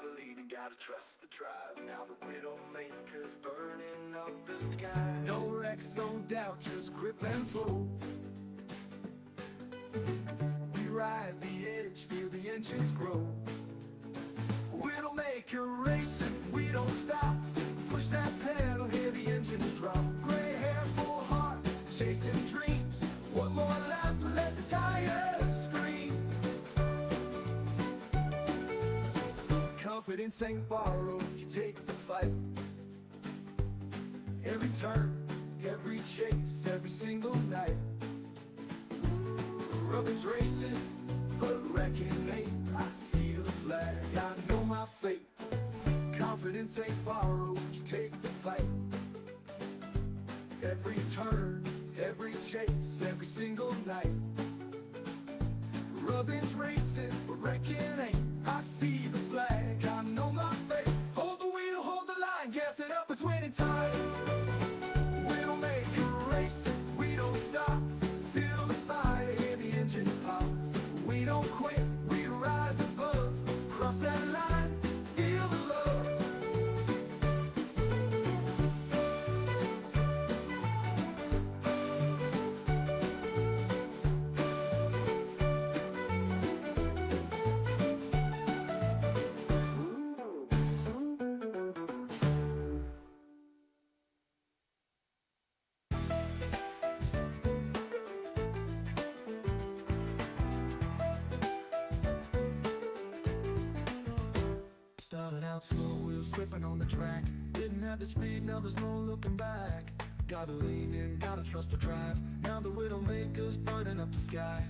gotta lead and gotta trust the drive. Now the Widdowmaker's burning up the sky. No wrecks, no doubt, just grip and flow. We ride the edge, feel the engines grow. Widdowmaker racing, we don't stop. Push that pedal, hear the engines drop. Gray hair, full heart, chasing dreams. One more lap, let the tires scream. Confidence ain't borrowed, you take the fight. Every turn, every chase, every single night. Rubber's racing, but wrecking ain't. I see the flag, I know my fate. Confidence ain't borrowed, you take the fight. Every turn, every chase, every single night. Rubber's racing, but wrecking ain't. I see the flag, I know my fate. Hold the wheel, hold the line, gas it up, it's winning time. Widdowmaker racing, we don't stop. Feel the fire, hear the engines pop. We don't quit, we rise above. Cross that line, feel the love. Started out slow, wheels slipping on the track. Didn't have the speed, now there's no looking back. Gotta lean in, gotta trust the drive. Now the Widdowmaker's burning up the sky.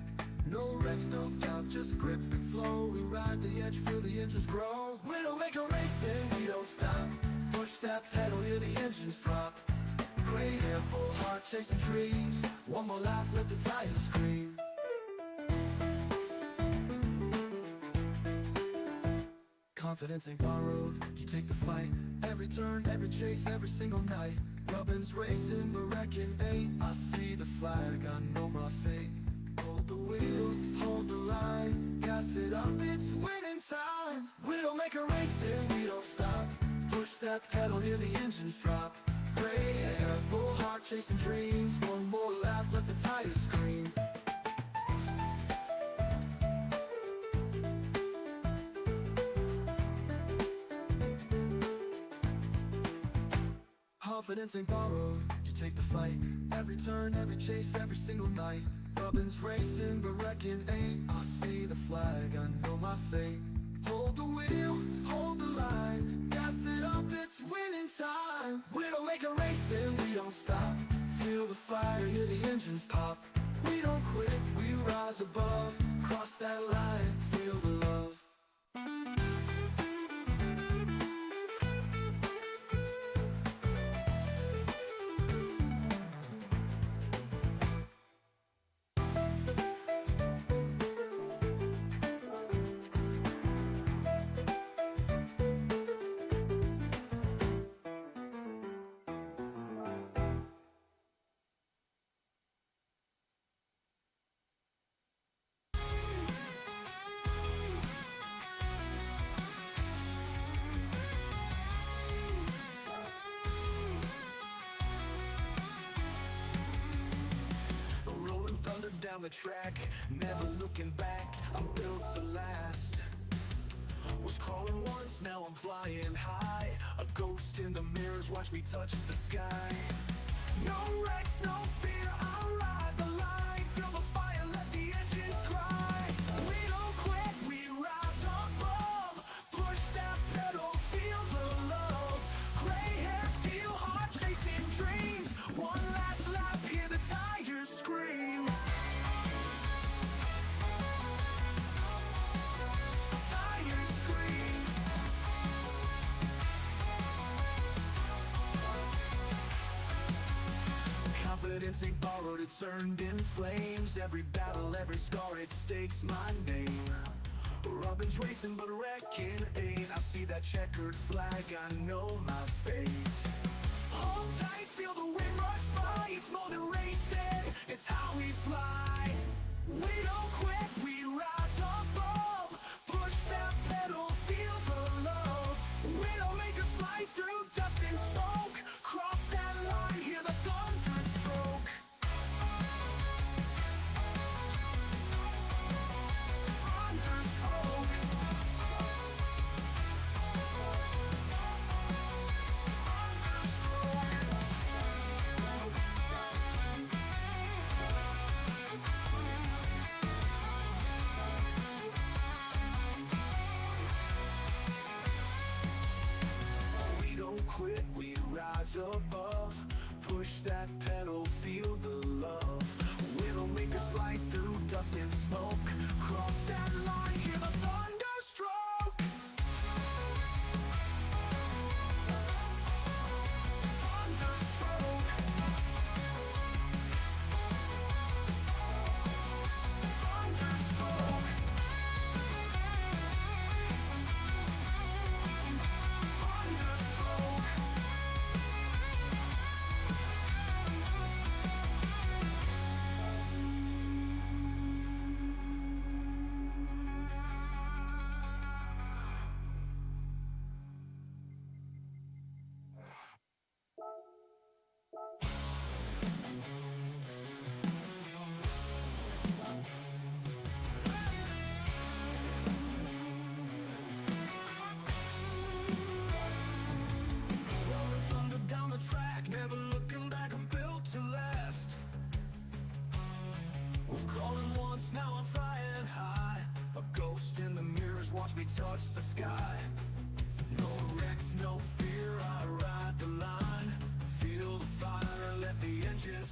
No wrecks, no doubt, just grip and flow. We ride the edge, feel the engines grow. Widdowmaker racing, we don't stop. Push that pedal, hear the engines drop. Gray hair, full heart, chasing dreams. One more lap, let the tires scream. Confidence ain't borrowed, you take the fight. Every turn, every chase, every single night. Robin's racing, but wrecking ain't. I see the flag, I know my fate. Hold the wheel, hold the line. Gas it up, it's winning time. Widdowmaker racing, we don't stop. Push that pedal, hear the engines drop. Gray hair, full heart, chasing dreams. One more lap, let the tires scream. Confidence ain't borrowed, you take the fight. Every turn, every chase, every single night. Robin's racing, but wrecking ain't. I see the flag, I know my fate. Hold the wheel, hold the line. Gas it up, it's winning time. Widdowmaker racing, we don't stop. Feel the fire, hear the engines pop. We don't quit, we rise above. Cross that line, feel the love. Down the track, never looking back. I'm built to last. Was crawling once, now I'm flying high. A ghost in the mirrors, watch me touch the sky. No wrecks, no fear, I'll ride the line. Feel the fire, let the engines cry. We don't quit, we rise above. Push that pedal, feel the love. Gray hair, steel heart, chasing dreams. One last lap, hear the tires scream. Confidence ain't borrowed, it's earned in flames. Every battle, every scar, it stakes my name. Robin's racing, but wrecking ain't. I see that checkered flag, I know my fate. Hold tight, feel the wind rush by. It's more than racing, it's how we fly. We don't quit, we rise above. Push that pedal, feel the love.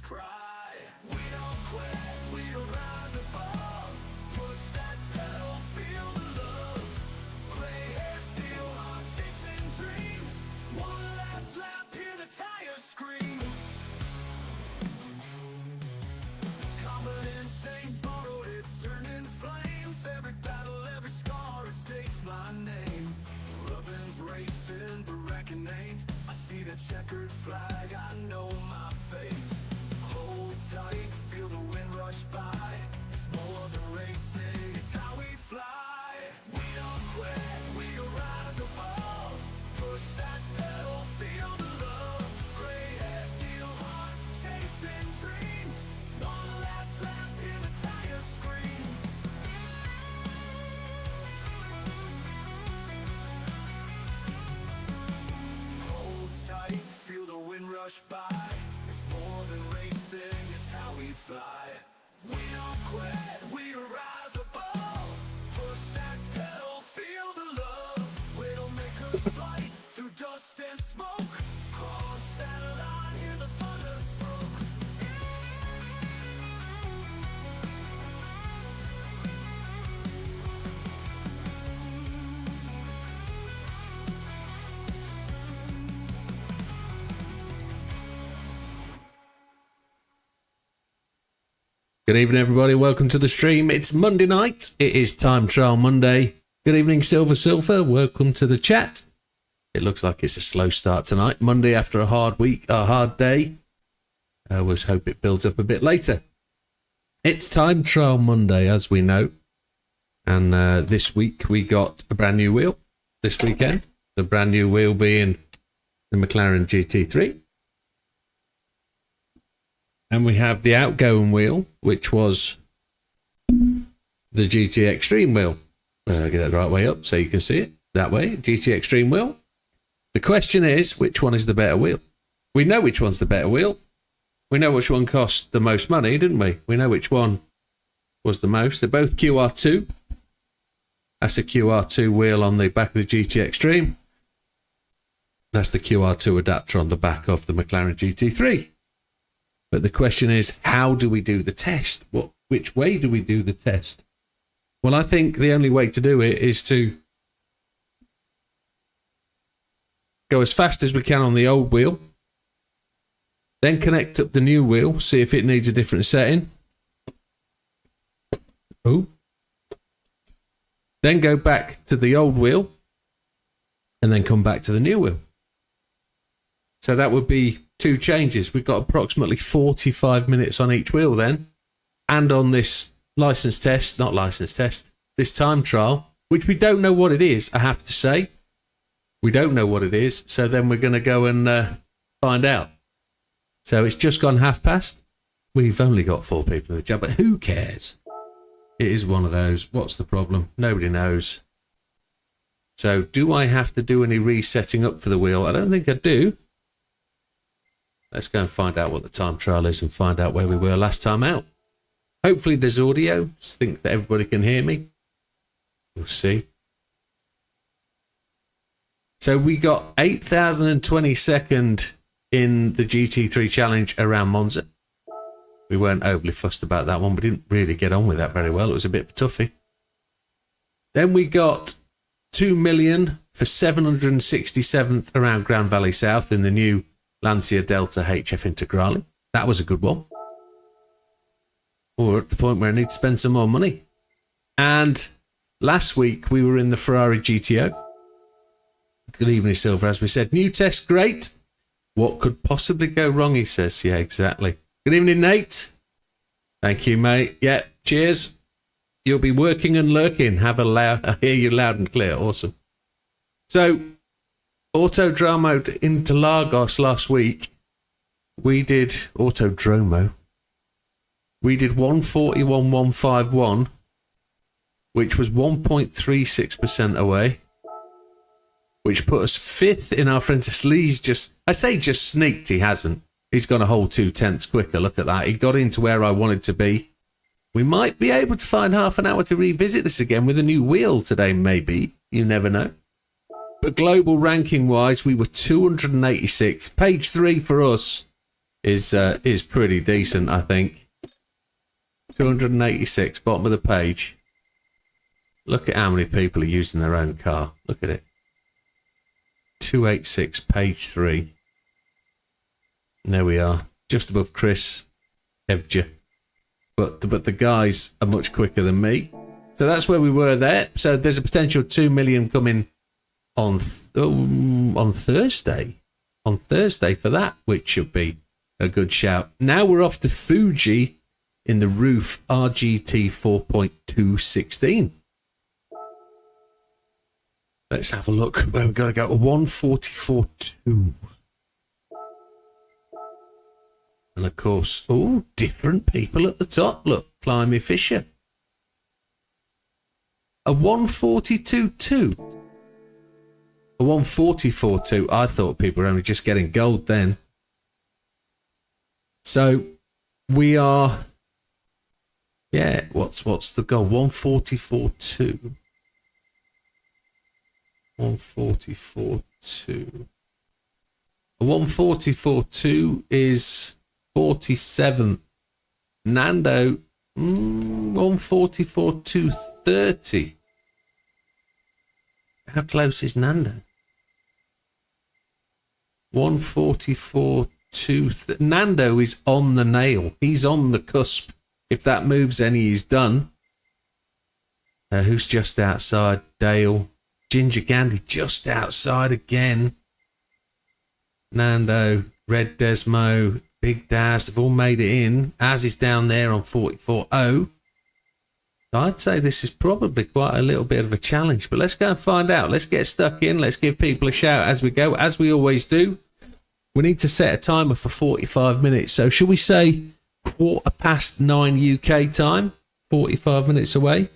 engines cry. We don't quit, we don't rise above. Push that pedal, feel the love. Gray hair, steel heart, chasing dreams. One last lap, hear the tires scream. Confidence ain't borrowed, it's turned in flames. Every battle, every scar, it states my name. Robin's racing, but wrecking ain't. I see the checkered flag, I know my fate. Hold tight, feel the wind rush by. It's more than racing, it's how we fly. We don't quit, we rise above. Push that pedal, feel the love. Gray hair, steel heart, chasing dreams. One last lap, hear the tires scream. Hold tight, feel the wind rush by. It's more than racing, it's how we fly. We don't quit, we rise above. Push that pedal, feel the love. Widdowmaker flight through dust and smoke. Cross that line, hear the thunder stroke. Good evening, everybody. Welcome to the stream. It's Monday night. It is Time Trial Monday. Good evening, Silver. Welcome to the chat. It looks like it's a slow start tonight. Monday after a hard week, a hard day. I always hope it builds up a bit later. It's Time Trial Monday, as we know. And this week we got a brand new wheel. This weekend, the brand new wheel being the McLaren Gt3. And we have the outgoing wheel, which was the GT Extreme wheel. Get it the right way up so you can see it. That way, GT Extreme wheel. The question is, which one is the better wheel? We know which one's the better wheel. We know which one cost the most money, didn't we? We know which one was the most. They're both QR2. That's a QR2 wheel on the back of the GT Extreme. That's the QR2 adapter on the back of the McLaren GT3. But the question is, how do we do the test? Which way do we do the test? Well, I think the only way to do it is to go as fast as we can on the old wheel, then connect up the new wheel, see if it needs a different setting. Oh. Then go back to the old wheel, and then come back to the new wheel. So that would be 2 changes. We've got approximately 45 minutes on each wheel then, and on this this time trial, which we don't know what it is, I have to say. We don't know what it is, so then we're going to go and find out. So it's just gone past. We've only got 4 people in the chat, but who cares? It is one of those. What's the problem? Nobody knows. So do I have to do any resetting up for the wheel? I don't think I do. Let's go and find out what the time trial is and find out where we were last time out. Hopefully there's audio. Just think that everybody can hear me. We'll see. So we got 8,022nd in the GT3 challenge around Monza. We weren't overly fussed about that one. We didn't really get on with that very well. It was a bit of a toughie. Then we got 2 million for 767th around Grand Valley South in the new Lancia Delta HF Integrale. That was a good one. We're at the point where I need to spend some more money. And last week we were in the Ferrari GTO. Good evening, Silver. As we said, new test, great. What could possibly go wrong, he says. Yeah, exactly. Good evening, Nate. Thank you, mate. Yeah, cheers. You'll be working and lurking. I hear you loud and clear. Awesome. So, Autodromo Interlagos last week, we did Autodromo. We did 141,151, which was 1.36% away, which put us 5th in our friend Lee's just sneaked, he hasn't. He's gone a whole 0.2 quicker. Look at that. He got into where I wanted to be. We might be able to find half an hour to revisit this again with a new wheel today, maybe. You never know. But global ranking wise, we were 286th. Page 3 for us. is pretty decent, I think. 286, bottom of the page. Look at how many people are using their own car. Look at it. 286, page 3. And there we are, just above Chris Evja. But the guys are much quicker than me. So that's where we were there. So there's a potential 2 million coming on Thursday. On Thursday for that, which should be a good shout. Now we're off to Fuji in the Roof RGT 4.216. Let's have a look where we've got to go. 144.2. And of course, oh, different people at the top. Look, Climby Fisher. A 142.2. A 144.2. I thought people were only just getting gold then. So we are, yeah, what's the goal? 144.2. 144.2. A 144.2 is 47th. Nando, 144.230. How close is Nando? 144.2. Nando is on the nail. He's on the cusp. If that moves any, he's done. Who's just outside? Dale. Ginger Gandhi just outside again. Nando, Red Desmo, Big Daz have all made it in. Az is down there on 44.0. I'd say this is probably quite a little bit of a challenge, but let's go and find out. Let's get stuck in. Let's give people a shout as we go, as we always do. We need to set a timer for 45 minutes. So shall we say 9:15 UK time? 45 minutes away.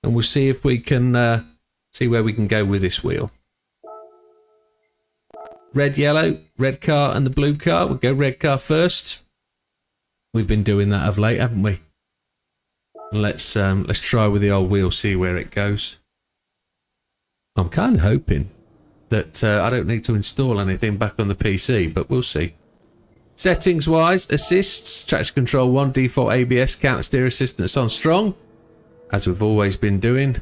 And we'll see if we can see where we can go with this wheel. Red, yellow, red car and the blue car. We'll go red car first. We've been doing that of late, haven't we? Let's try with the old wheel, see where it goes. I'm kind of hoping that I don't need to install anything back on the PC, but we'll see. Settings wise, assists, traction control 1, default ABS, counter steer assistance on strong, as we've always been doing.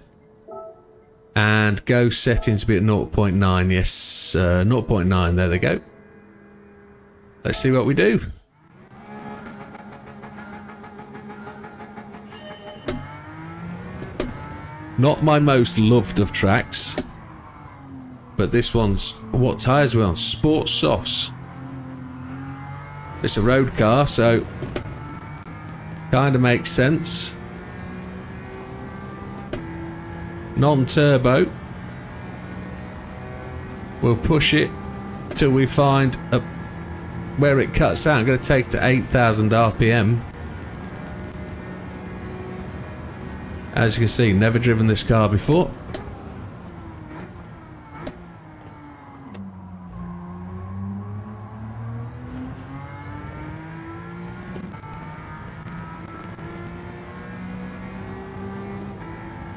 And go settings be at 0.9, yes, 0.9, there they go. Let's see what we do. Not my most loved of tracks, but this one's, what tyres are we on? Sport softs. It's a road car, so kind of makes sense. Non-turbo. We'll push it till we find where it cuts out. I'm going to take it to 8,000 RPM. As you can see, never driven this car before.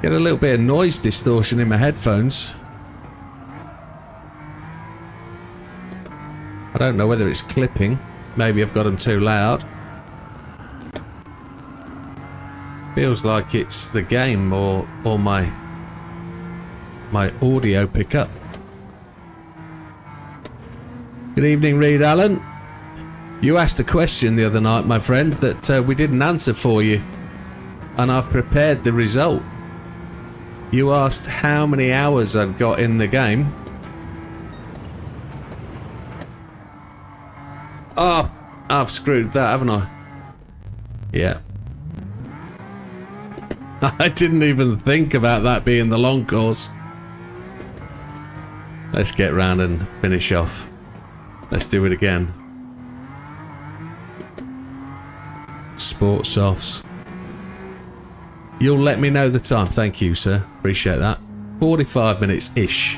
Get a little bit of noise distortion in my headphones. I don't know whether it's clipping. Maybe I've got them too loud. Feels like it's the game or my audio pickup. Good evening, Reed Allen. You asked a question the other night, my friend, that we didn't answer for you, and I've prepared the result. You asked how many hours I've got in the game. Oh, I've screwed that, haven't I? Yeah. I didn't even think about that being the long course. Let's get round and finish off. Let's do it again. Sport softs. You'll let me know the time. Thank you, sir. Appreciate that. 45 minutes-ish.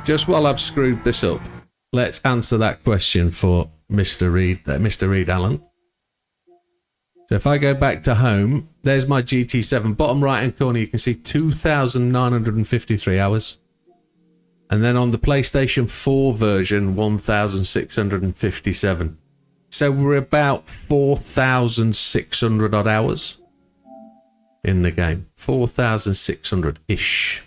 Just while I've screwed this up, let's answer that question for Mr. Reed Allen. So if I go back to home, there's my GT7. Bottom right-hand corner, you can see 2,953 hours. And then on the PlayStation 4 version, 1,657. So we're about 4,600 odd hours in the game. 4,600-ish.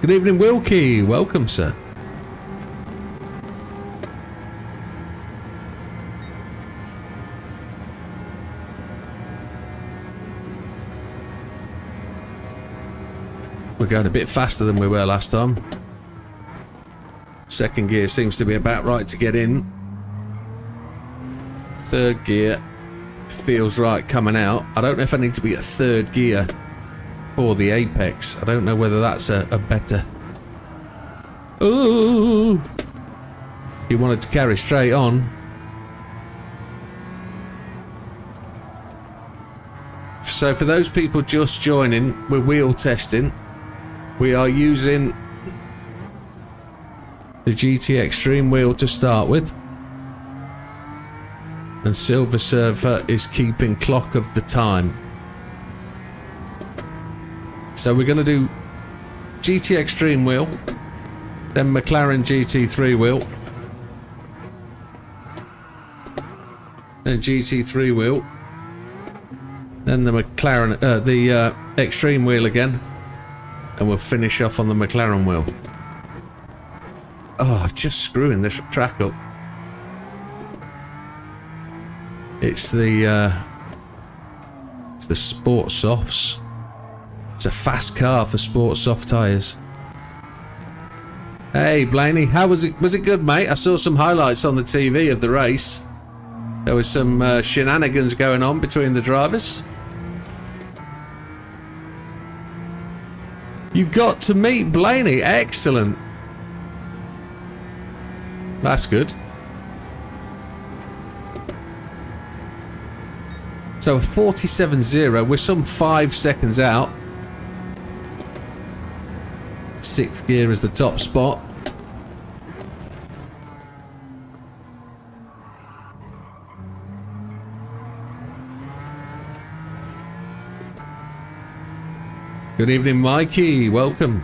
Good evening, Wilkie. Welcome, sir. We're going a bit faster than we were last time. Second gear seems to be about right to get in. Third gear feels right coming out. I don't know if I need to be at third gear or the apex. I don't know whether that's a better... Ooh! You wanted to carry straight on. So for those people just joining, we're wheel testing. We are using the GT Extreme wheel to start with. And Silver Surfer is keeping clock of the time. So we're going to do GT Extreme wheel, then McLaren Gt3 wheel, then GT3 wheel, then the McLaren, the Extreme wheel again. And we'll finish off on the McLaren wheel. Oh, I'm just screwing this track up. It's the Sport Softs. It's a fast car for Sport Soft tyres. Hey, Blaney, how was it? Was it good, mate? I saw some highlights on the TV of the race. There was some shenanigans going on between the drivers. You got to meet Blaney. Excellent. That's good. So 47.0. We're some 5 seconds out. 6th gear is the top spot. Good evening, Mikey. Welcome.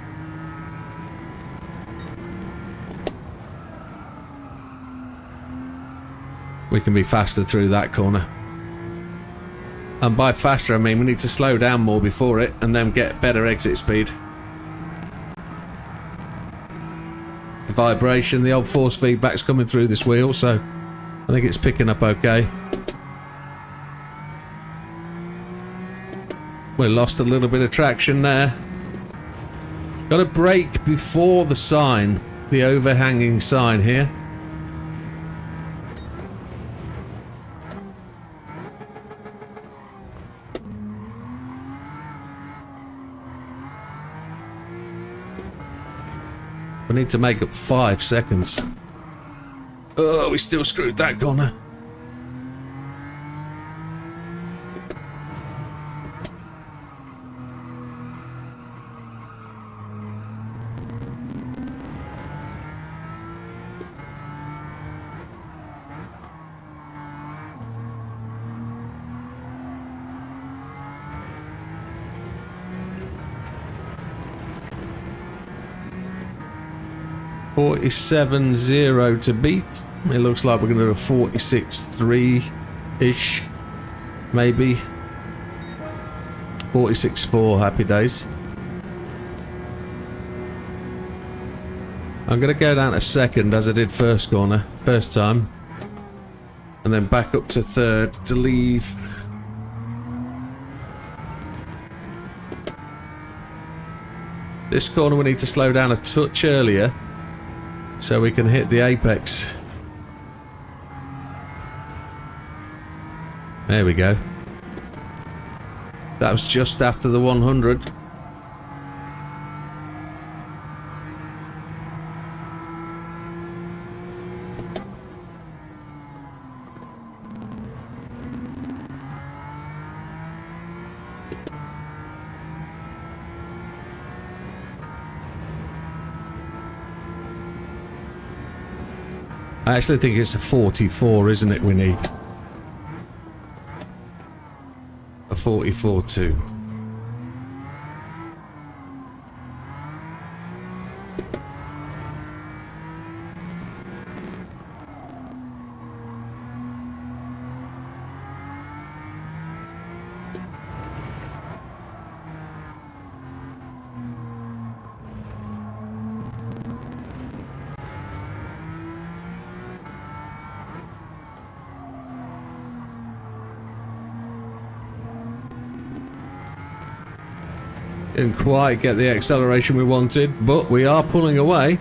We can be faster through that corner. And by faster, I mean we need to slow down more before it and then get better exit speed. The vibration, the old force feedback's coming through this wheel, so I think it's picking up okay. We lost a little bit of traction there. Got to brake before the sign, the overhanging sign here. We need to make up 5 seconds. Oh, we still screwed that corner. .47.0 to beat. It looks like we're going to do a 46.3-ish, maybe. 46.4, happy days. I'm going to go down to second as I did first time. And then back up to third to leave. This corner we need to slow down a touch earlier, so we can hit the apex. There we go. That was just after the 100. I actually think it's a 44, isn't it, we need? A 44 too. Didn't quite get the acceleration we wanted, but we are pulling away.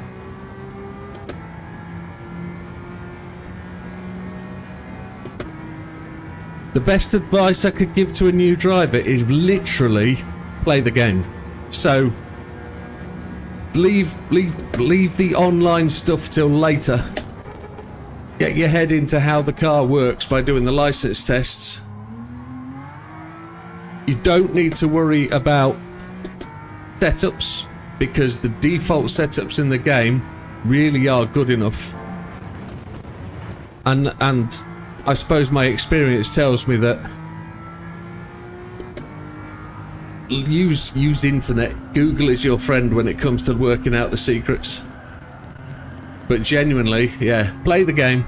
The best advice I could give to a new driver is literally play the game. So leave the online stuff till later. Get your head into how the car works by doing the license tests. You don't need to worry about setups, because the default setups in the game really are good enough, and I suppose my experience tells me that use internet. Google is your friend when it comes to working out the secrets. But genuinely, yeah, play the game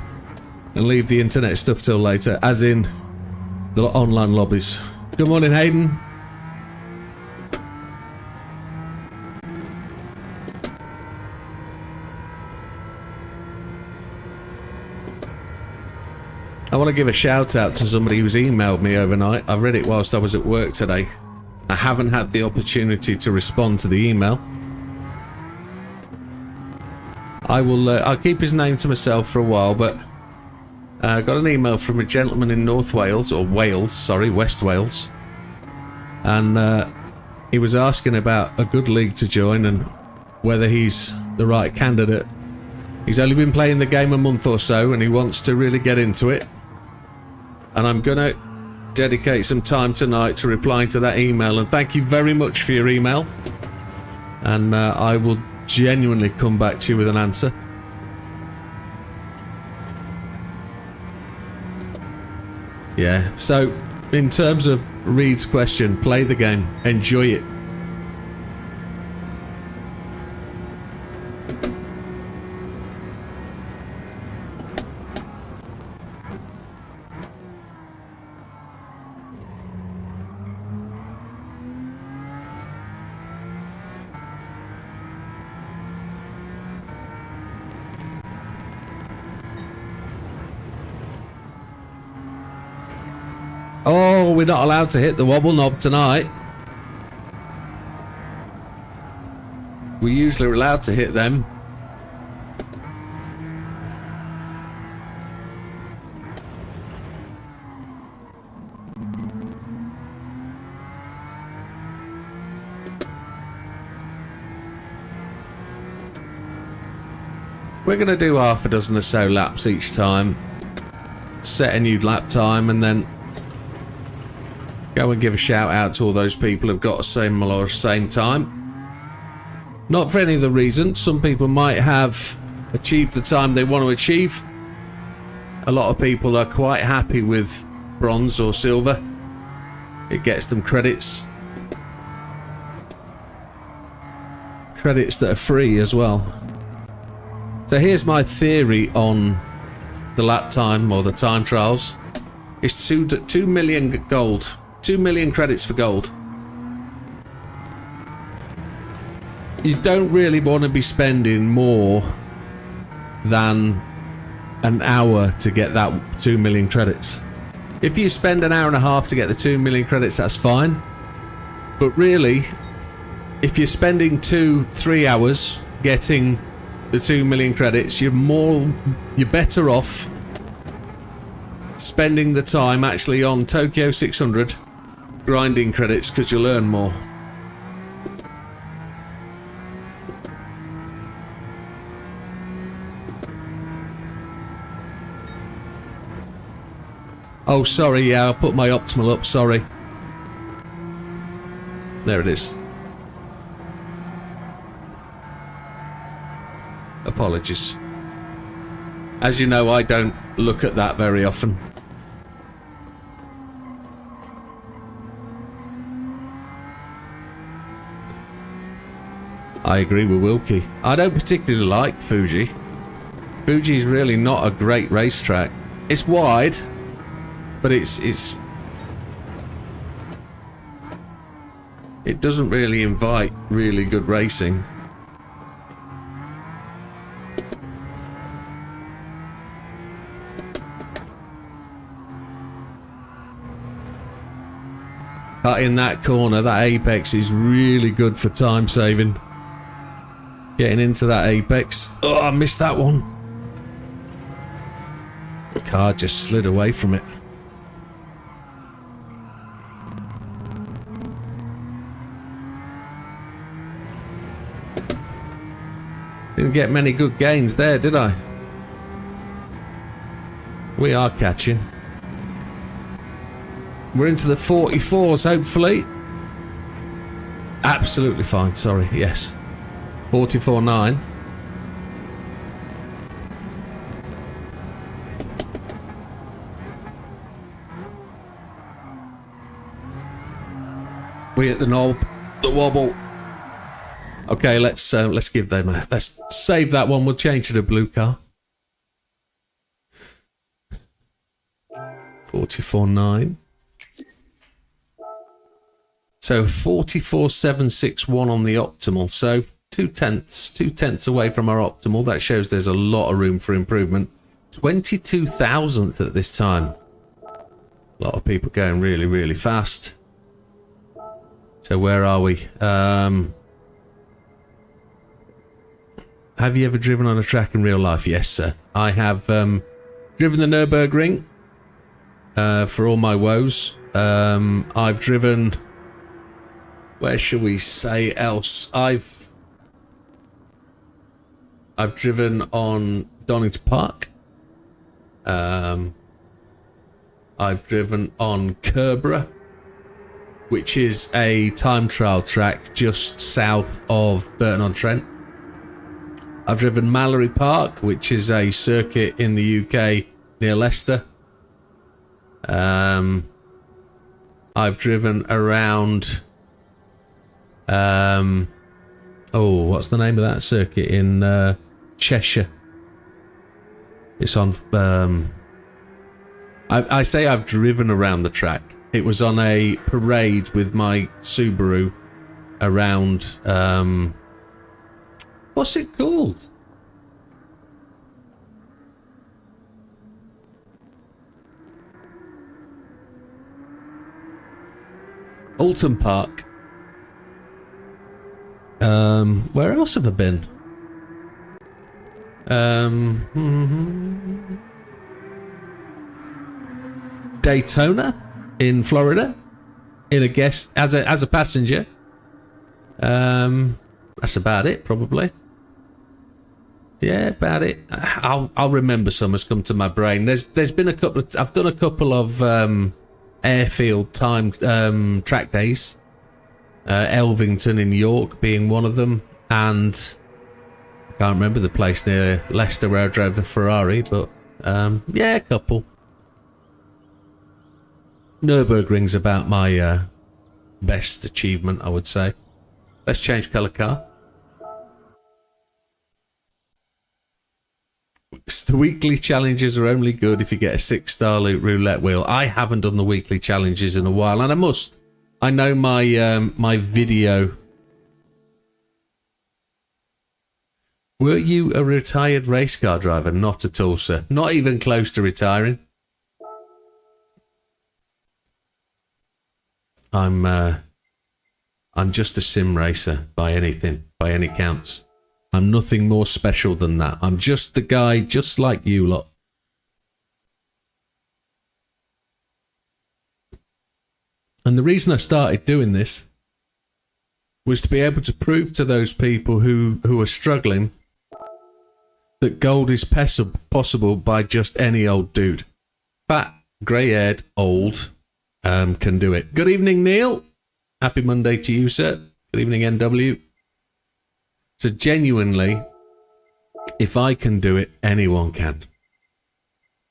and leave the internet stuff till later, as in the online lobbies. Good morning, Hayden. I want to give a shout out to somebody who's emailed me overnight. I read it whilst I was at work today. I haven't had the opportunity to respond to the email. I'll keep his name to myself for a while, but I got an email from a gentleman in North Wales, or Wales, sorry, West Wales. And he was asking about a good league to join and whether he's the right candidate. He's only been playing the game a month or so and he wants to really get into it. And I'm going to dedicate some time tonight to replying to that email. And thank you very much for your email. And I will genuinely come back to you with an answer. Yeah, so in terms of Reed's question, play the game, enjoy it. Oh, we're not allowed to hit the wobble knob tonight. We're usually allowed to hit them. We're going to do half a dozen or so laps each time. Set a new lap time and then go and give a shout out to all those people who've got a similar same time. Not for any other reason. Some people might have achieved the time they want to achieve. A lot of people are quite happy with bronze or silver. It gets them credits. Credits that are free as well. So here's my theory on the lap time or the time trials. It's 2 million gold. 2 million credits for gold. You don't really want to be spending more than an hour to get that 2 million credits. If you spend an hour and a half to get the 2 million credits, that's fine. But really, if you're spending 2-3 hours getting the 2 million credits, you're better off spending the time actually on Tokyo 600 grinding credits, because you'll earn more. Oh, sorry, yeah, I'll put my optimal up, sorry. There it is. Apologies. As you know, I don't look at that very often. I agree with Wilkie. I don't particularly like Fuji. Fuji's really not a great racetrack. It's wide, but it doesn't really invite really good racing. In that corner, that apex is really good for time saving. Getting into that apex. Oh, I missed that one. The car just slid away from it. Didn't get many good gains there, did I? We are catching. We're into the 44s, hopefully. Absolutely fine, sorry, yes. 44.9. We hit the knob, the wobble. Okay, let's give them a, let's save that one. We'll change to the blue car. 44.9. So 44.761 on the optimal. So two tenths away from our optimal. That shows there's a lot of room for improvement. 22,000th at this time. A lot of people going really, really fast. So where are we? Have you ever driven on a track in real life? Yes, sir. I have driven the Nürburgring for all my woes. I've driven... Where should we say else? I've driven on Donington Park. I've driven on Kerborough, which is a time trial track just south of Burton-on-Trent. I've driven Mallory Park, which is a circuit in the UK near Leicester. I've driven around... what's the name of that circuit in Cheshire? It's on... I say I've driven around the track. It was on a parade with my Subaru around... what's it called? Alton Park. Where else have I been? Daytona in Florida in a guest as a passenger. That's about it, probably. Yeah, about it. I'll remember some has come to my brain. There's been a couple of, I've done a couple of airfield time track days. Elvington in York being one of them, and I can't remember the place near Leicester where I drove the Ferrari, but yeah, a couple. Nürburgring's about my best achievement, I would say. Let's change colour car. The weekly challenges are only good if you get a 6-star roulette wheel. I haven't done the weekly challenges in a while, and I must. I know my my video. Were you a retired race car driver? Not at all, sir. Not even close to retiring. I'm just a sim racer by any counts. I'm nothing more special than that. I'm just the guy just like you lot. And the reason I started doing this was to be able to prove to those people who are struggling that gold is possible by just any old dude. Fat, grey-haired, old, can do it. Good evening, Neil. Happy Monday to you, sir. Good evening, NW. So genuinely, if I can do it, anyone can.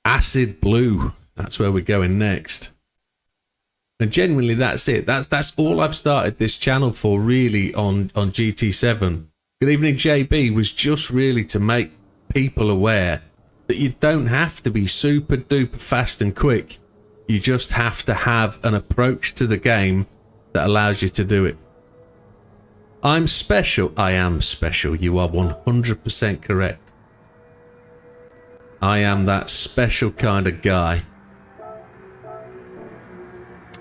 acid blue. That's where we're going next. And genuinely, that's it. That's all I've started this channel for, really, on GT7. Good evening, JB, was just really to make people aware that you don't have to be super duper fast and quick. You just have to have an approach to the game that allows you to do it. I'm special. I am special. You are 100% correct. I am that special kind of guy.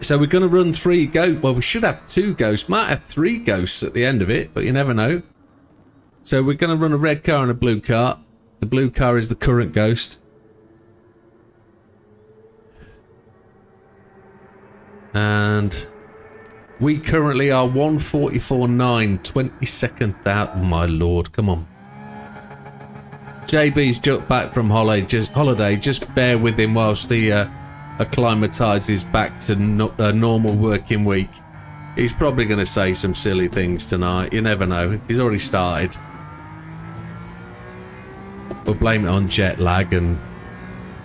So we're going to run 3 ghosts. Well, we should have 2 ghosts. Might have 3 ghosts at the end of it, but you never know. So we're going to run a red car and a blue car. The blue car is the current ghost. And we currently are 144.9, 22nd out. Oh my lord, come on. JB's jumped back from holiday. Just bear with him whilst he acclimatises back to a normal working week. He's probably going to say some silly things tonight. You never know. He's already started. We'll blame it on jet lag and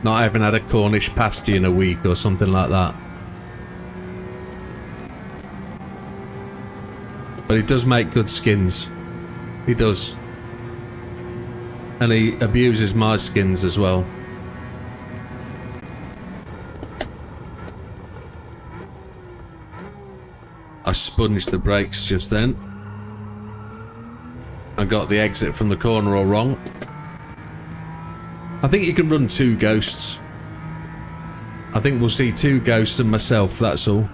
not having had a Cornish pasty in a week or something like that. But he does make good skins. He does. And he abuses my skins as well. I sponged the brakes just then. I got the exit from the corner all wrong. I think you can run 2 ghosts. I think we'll see 2 ghosts and myself, that's all.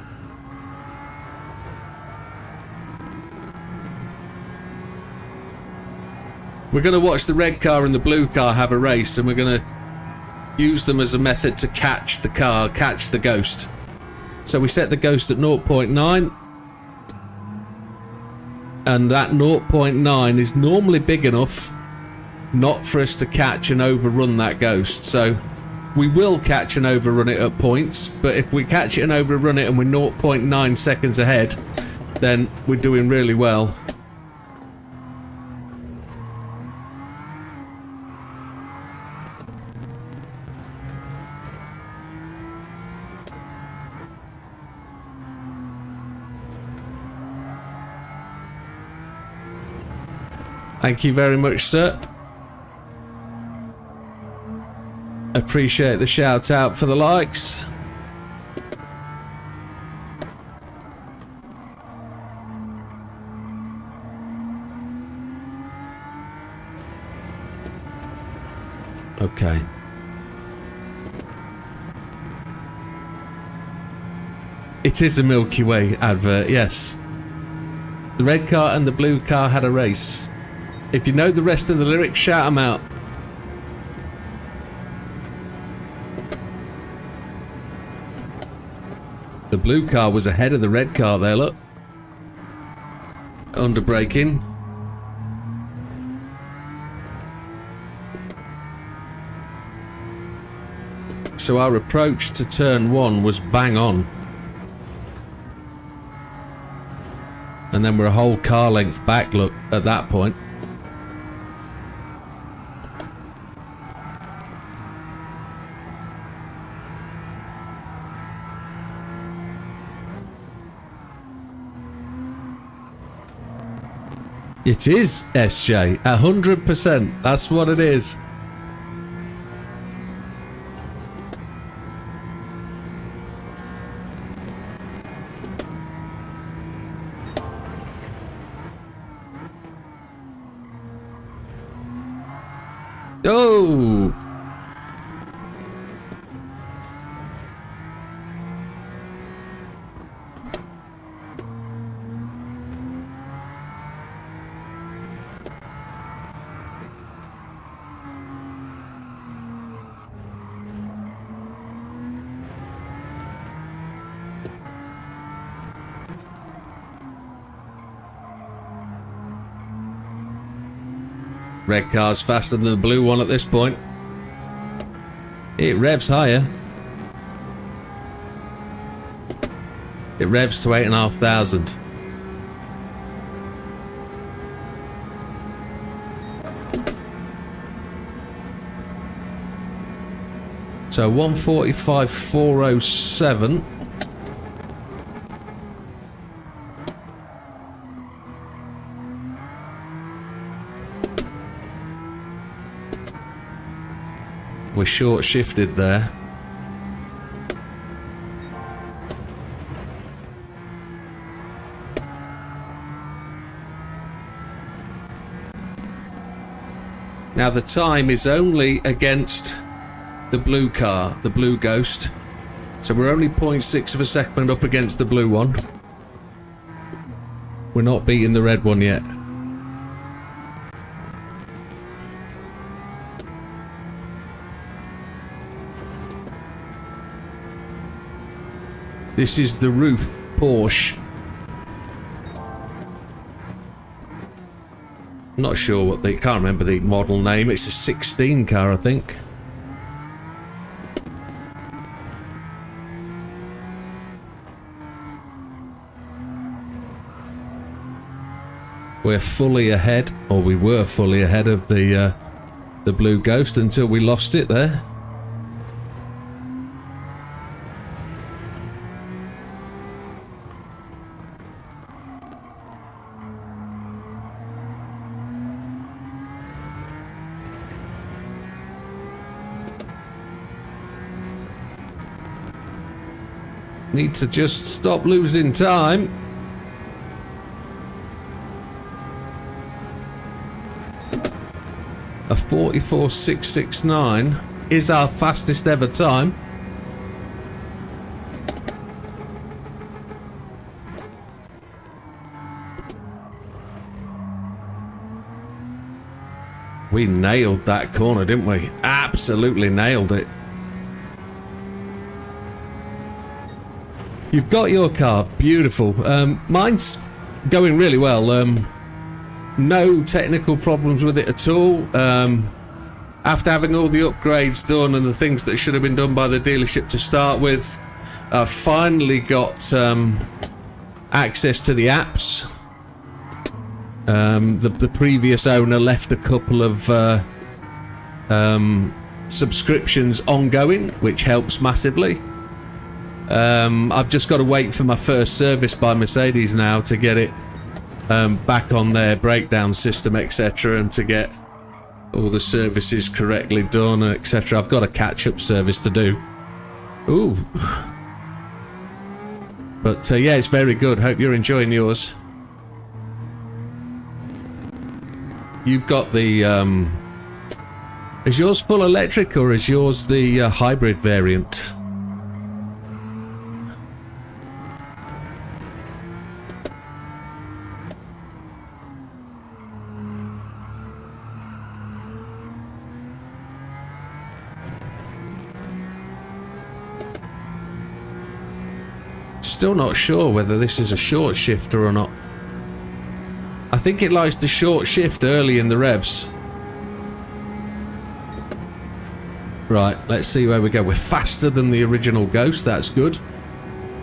We're going to watch the red car and the blue car have a race, and we're going to use them as a method to catch the car, catch the ghost. So we set the ghost at 0.9. And that 0.9 is normally big enough not for us to catch and overrun that ghost. So we will catch and overrun it at points, but if we catch it and overrun it and we're 0.9 seconds ahead, then we're doing really well. Thank you very much, sir. Appreciate the shout out for the likes. Okay. It is a Milky Way advert, yes. The red car and the blue car had a race. If you know the rest of the lyrics, shout them out. The blue car was ahead of the red car there, look. Under braking. So our approach to turn 1 was bang on. And then we're a whole car length back, look, at that point. It is SJ, 100%. That's what it is. Oh! Red car's faster than the blue one at this point. It revs higher. It revs to 8,500. So 145,407. We're short shifted there. Now the time is only against the blue car, the blue Ghost. So we're only 0.6 of a second up against the blue one. We're not beating the red one yet. This is the roof Porsche. Not sure what they can't remember the model name. It's a 16 car, I think. We're fully ahead, or we were fully ahead of the blue Ghost until we lost it there. Need to just stop losing time. A 44,669 is our fastest ever time. We nailed that corner, didn't we? Absolutely nailed it. You've got your car, beautiful. Mine's going really well. No technical problems with it at all. After having all the upgrades done and the things that should have been done by the dealership to start with, I've finally got access to the apps. The previous owner left a couple of subscriptions ongoing, which helps massively. I've just got to wait for my first service by Mercedes now to get it back on their breakdown system, etc., and to get all the services correctly done, etc. I've got a catch-up service to do. Ooh. But yeah, it's very good. Hope you're enjoying yours. You've got the... is yours full electric or is yours the hybrid variant? Still not sure whether this is a short shifter or not. I think it likes to short shift early in the revs. Right, let's see where we go. We're faster than the original Ghost, that's good.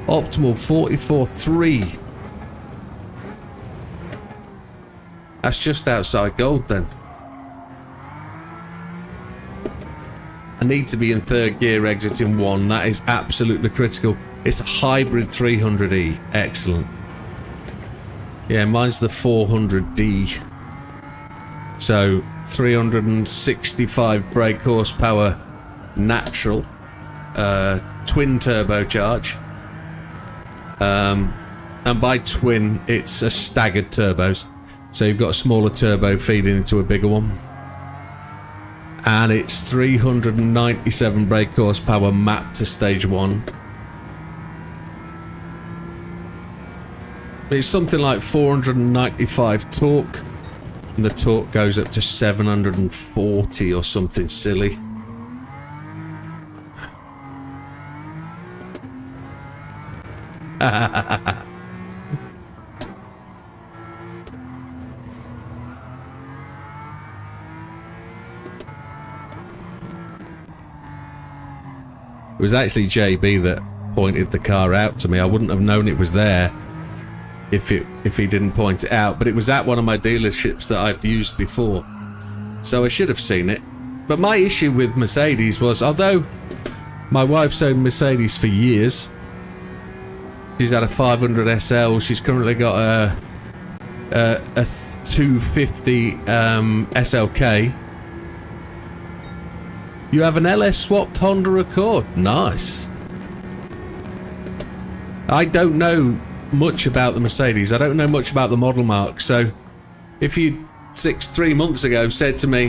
Optimal 44.3. That's just outside gold then. I need to be in third gear exiting 1, that is absolutely critical. It's a hybrid 300e, excellent. Yeah, mine's the 400D. So 365 brake horsepower natural, twin turbocharge. And by twin, it's a staggered turbos. So you've got a smaller turbo feeding into a bigger one. And it's 397 brake horsepower mapped to stage 1. It's something like 495 torque, and the torque goes up to 740 or something silly. It was actually JB that pointed the car out to me. I wouldn't have known it was there if he didn't point it out, but it was at one of my dealerships that I've used before, so I should have seen it. But my issue with Mercedes was, although My wife's owned Mercedes for years. She's had a 500 SL. She's currently got a 250 SLK. You have an LS swapped Honda Accord. Nice. I don't know much about the Mercedes. I don't know much about the model mark. So if you 3 months ago said to me,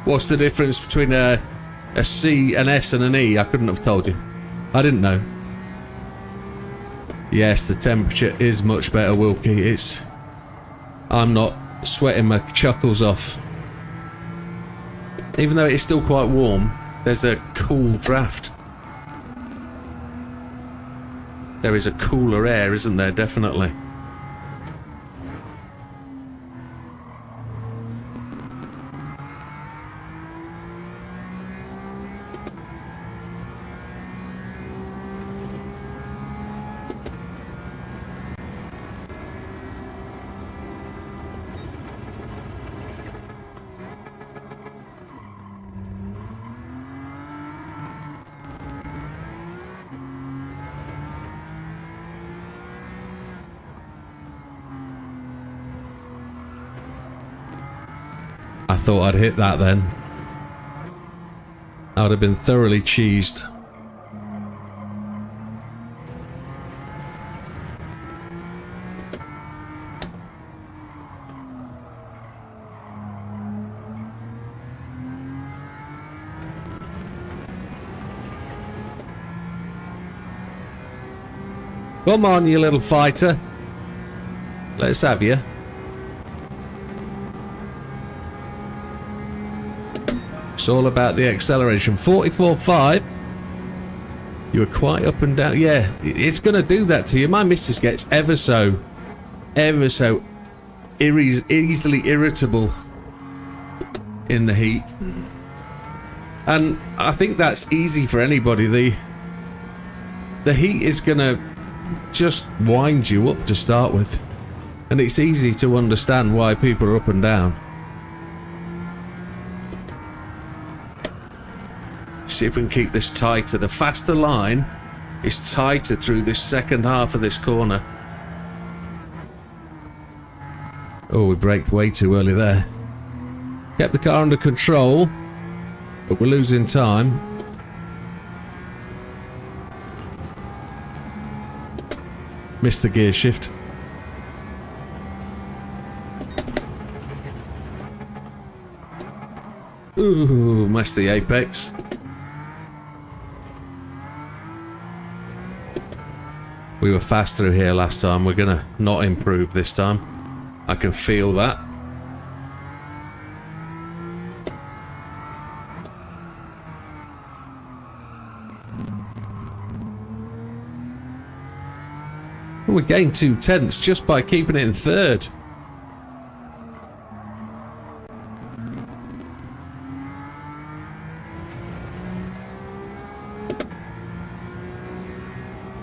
what's the difference between a C, an S and an E, I couldn't have told you. I didn't know. Yes, the temperature is much better, Wilkie. I'm not sweating my chuckles off. Even though it is still quite warm, there's a cool draft. There is a cooler air, isn't there? Definitely. I thought I'd hit that then. I would have been thoroughly cheesed. Come on, you little fighter. Let's have you. It's all about the acceleration. 44.5. You were quite up and down. Yeah, it's going to do that to you. My missus gets ever so easily irritable in the heat. And I think that's easy for anybody. The heat is going to just wind you up to start with. And it's easy to understand why people are up and down. See if we can keep this tighter. The faster line is tighter through this second half of this corner. Oh, we braked way too early there. Kept the car under control, but we're losing time. Missed the gear shift. Ooh, missed the apex. We were fast through here last time. We're gonna not improve this time. I can feel that. We gained 2/10 just by keeping it in third.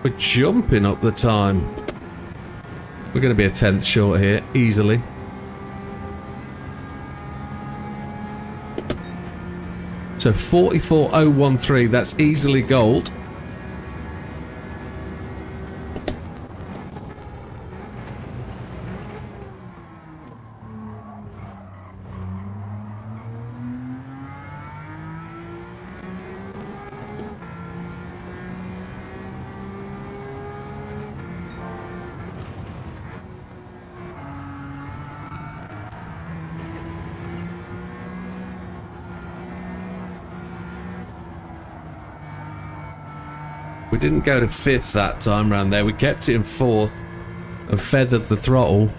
We're jumping up the time. We're going to be a 10th short here, easily. So 44.013, that's easily gold. We didn't go to 5th that time round there. We kept it in 4th and feathered the throttle.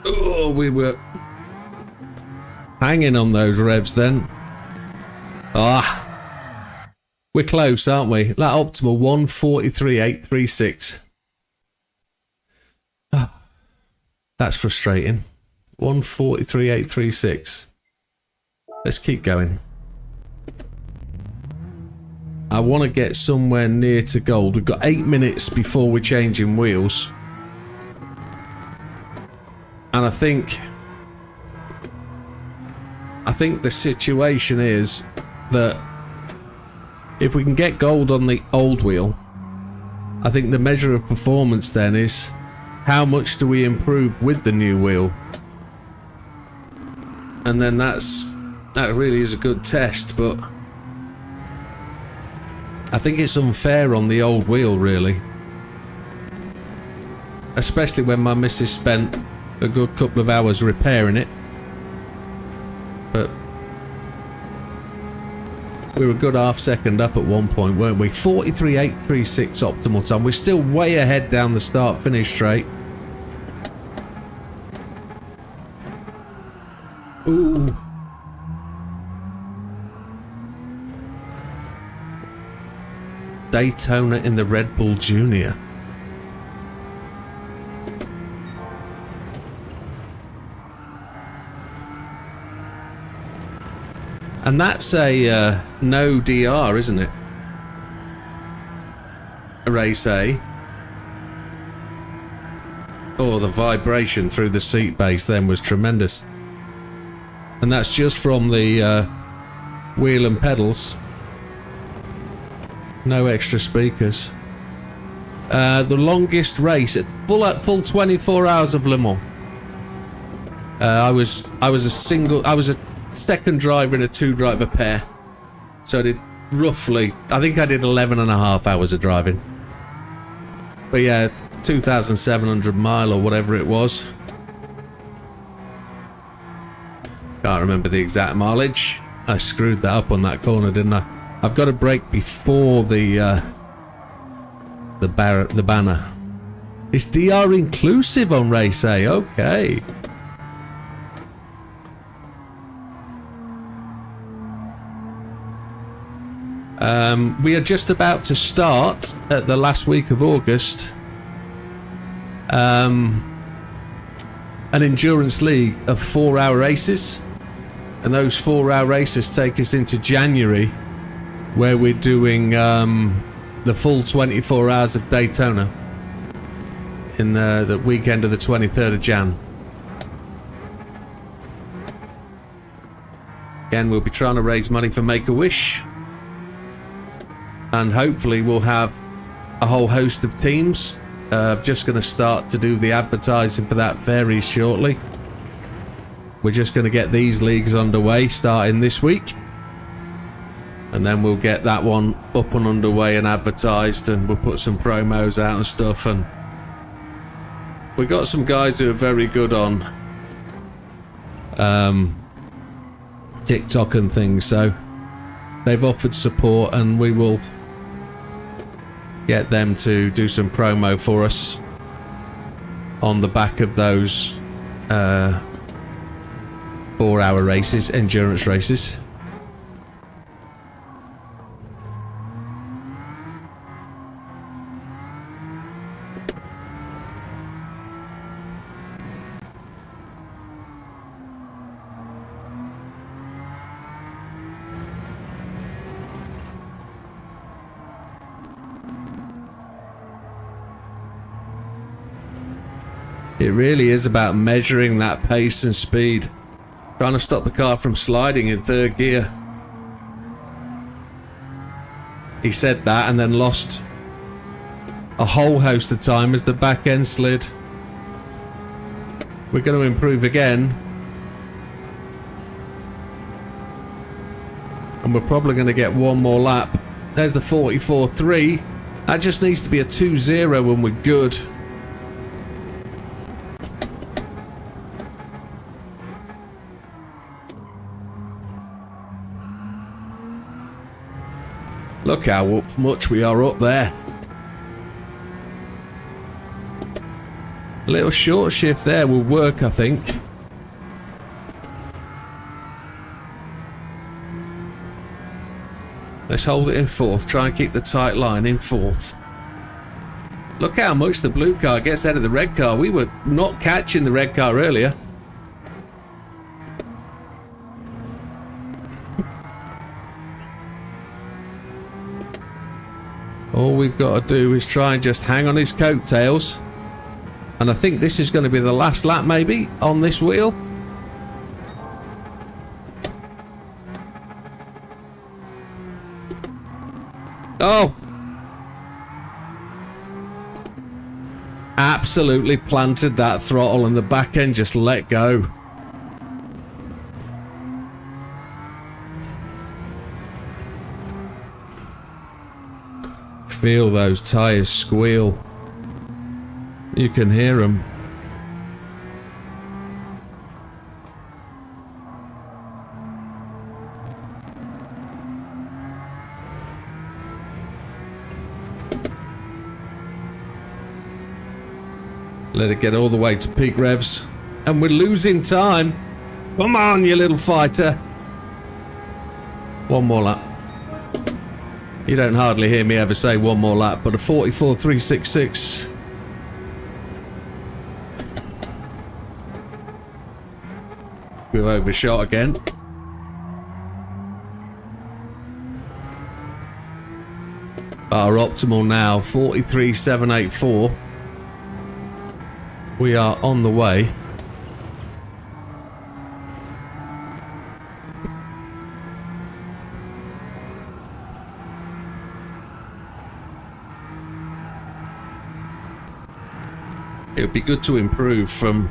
Oh, we were hanging on those revs then. Ah, we're close, aren't we? That optimal 1:43.836. Ah, that's frustrating. 1:43.836. Let's keep going. I want to get somewhere near to gold. We've got 8 minutes before we're changing wheels. And I think the situation is that if we can get gold on the old wheel, I think the measure of performance then is how much do we improve with the new wheel? And then that really is a good test, but I think it's unfair on the old wheel, really. Especially when my missus spent a good couple of hours repairing it. But we were a good half second up at one point, weren't we? 43.836 optimal time. We're still way ahead down the start-finish straight. Ooh. Daytona in the Red Bull Junior. And that's a no DR, isn't it? Race A. Oh, the vibration through the seat base then was tremendous. And that's just from the wheel and pedals. No extra speakers. The longest race at full 24 hours of Le Mans. I was a second driver in a 2-driver pair. So I did roughly, I think I did 11.5 hours of driving. But yeah, 2,700 mile or whatever it was. Can't remember the exact mileage. I screwed that up on that corner, didn't I? I've got to brake before the banner. It's DR inclusive on race A. Okay. We are just about to start at the last week of August an endurance league of 4-hour races, and those 4-hour races take us into January, where we're doing the full 24 hours of Daytona in the weekend of the 23rd of Jan. Again, we'll be trying to raise money for Make-A-Wish. And hopefully we'll have a whole host of teams. I'm just going to start to do the advertising for that very shortly. We're just going to get these leagues underway starting this week. And then we'll get that one up and underway and advertised, and we'll put some promos out and stuff. And we got some guys who are very good on TikTok and things, so they've offered support, and we will get them to do some promo for us on the back of those 4-hour races, endurance races. It really is about measuring that pace and speed. Trying to stop the car from sliding in 3rd gear. He said that and then lost a whole host of time as the back end slid. We're going to improve again. And we're probably going to get one more lap. There's the 44.3. That just needs to be a 2.0 and we're good. Look how much we are up there. A little short shift there will work, I think. Let's hold it in 4th. Try and keep the tight line in 4th. Look how much the blue car gets out of the red car. We were not catching the red car earlier. All we've got to do is try and just hang on his coattails. And I think this is going to be the last lap maybe on this wheel. Oh! Absolutely planted that throttle and the back end just let go. Feel those tyres squeal. You can hear them. Let it get all the way to peak revs. And we're losing time. Come on, you little fighter. One more lap. You don't hardly hear me ever say one more lap, but a 44.366. We've overshot again. Our optimal now, 43.784. We are on the way. It would be good to improve from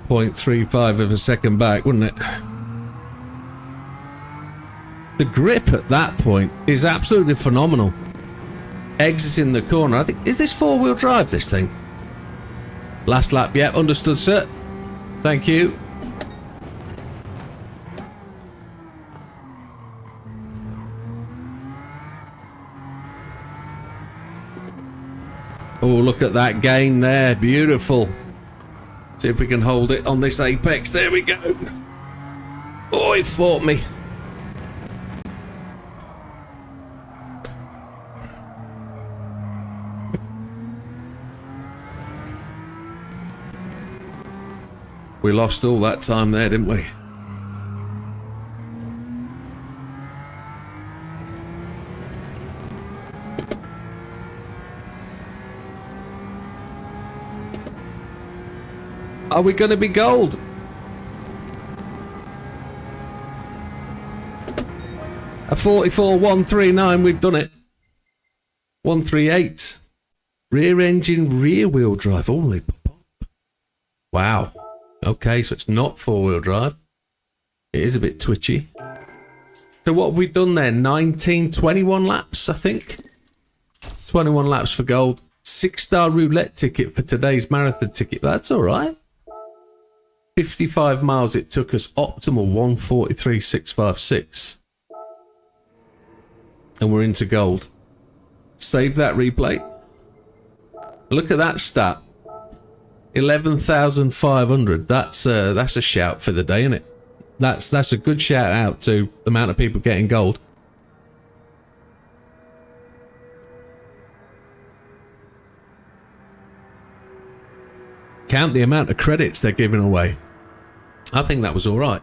0.35 of a second back, wouldn't it? The grip at that point is absolutely phenomenal. Exiting the corner, I think, is this four-wheel drive, this thing? Last lap, yeah, understood, sir. Thank you. Oh, look at that gain there. Beautiful. See if we can hold it on this apex. There we go. Oh, it fought me. We lost all that time there, didn't we? Are we going to be gold? A 44.139, we've done it. 138. Rear engine, rear wheel drive. Holy pop. Wow. Okay, so it's not four-wheel drive. It is a bit twitchy. So what have we done there? 21 laps, I think. 21 laps for gold. 6-star roulette ticket for today's marathon ticket. That's all right. 55 miles it took us. Optimal 143.656. And we're into gold. Save that replay. Look at that stat. 11,500. That's a shout for the day, isn't it? That's a good shout out to the amount of people getting gold. Count the amount of credits they're giving away. I think that was all right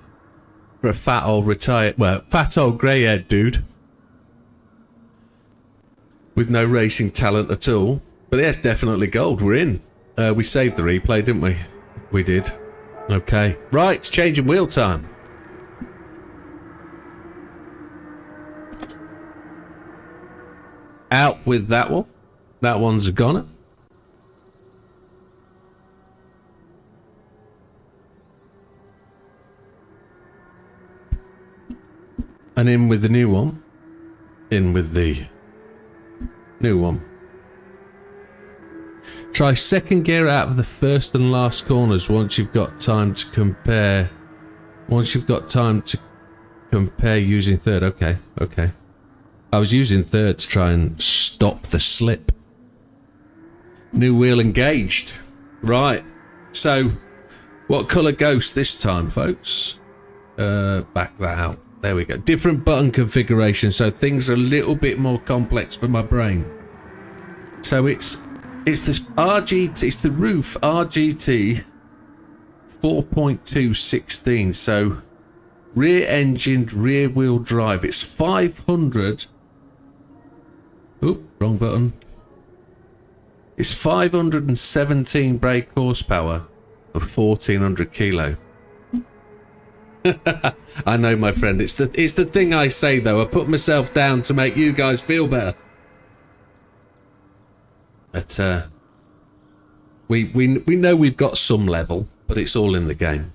for a fat old grey-haired dude with no racing talent at all. But yes, definitely gold. We're in. We saved the replay, didn't we? We did. Okay. Right, it's changing wheel time. Out with that one. That one's a goner. And in with the new one. In with the new one. Try second gear out of the first and last corners once you've got time to compare. Once you've got time to compare using third. Okay, okay. I was using third to try and stop the slip. New wheel engaged. Right. So, what colour ghost this time, folks? Back that out. There we go. Different button configuration, so things are a little bit more complex for my brain. So it's this RGT, it's the roof RGT 4.216. So rear engined, rear wheel drive. It's 500 Oop, wrong button. It's 517 brake horsepower of 1400 kilo. I know, my friend. It's the thing I say though. I put myself down to make you guys feel better. But we know we've got some level, but it's all in the game.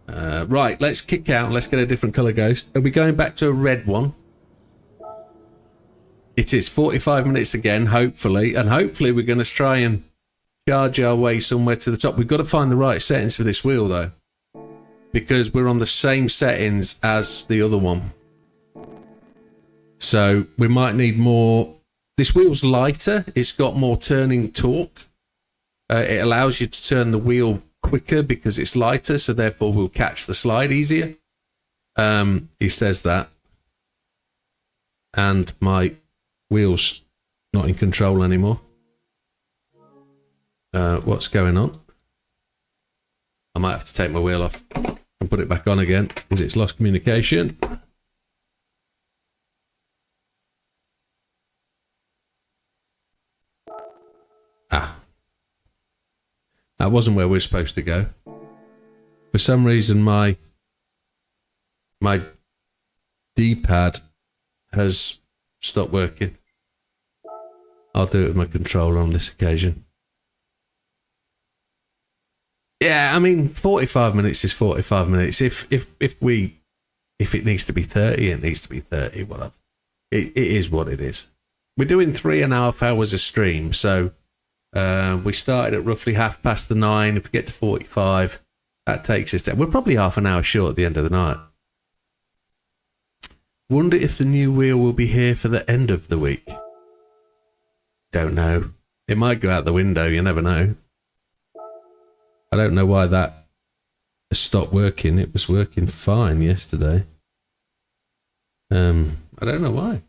Right, let's kick out. Let's get a different colour ghost. Are we going back to a red one? It is 45 minutes again, hopefully. And hopefully we're going to try and charge our way somewhere to the top. We've got to find the right settings for this wheel, though. Because we're on the same settings as the other one. So we might need more. This wheel's lighter. It's got more turning torque. It allows you to turn the wheel quicker because it's lighter, so therefore we'll catch the slide easier. He says that. And my wheel's not in control anymore. What's going on? I might have to take my wheel off and put it back on again because it's lost communication. Ah. That wasn't where we're supposed to go. For some reason my D-pad has stopped working. I'll do it with my controller on this occasion. Yeah, I mean, 45 minutes is 45 minutes. If it needs to be 30, it needs to be 30. Whatever. It is what it is. We're doing 3.5 hours a stream, so we started at roughly 9:30. If we get to 45, that takes us down. We're probably half an hour short at the end of the night. Wonder if the new wheel will be here for the end of the week. Don't know. It might go out the window, you never know. I don't know why that has stopped working. It was working fine yesterday. I don't know why.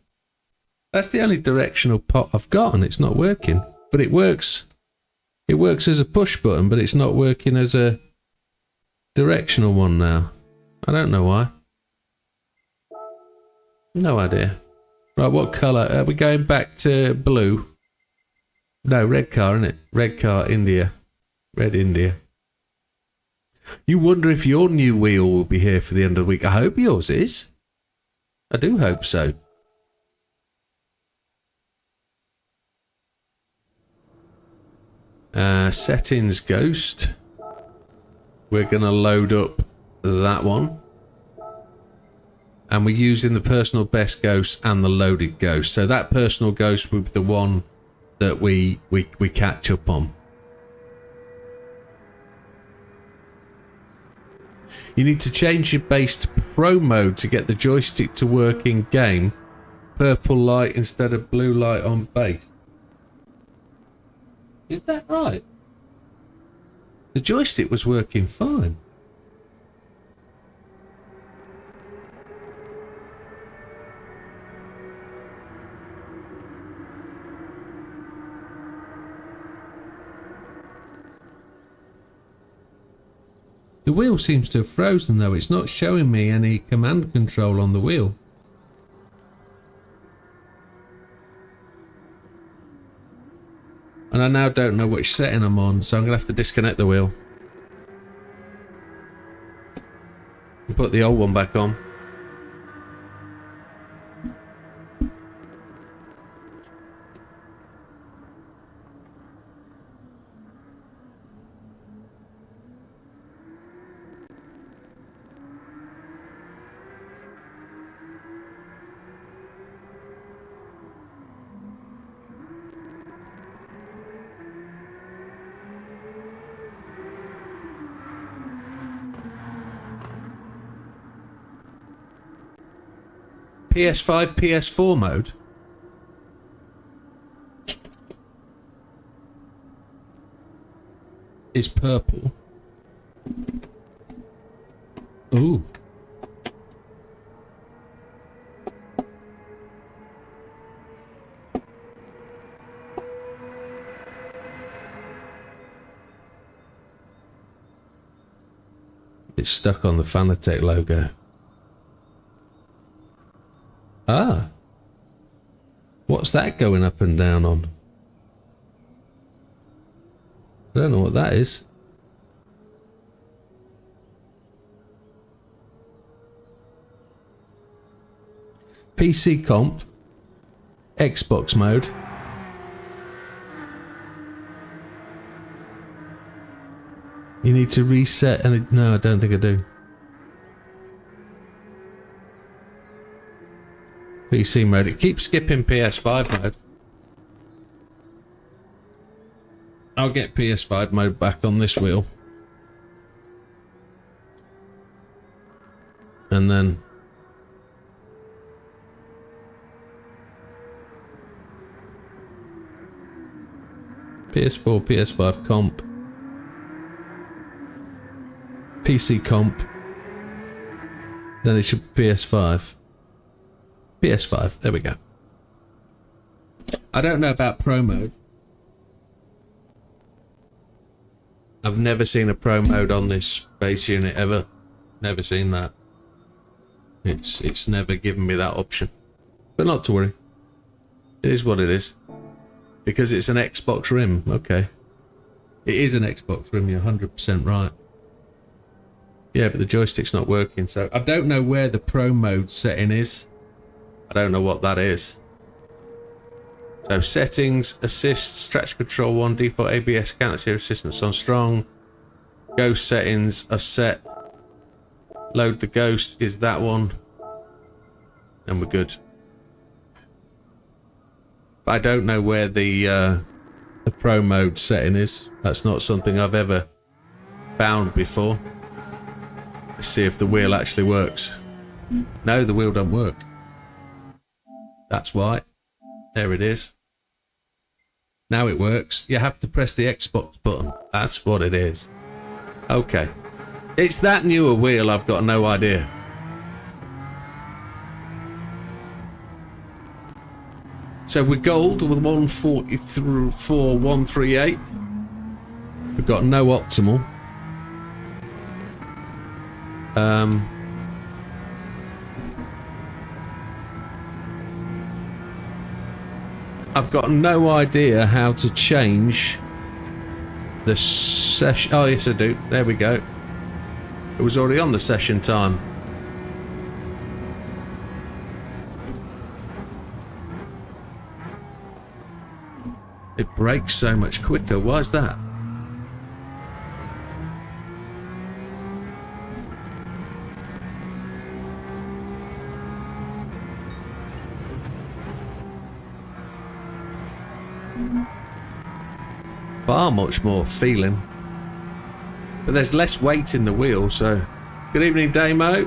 That's the only directional pot I've got and it's not working. But it works. It works as a push button, but it's not working as a directional one now. I don't know why. No idea. Right, what colour? Are we going back to blue? No, red car, isn't it? Red car, India. Red India. You wonder if your new wheel will be here for the end of the week. I hope yours is. I do hope so. Settings ghost. We're going to load up that one. And we're using the personal best ghost and the loaded ghost. So that personal ghost will be the one that we catch up on. You need to change your base to pro mode to get the joystick to work in game. Purple light instead of blue light on base. Is that right? The joystick was working fine. The wheel seems to have frozen though. It's not showing me any command control on the wheel. And I now don't know which setting I'm on, so I'm going to have to disconnect the wheel. And put the old one back on. PS5, PS4 mode. Is purple. Ooh. It's stuck on the Fanatec logo. Ah. What's that going up and down on? I don't know what that is. PC comp. Xbox mode. You need to reset and no, I don't think I do. PC mode. It keeps skipping PS5 mode. I'll get PS5 mode back on this wheel. And then PS4, PS5 comp. PC comp. Then it should be PS5. PS5, there we go. I don't know about Pro mode. I've never seen a Pro mode on this base unit ever. Never seen that. It's never given me that option. But not to worry. It is what it is. Because it's an Xbox Rim, okay. It is an Xbox Rim, you're 100% right. Yeah, but the joystick's not working, so I don't know where the Pro mode setting is. I don't know what that is. So settings, assist, traction control 1, default ABS, counter steer assistance on strong. Ghost settings are set. Load the ghost is that one. And we're good. But I don't know where the Pro mode setting is. That's not something I've ever found before. Let's see if the wheel actually works. No, the wheel don't work. That's why. There it is. Now it works. You have to press the Xbox button. That's what it is. Okay. It's that newer wheel, I've got no idea. So we're gold with 144, 138. We've got no optimal. I've got no idea how to change the session. Oh, yes, I do. There we go. It was already on the session time. It breaks so much quicker. Why is that? Far much more feeling. But there's less weight in the wheel, so... Good evening, Damo.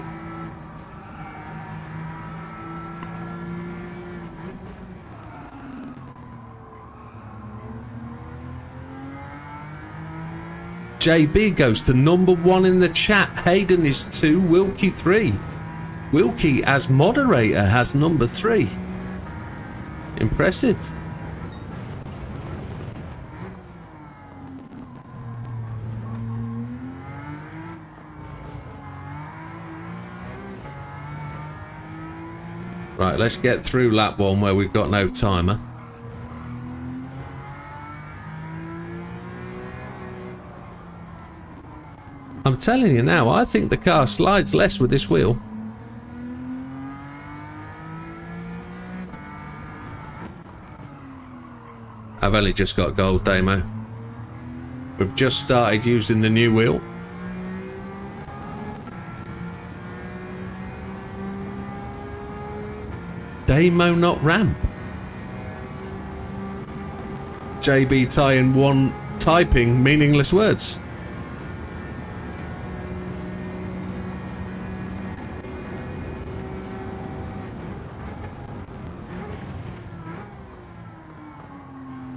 JB goes to #1 in the chat. Hayden is 2, Wilkie 3. Wilkie, as moderator, has #3. Impressive. Right, let's get through lap 1 where we've got no timer. I'm telling you now, I think the car slides less with this wheel. I've only just got gold, Damo. We've just started using the new wheel. Damo, not ramp. JB typing meaningless words.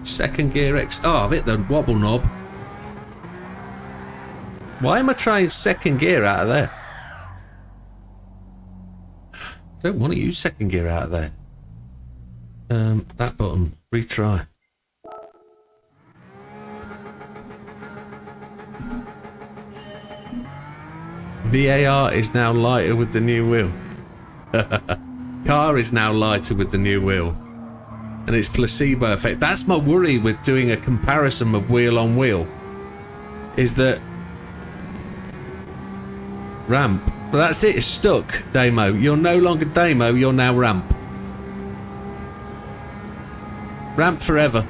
Second gear X. Oh, I've hit the wobble knob. Why am I trying second gear out of there? Don't want to use second gear out of there. That button. Retry. VAR is now lighter with the new wheel. Car is now lighter with the new wheel. and it's placebo effect. That's my worry with doing a comparison of wheel on wheel, is that ramp. But that's it, it's stuck, Damo. You're no longer Damo, you're now ramp. Ramp forever.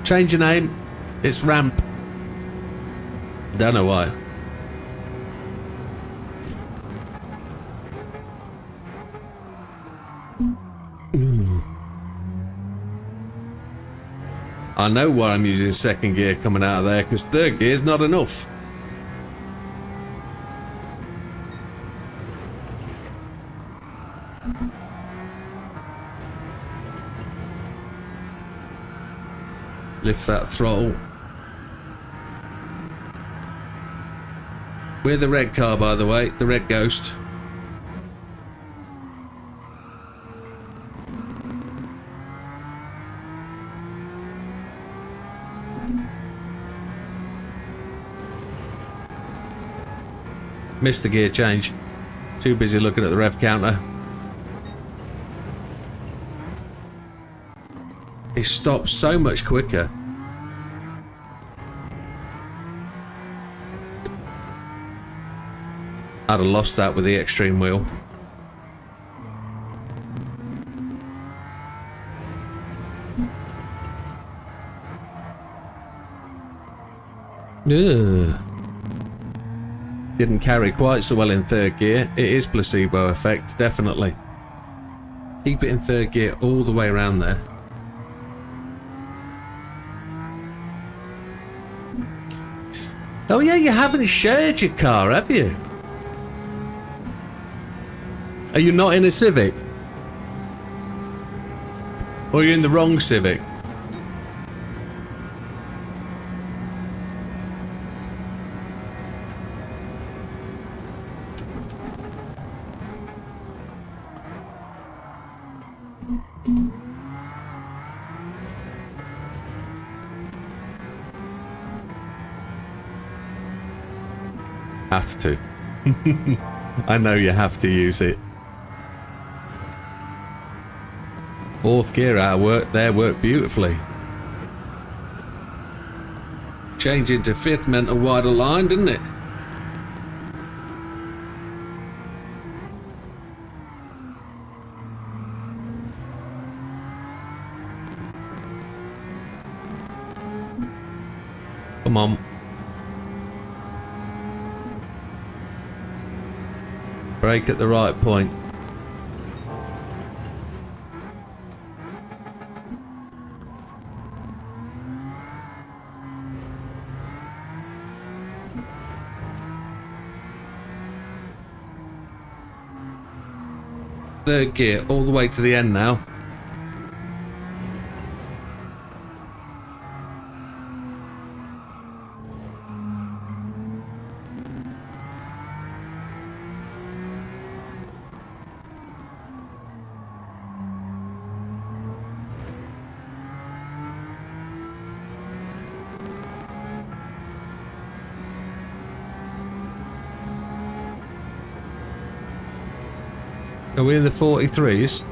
Change your name, it's ramp. Don't know why. I know why I'm using second gear coming out of there, because third gear's not enough. Lift that throttle. We're the red car, by the way, the red ghost. Missed the gear change. Too busy looking at the rev counter. It stops so much quicker. I'd have lost that with the extreme wheel. Ugh. Didn't carry quite so well in third gear. It is placebo effect, definitely. Keep it in third gear all the way around there. Oh yeah, you haven't shared your car, have you? Are you not in a Civic? Or are you in the wrong Civic? Have to. I know you have to use it. Fourth gear out of work there worked beautifully. Change into fifth meant a wider line, didn't it? Come on. Brake at the right point. Third gear all the way to the end now. Are we in the 43s?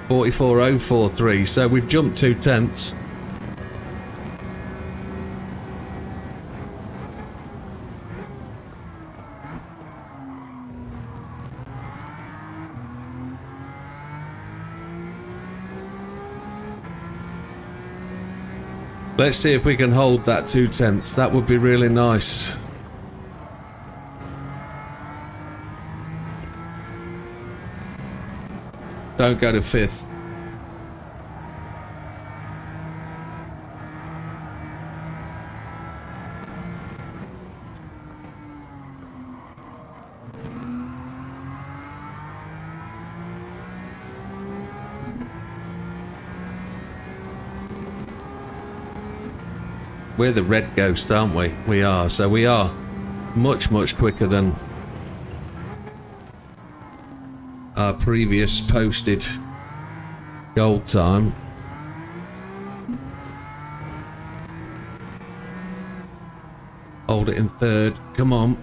44.043, so we've jumped 2/10. Let's see if we can hold that 2/10. That would be really nice. Don't go to fifth. We're the red ghost, aren't we? We are. So we are much quicker than our previous posted gold time. Hold it in third. Come on.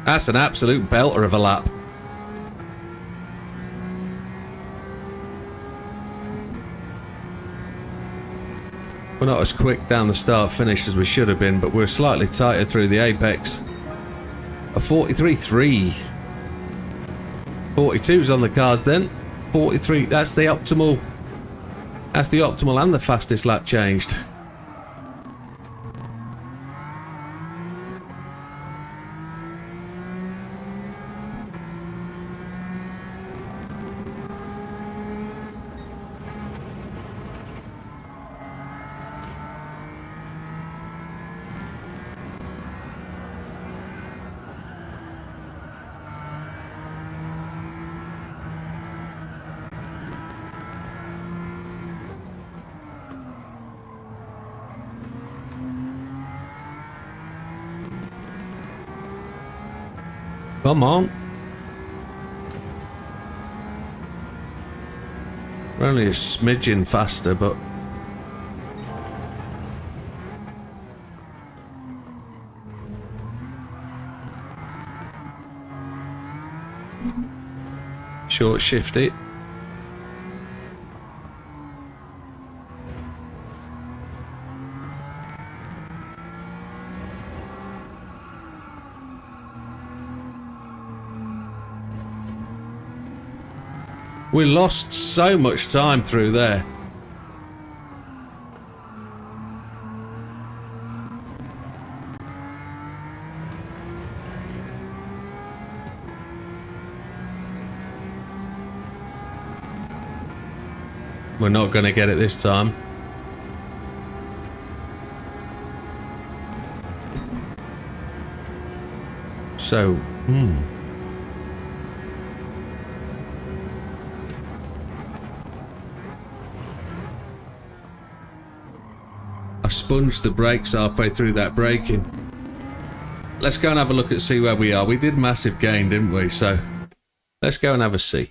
That's an absolute belter of a lap. We're not as quick down the start finish as we should have been, but we're slightly tighter through the apex. A 43.3. 42's on the cards then. 43, that's the optimal. That's the optimal and the fastest lap changed. Come on. We're only a smidgen faster, but... Short shifty. We lost so much time through there. We're not going to get it this time. So, I sponged the brakes halfway through that braking. Let's go and have a look at see where we are. We did massive gain, didn't we? So let's go and have a see.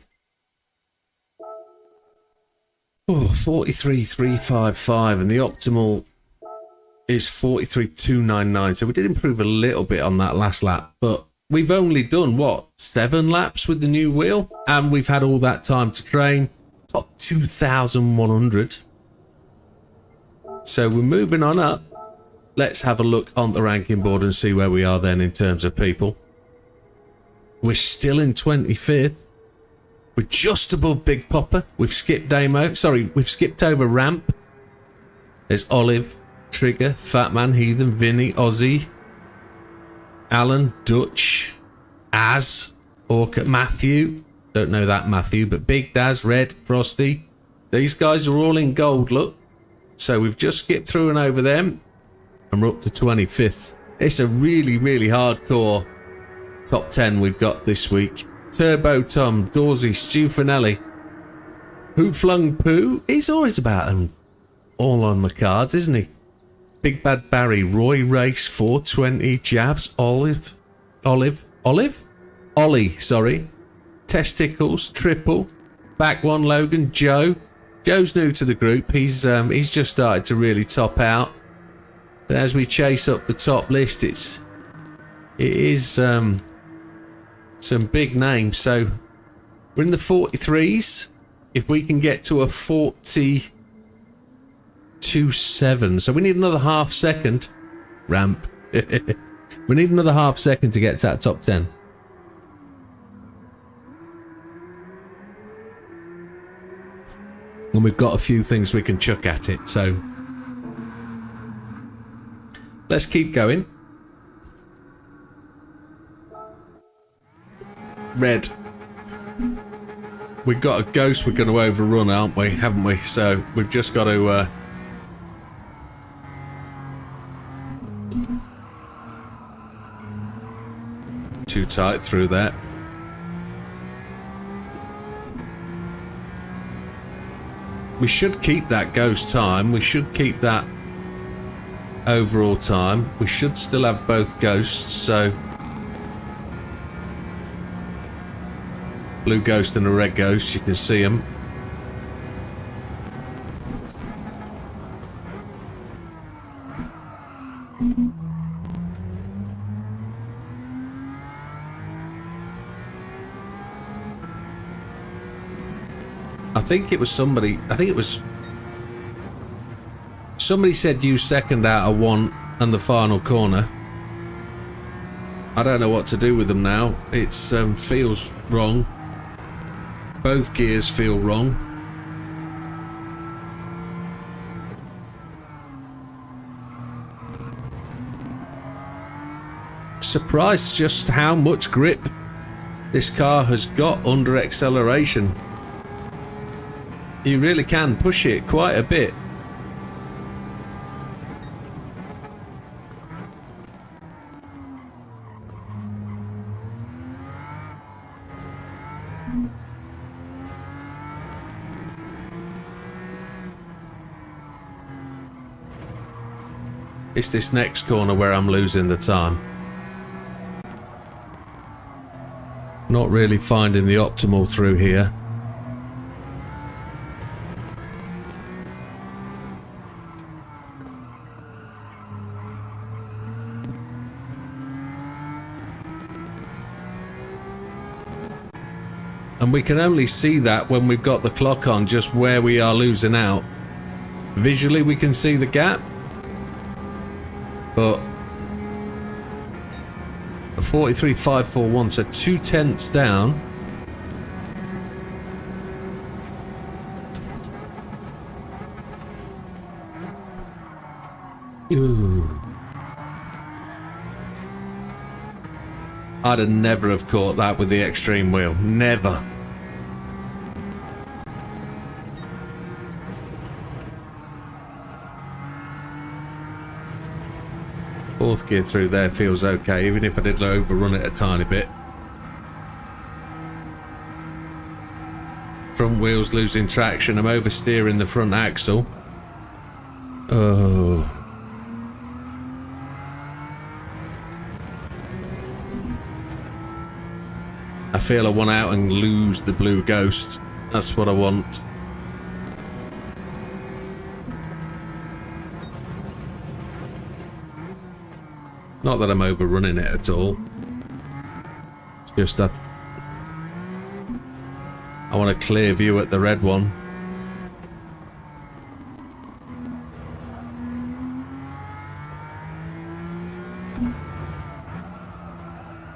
Oh, 43.355 and the optimal is 43.299. So we did improve a little bit on that last lap, but we've only done what, 7 laps with the new wheel, and we've had all that time to train. Top 2,100. So we're moving on up. Let's have a look on the ranking board and see where we are then in terms of people. We're still in 25th. We're just above Big Popper. We've skipped Damo. Sorry, we've skipped over Ramp. There's Olive, Trigger, Fatman, Heathen, Vinny, Ozzy, Alan, Dutch, Az, Orca, Matthew. Don't know that Matthew, but Big Daz, Red, Frosty. These guys are all in gold, look. So we've just skipped through and over them, and we're up to 25th. It's a really, really hardcore top 10 we've got this week. Turbo Tom, Dawsey, Stu Finelli, Who Flung Poo. He's always about them all on the cards, isn't he? Big Bad Barry, Roy Race, 420, Javs, Ollie, sorry. Testicles, Triple, Back One, Logan, Joe. Joe's new to the group. He's just started to really top out. But as we chase up the top list, it is some big names. So we're in the 43s. If we can get to a 42.7, so we need another half second. Ramp. We need another half second to get to that top 10. And we've got a few things we can chuck at it, so let's keep going. Red. We've got a ghost we're going to overrun, aren't we? Haven't we? So we've just got to too tight through that. We should keep that ghost time. We should keep that overall time. We should still have both ghosts, so blue ghost and a red ghost, you can see them. I think it was somebody. Somebody said use second out of 1 and the final corner. I don't know what to do with them now. It's feels wrong. Both gears feel wrong. Surprised just how much grip this car has got under acceleration. You really can push it quite a bit. It's this next corner where I'm losing the time. Not really finding the optimal through here. And we can only see that when we've got the clock on, just where we are losing out. Visually we can see the gap, but a 43.541, so 0.2 down. Ooh. I'd have never have caught that with the extreme wheel. Never. Fourth gear through there feels okay, even if I did overrun it a tiny bit. Front wheels losing traction. I'm oversteering the front axle. Oh. I feel I want out and lose the blue ghost. That's what I want. Not that I'm overrunning it at all. It's just that I want a clear view at the red one.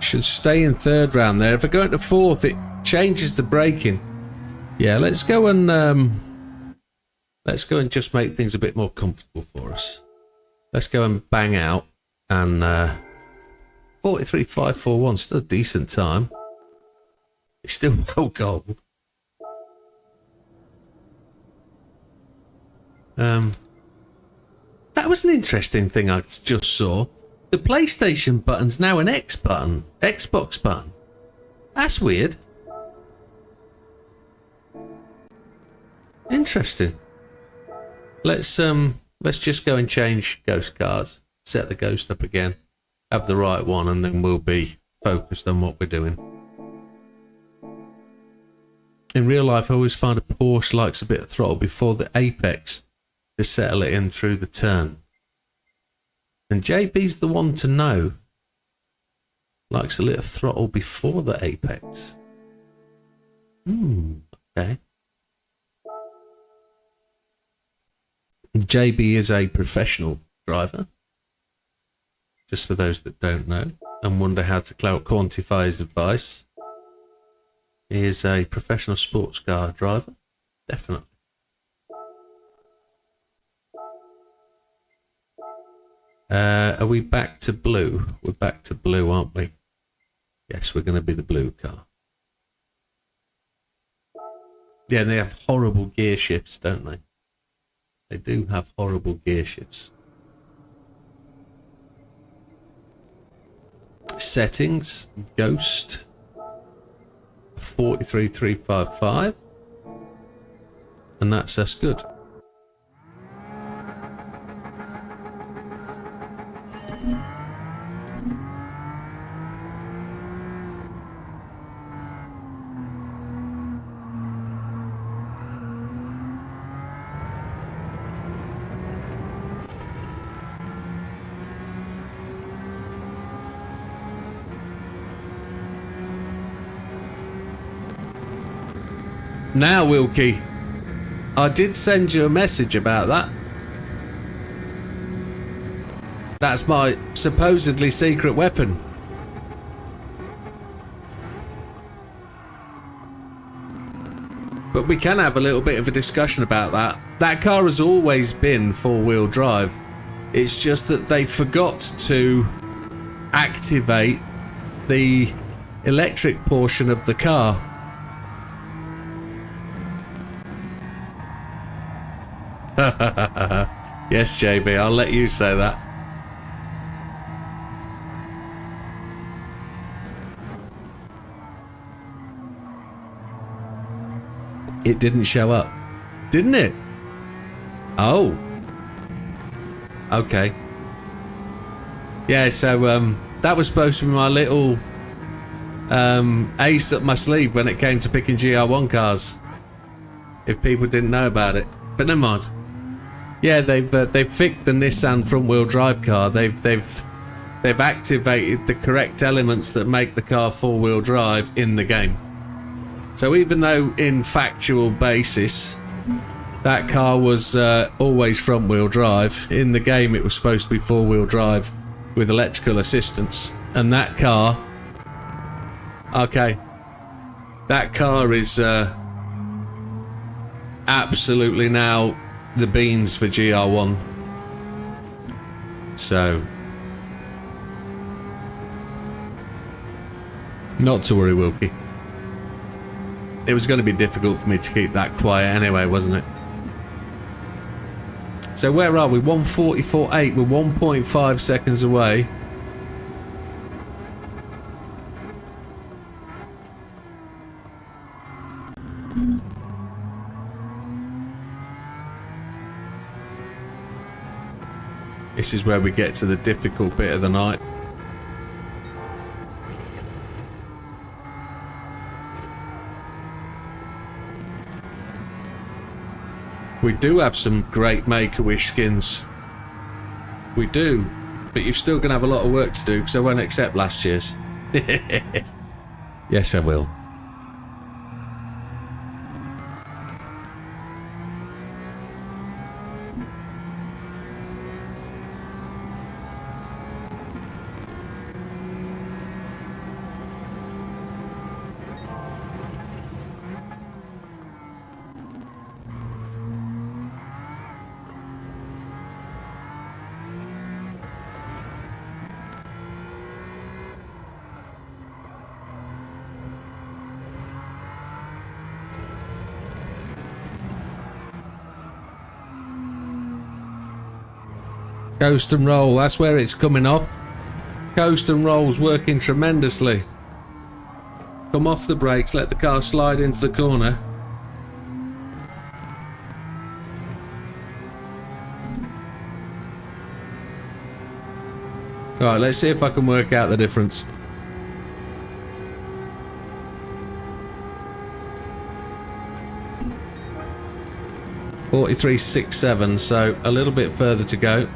Should stay in third round there. If I go into fourth, it changes the braking. Yeah, let's go and just make things a bit more comfortable for us. Let's go and bang out. And 43.541, still a decent time. It's still well gold. That was an interesting thing I just saw. The PlayStation button's now an X button, Xbox button. That's weird. Interesting. Let's just go and change ghost cars. Set the ghost up again. Have the right one, and then we'll be focused on what we're doing. In real life, I always find a Porsche likes a bit of throttle before the apex to settle it in through the turn. And JB's the one to know. Likes a little throttle before the apex. Okay. JB is a professional driver. Just for those that don't know and wonder how to quantify his advice. He is a professional sports car driver. Definitely. Are we back to blue? We're back to blue, aren't we? Yes, we're going to be the blue car. Yeah, and they have horrible gear shifts, don't they? They do have horrible gear shifts. Settings, ghost, 43.355, and that's us good. Now, Wilkie, I did send you a message about that. That's my supposedly secret weapon. But we can have a little bit of a discussion about that. That car has always been four-wheel drive. It's just that they forgot to activate the electric portion of the car. Yes, JB, I'll let you say that. It didn't show up, didn't it? Oh. Okay. Yeah, so that was supposed to be my little ace up my sleeve when it came to picking GR1 cars. If people didn't know about it. But never mind. Yeah, they've fixed the Nissan front-wheel drive car. They've activated the correct elements that make the car four-wheel drive in the game. So even though in factual basis that car was always front-wheel drive, in the game it was supposed to be four-wheel drive with electrical assistance. And that car, okay, that car is absolutely now the beans for GR1. So, not to worry, Wilkie. It was going to be difficult for me to keep that quiet anyway, wasn't it? So where are we? 144.8. We're 1.5 seconds away. This is where we get to the difficult bit of the night. We do have some great Make-A-Wish skins. We do. But you're still going to have a lot of work to do because I won't accept last year's. Yes, I will. Coast and roll, that's where it's coming off. Coast and roll's working tremendously. Come off the brakes, let the car slide into the corner. Alright, let's see if I can work out the difference. .4367, so a little bit further to go.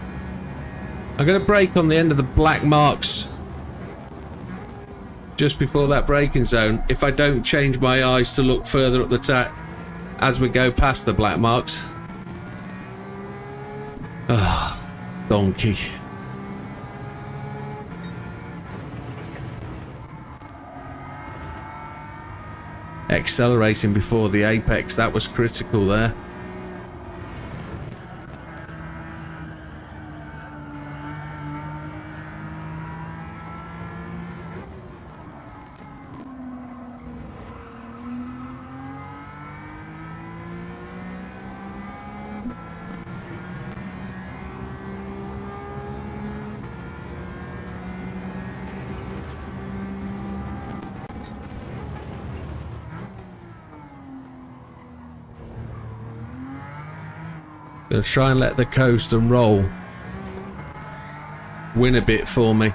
I'm going to brake on the end of the black marks just before that braking zone if I don't change my eyes to look further up the track as we go past the black marks. Ah, donkey. Accelerating before the apex, that was critical there. Gonna try and let the coast and roll win a bit for me.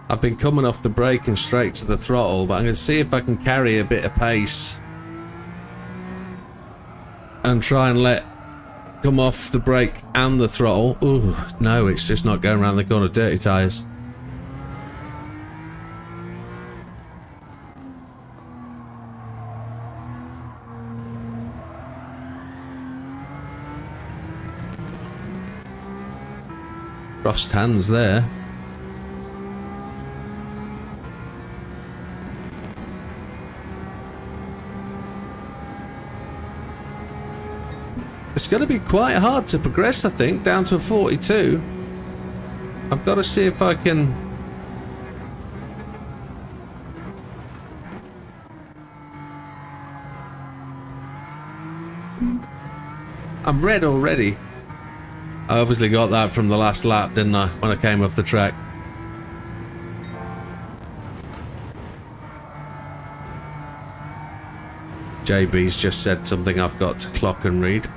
I've been coming off the brake and straight to the throttle, but I'm going to see if I can carry a bit of pace and try and let come off the brake and the throttle. Ooh, no, it's just not going around the corner. Dirty tyres. Crossed hands there. It's going to be quite hard to progress, I think, down to a 42. I've got to see if I can... I'm red already. I obviously got that from the last lap, didn't I, when I came off the track. JB's just said something I've got to clock and read.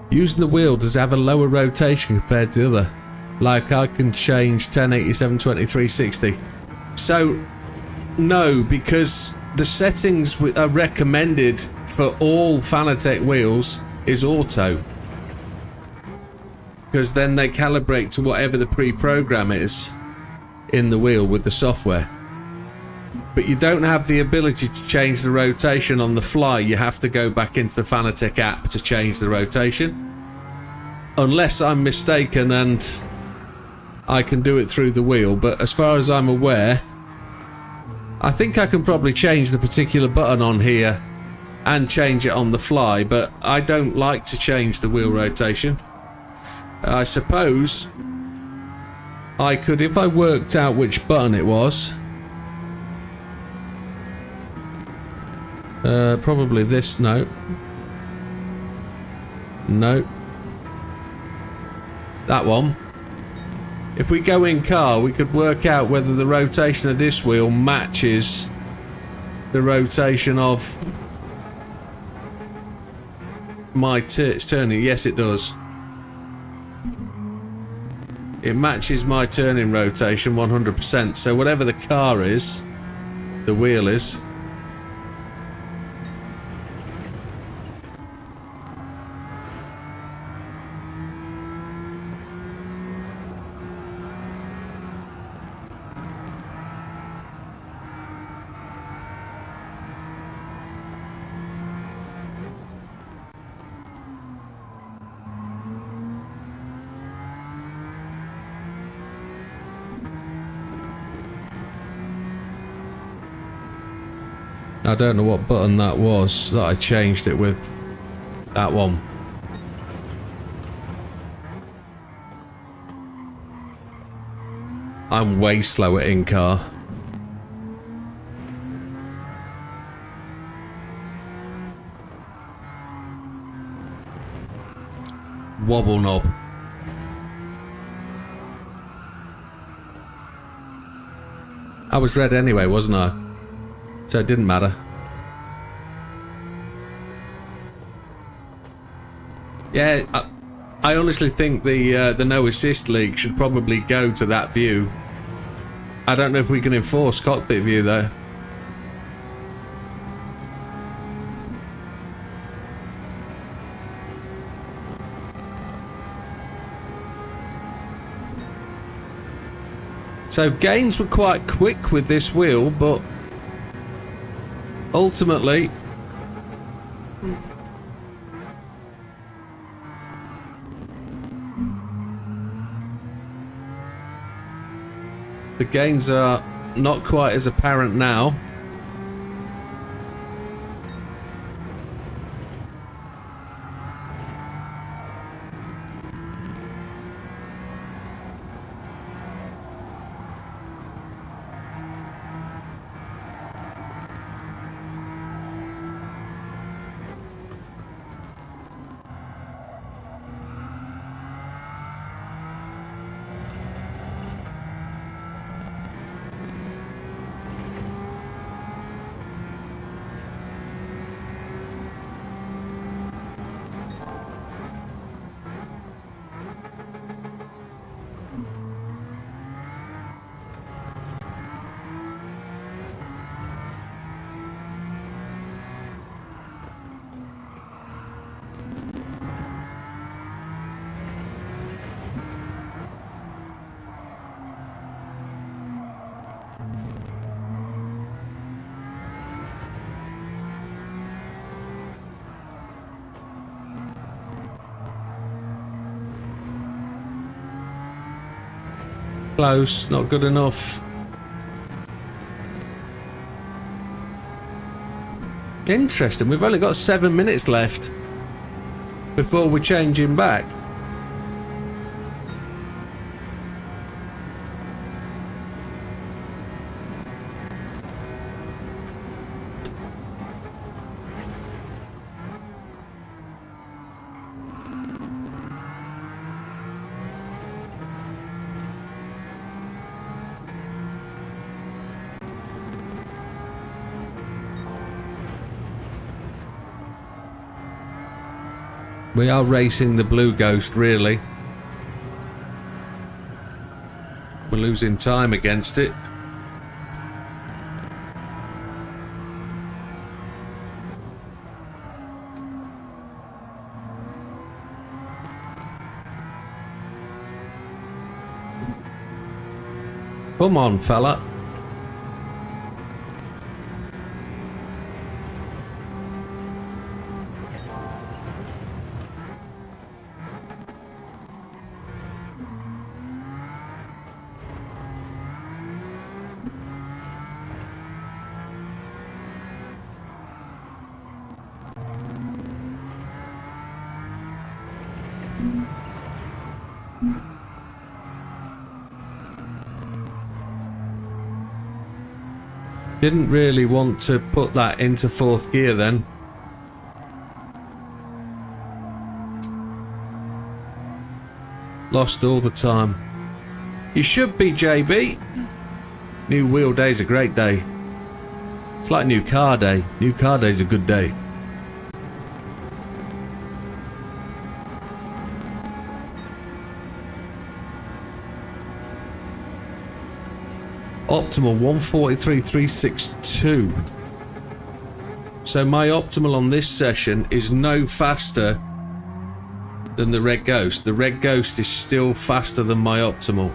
Using the wheel does have a lower rotation compared to the other. Like I can change 1087, 23, 60. So, no, because the settings are recommended for all Fanatec wheels is auto. Because then they calibrate to whatever the pre-program is in the wheel with the software. But you don't have the ability to change the rotation on the fly. You have to go back into the Fanatec app to change the rotation. Unless I'm mistaken and I can do it through the wheel. But as far as I'm aware, I think I can probably change the particular button on here and change it on the fly. But I don't like to change the wheel rotation. I suppose I could, if I worked out which button it was, probably this. No, that one. If we go in car, we could work out whether the rotation of this wheel matches the rotation of my turning. Yes, it does. It matches my turning rotation 100%. So whatever the car is, the wheel is. I don't know what button that was that I changed it with. That one. I'm way slow at in-car. Wobble knob. I was red anyway, wasn't I? So it didn't matter. Yeah, I honestly think the no assist league should probably go to that view. I don't know if we can enforce cockpit view though. So gains were quite quick with this wheel, but ultimately the gains are not quite as apparent now. Close, not good enough. Interesting, we've only got 7 minutes left before we change him back. We are racing the Blue Ghost, really. We're losing time against it. Come on, fella. Didn't really want to put that into 4th gear then. Lost all the time. You should be, JB. New wheel day's a great day. It's like new car day. New car day's a good day. Optimal 143.362. So my optimal on this session is no faster than the Red Ghost. The Red Ghost is still faster than my optimal.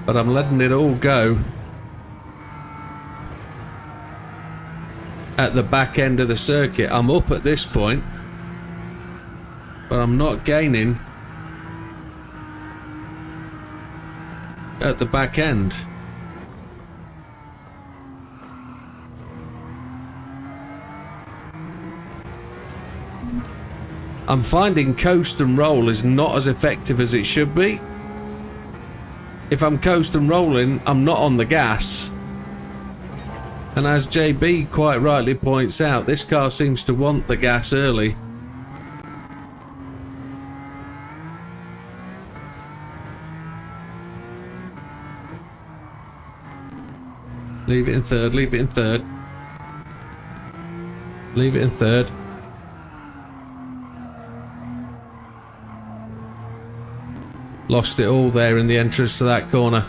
But I'm letting it all go at the back end of the circuit. I'm up at this point, but I'm not gaining at the back end. I'm finding coast and roll is not as effective as it should be. If I'm coast and rolling, I'm not on the gas. And as JB quite rightly points out, this car seems to want the gas early. Leave it in 3rd, leave it in 3rd. Leave it in 3rd. Lost it all there in the entrance to that corner.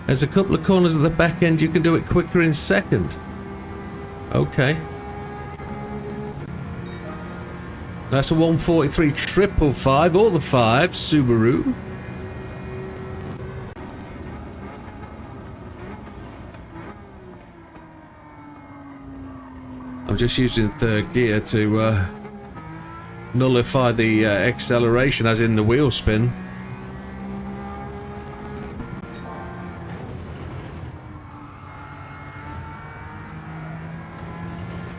There's a couple of corners at the back end you can do it quicker in 2nd. Okay. That's a 143.555, all the 5s, Subaru. I'm just using 3rd gear to nullify the acceleration, as in the wheel spin.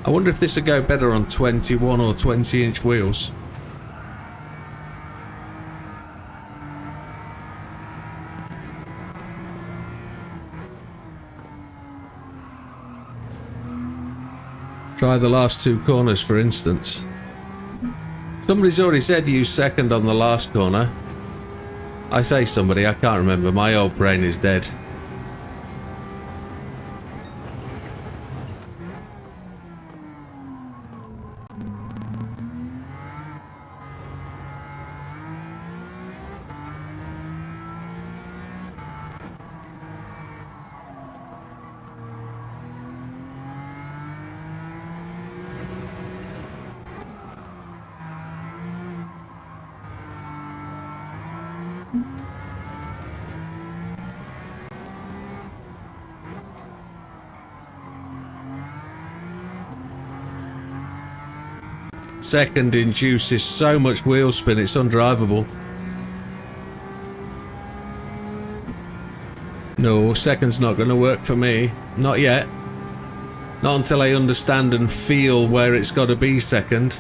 I wonder if this would go better on 21 or 20-inch wheels. Try the last 2 corners, for instance. Somebody's already said use 2nd on the last corner. I say somebody, I can't remember. My old brain is dead. Second induces so much wheel spin, it's undrivable. No, second's not going to work for me. Not yet. Not until I understand and feel where it's got to be second.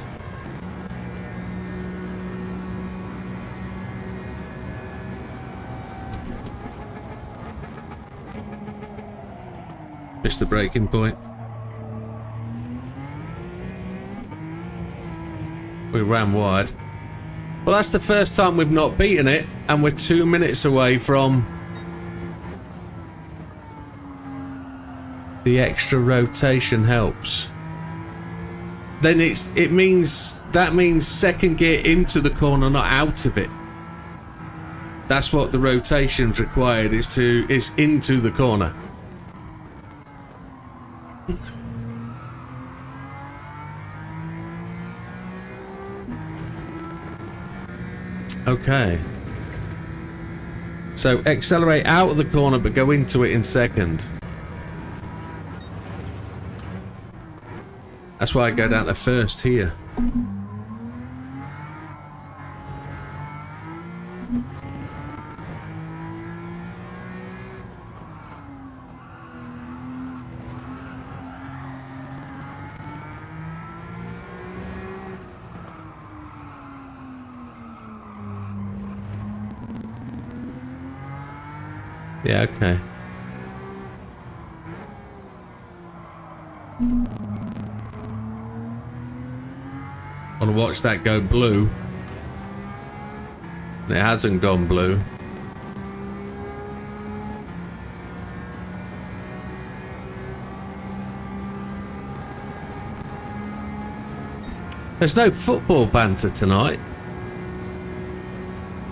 Missed the braking point. We ran wide. Well, that's the first time we've not beaten it, and we're 2 minutes away from the extra rotation helps. Then that means second gear into the corner, not out of it. That's what the rotation's required, is into the corner. Okay. So accelerate out of the corner but go into it in second. That's why I go down to first here. Yeah, okay. Want to watch that go blue. It hasn't gone blue. There's no football banter tonight.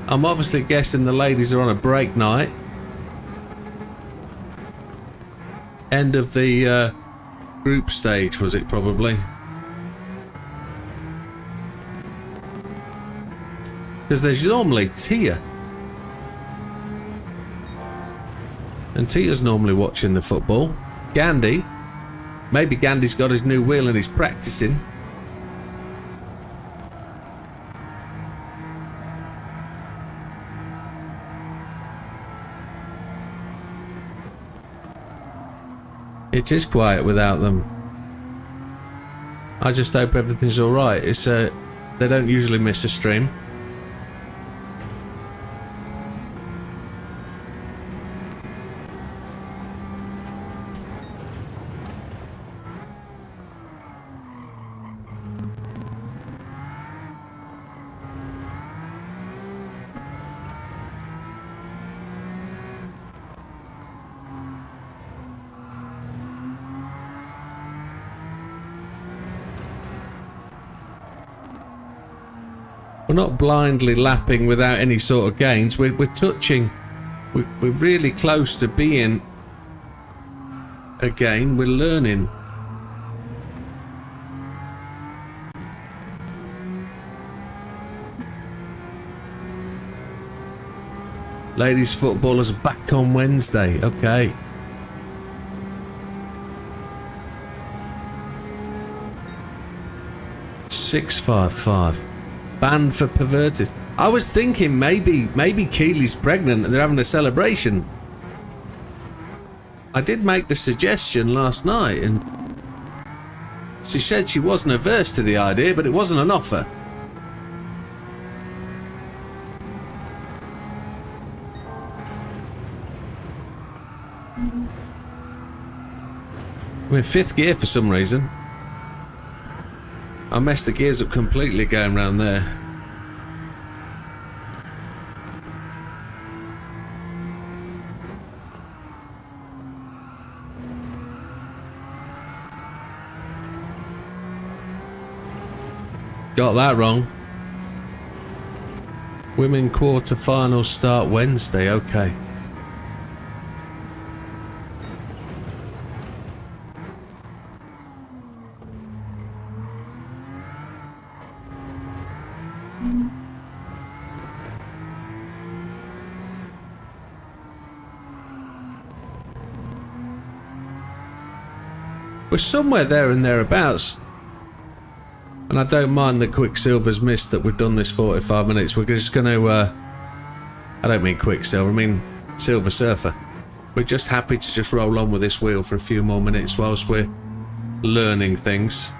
I'm obviously guessing the ladies are on a break night. End of the group stage, was it probably? Because there's normally Tia. And Tia's normally watching the football. Gandhi. Maybe Gandhi's got his new wheel and he's practicing. It is quiet without them. I just hope everything's alright. They don't usually miss a stream. We're not blindly lapping without any sort of gains. We're touching. We're really close to being a gain. We're learning. Ladies footballers back on Wednesday. Okay. $655. Banned for perverted. I was thinking maybe Keely's pregnant and they're having a celebration. I did make the suggestion last night and she said she wasn't averse to the idea, but it wasn't an offer. I'm in fifth gear for some reason. I messed the gears up completely going round there. Got that wrong. Women quarter-finals start Wednesday, okay. We're somewhere there and thereabouts. And I don't mind the Quicksilver's missed that we've done this 45 minutes. We're just going to... I don't mean Quicksilver, I mean Silver Surfer. We're just happy to just roll on with this wheel for a few more minutes whilst we're learning things.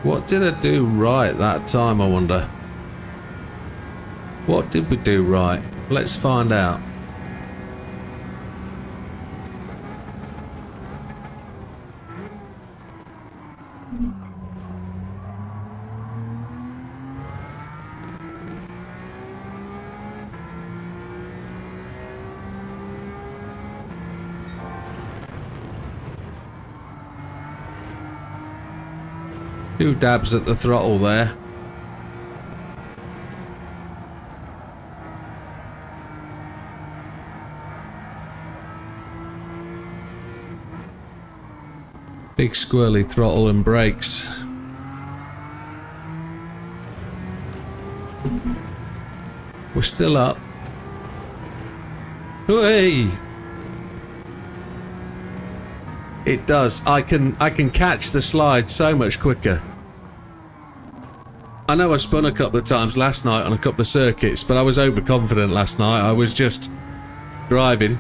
What did I do right that time, I wonder? What did we do right? Let's find out. Two dabs at the throttle there. Big squirrely throttle and brakes. We're still up. Hey! It does. I can catch the slide so much quicker. I know I spun a couple of times last night on a couple of circuits, but I was overconfident last night. I was just driving.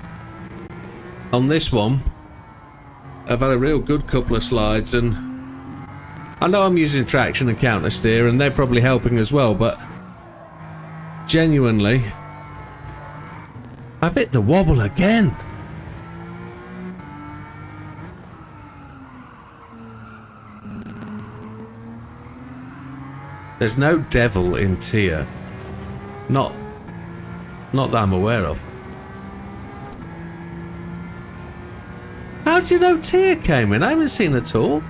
On this one, I've had a real good couple of slides, and I know I'm using traction and counter steer, and they're probably helping as well, but genuinely, I've hit the wobble again. There's no devil in Tia. Not that I'm aware of. How do you know Tia came in? I haven't seen her talk.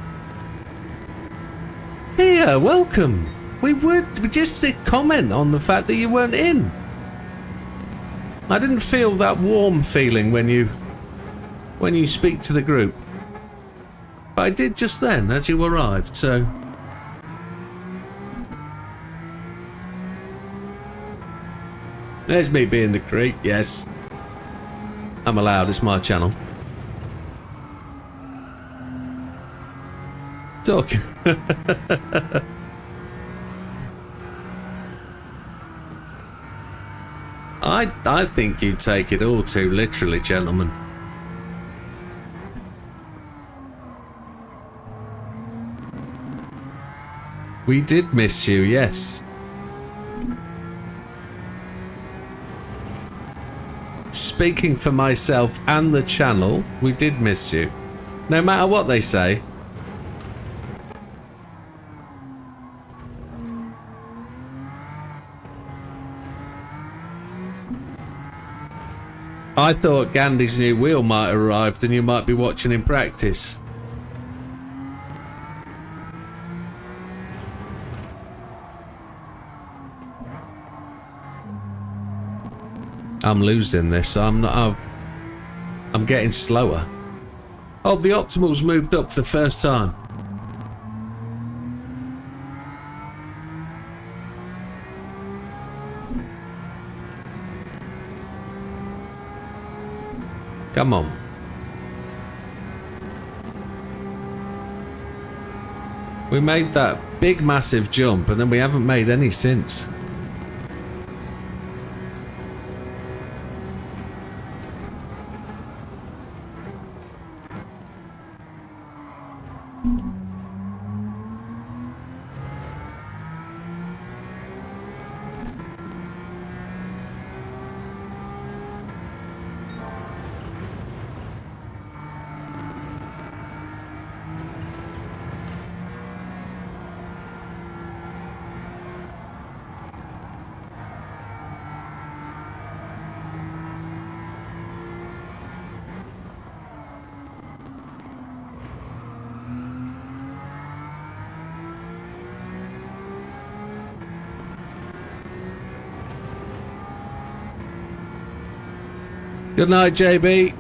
Tia, welcome. We just did comment on the fact that you weren't in. I didn't feel that warm feeling when you speak to the group. But I did just then as you arrived, so... There's me being the creep, yes. I'm allowed, it's my channel. Talk. I think you take it all too literally, gentlemen. We did miss you, yes. Speaking for myself and the channel, we did miss you. No matter what they say. I thought Gandhi's new wheel might have arrived and you might be watching in practice. I'm losing this. I'm getting slower. Oh, the optimal's moved up for the first time. Come on. We made that big massive jump and then we haven't made any since. Good night, JB.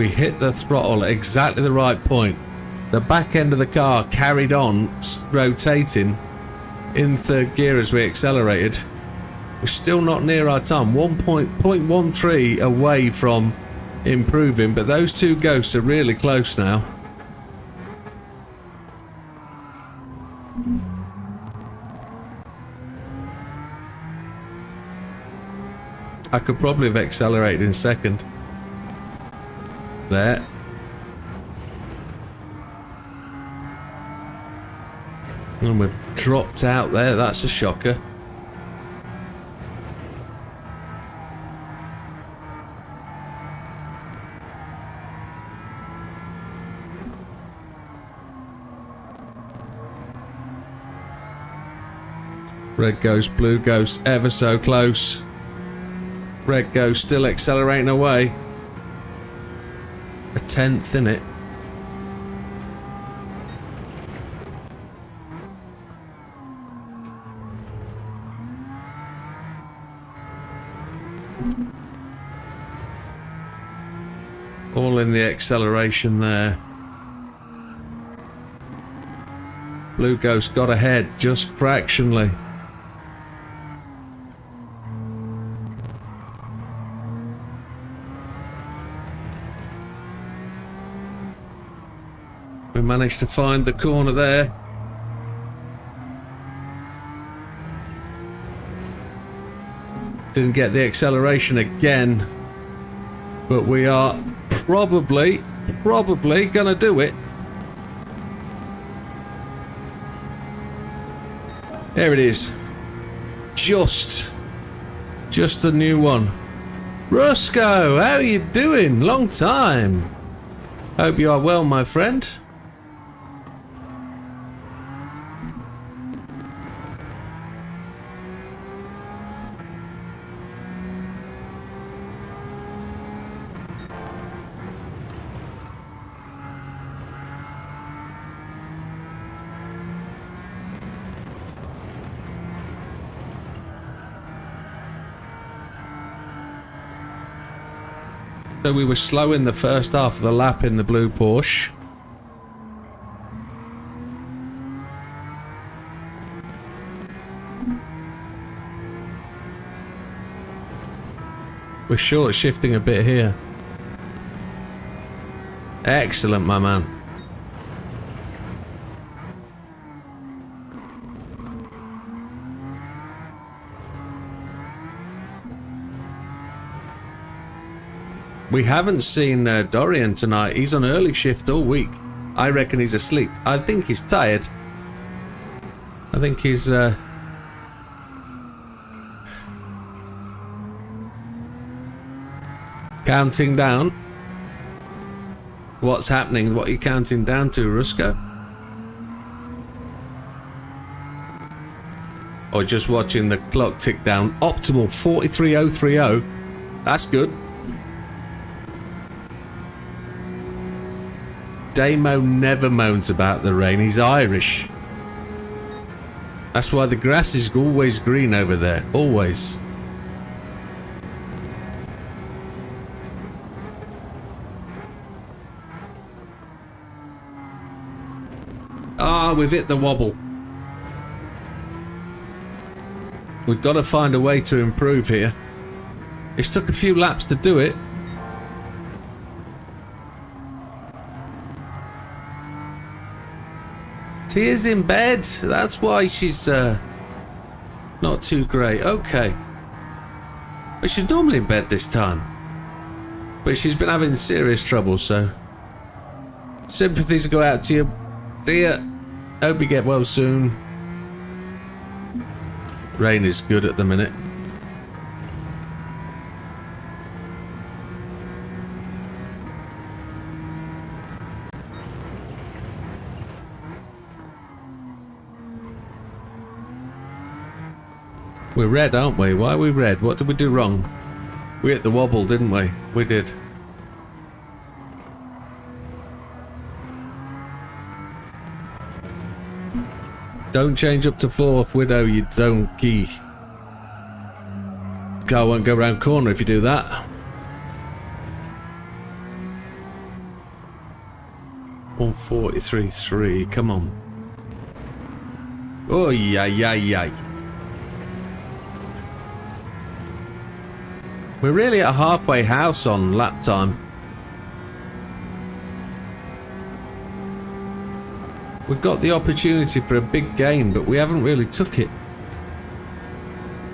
We hit the throttle at exactly the right point. The back end of the car carried on rotating in third gear as we accelerated. We're still not near our time. 1.13 away from improving, but those two ghosts are really close now. I could probably have accelerated in second. There. And we've dropped out there. That's a shocker. Red ghost, blue ghost, ever so close. Red ghost still accelerating away. A tenth in it. All in the acceleration there. Blue ghost got ahead just fractionally. We managed to find the corner there. Didn't get the acceleration again, but we are probably gonna do it. There it is. Just a new one. Rusco, how are you doing? Long time. Hope you are well, my friend. So we were slow in the first half of the lap in the blue Porsche. We're short shifting a bit here. Excellent, my man. We haven't seen Dorian tonight. He's on early shift all week. I reckon he's asleep. I think he's tired. I think he's counting down. What's happening? What are you counting down to, Rusco? Or just watching the clock tick down? Optimal 43030. That's good. Damo never moans about the rain. He's Irish. That's why the grass is always green over there. Always. Ah, we've hit the wobble. We've got to find a way to improve here. It's took a few laps to do it. Tia's in bed. That's why she's not too great. Okay. But she's normally in bed this time. But she's been having serious trouble, so sympathies go out to you. Tia, hope you get well soon. Rain is good at the minute. We're red, aren't we? Why are we red? What did we do wrong? We hit the wobble, didn't we? We did. Don't change up to fourth, Widow, you donkey. Car won't go round corner if you do that. 143.3. Come on. Oh, yeah. We're really at a halfway house on lap time. We've got the opportunity for a big game, but we haven't really took it.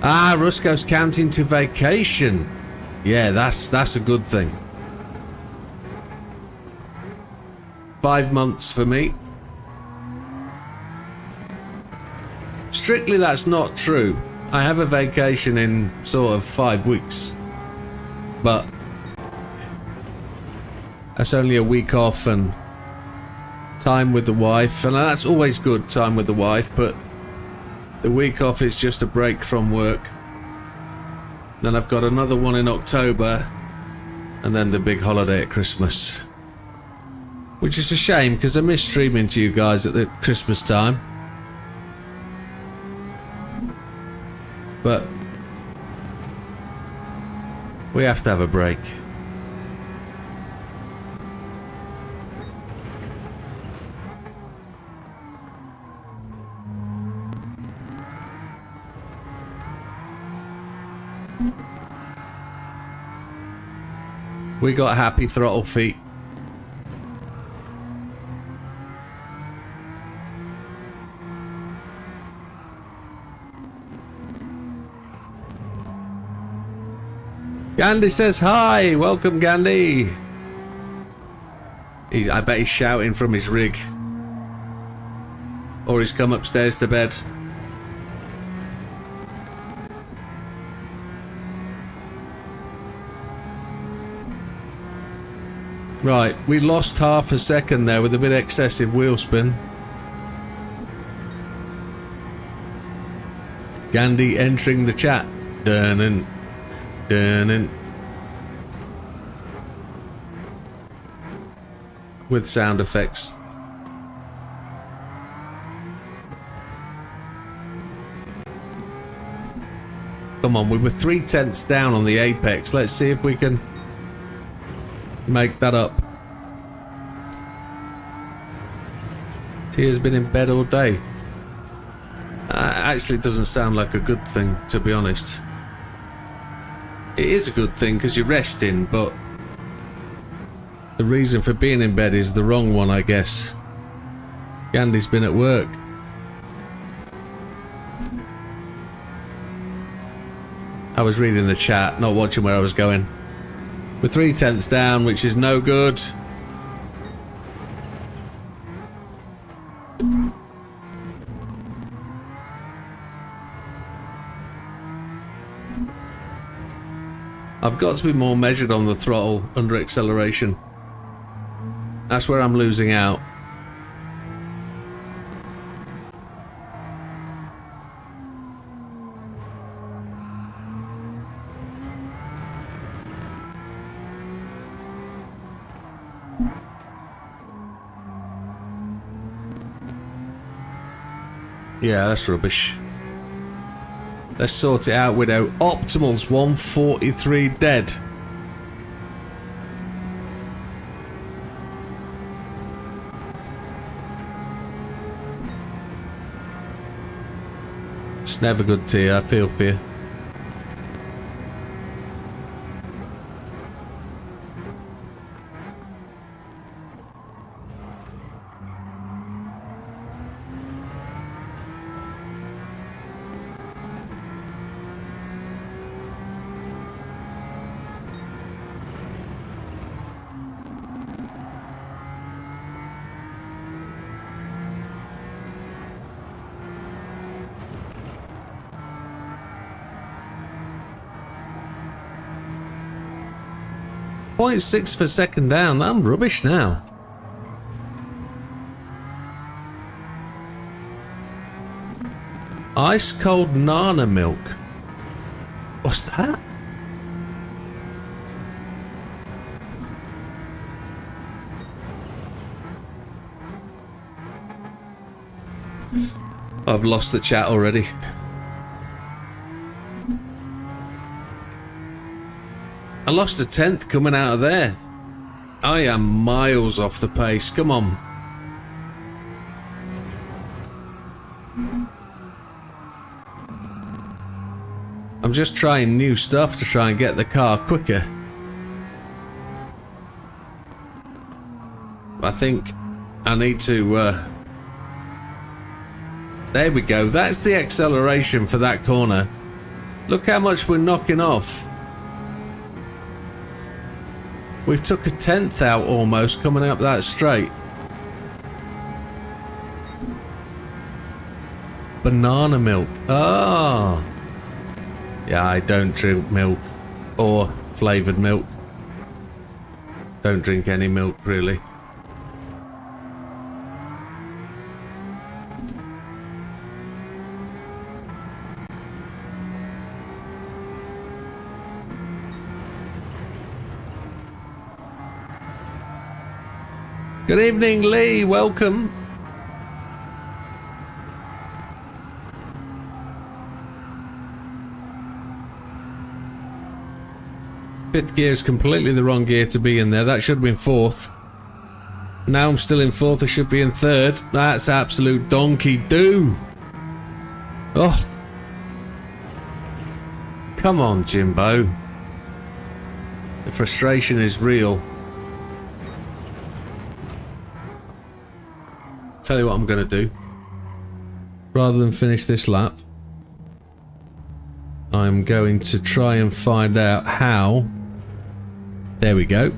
Ah, Rusko's counting to vacation. Yeah, that's a good thing. 5 months for me. Strictly, that's not true. I have a vacation in sort of 5 weeks. But that's only a week off and time with the wife. And that's always good, time with the wife. But the week off is just a break from work. Then I've got another one in October. And then the big holiday at Christmas. Which is a shame because I miss streaming to you guys at the Christmas time. But we have to have a break. We got happy throttle feet. Gandhi says hi. Welcome, Gandhi. I bet he's shouting from his rig. Or he's come upstairs to bed. Right, we lost half a second there with a bit excessive wheel spin. Gandhi entering the chat. Dun-dun. Dun-dun. With sound effects. Come on, we were 3/10 down on the apex. Let's see if we can make that up. Tia's been in bed all day. Actually, it doesn't sound like a good thing, to be honest. It is a good thing because you're resting, but the reason for being in bed is the wrong one, I guess. Gandhi's been at work. I was reading the chat, not watching where I was going. We're 3/10 down, which is no good. I've got to be more measured on the throttle under acceleration. That's where I'm losing out. Yeah, that's rubbish. Let's sort it out, Widow. Optimal's 143 dead. It's never good, Tia. I feel for you. .6 for second down. I'm rubbish now. Ice cold Nana milk. What's that? I've lost the chat already. I lost a 10th coming out of there. I am miles off the pace. Come on. I'm just trying new stuff to try and get the car quicker. I think I need to... There we go. That's the acceleration for that corner. Look how much we're knocking off. We've took a tenth out almost coming up that straight. Banana milk. Ah. Yeah, I don't drink milk or flavoured milk. Don't drink any milk really. Good evening, Lee. Welcome. Fifth gear is completely the wrong gear to be in there. That should have been fourth. Now I'm still in fourth. I should be in third. That's absolute donkey do. Oh. Come on, Jimbo. The frustration is real. Tell you what I'm going to do. Rather than finish this lap, I'm going to try and find out how. There we go.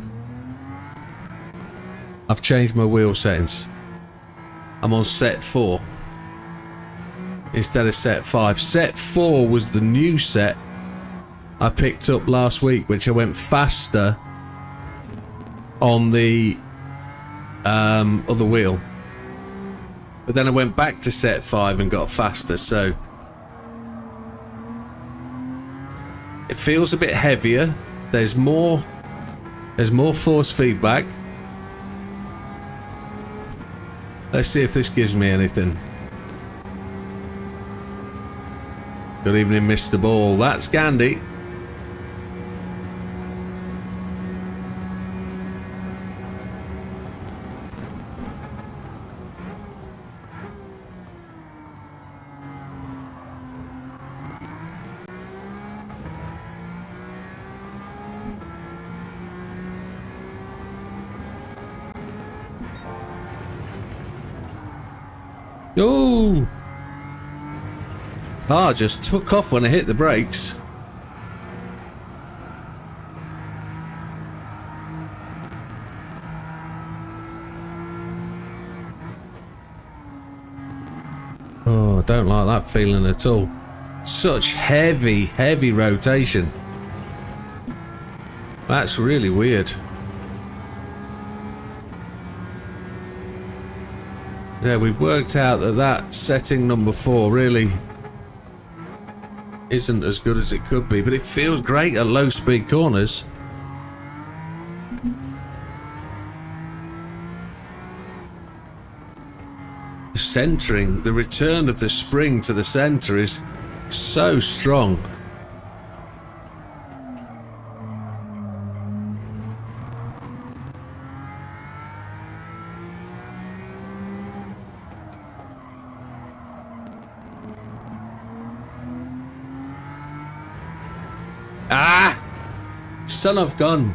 I've changed my wheel settings. I'm on set 4 instead of set 5. Set 4 was the new set I picked up last week, which I went faster on the other wheel. But then I went back to set 5 and got faster, so it feels a bit heavier. There's more force feedback. Let's see if this gives me anything. Good evening, Mr. Ball. That's Gandhi. Oh! Car just took off when I hit the brakes. Oh, I don't like that feeling at all. Such heavy rotation. That's really weird. Yeah, we've worked out that setting number 4 really isn't as good as it could be, but it feels great at low speed corners. The centering, the return of the spring to the center is so strong. Ah! Son of gun.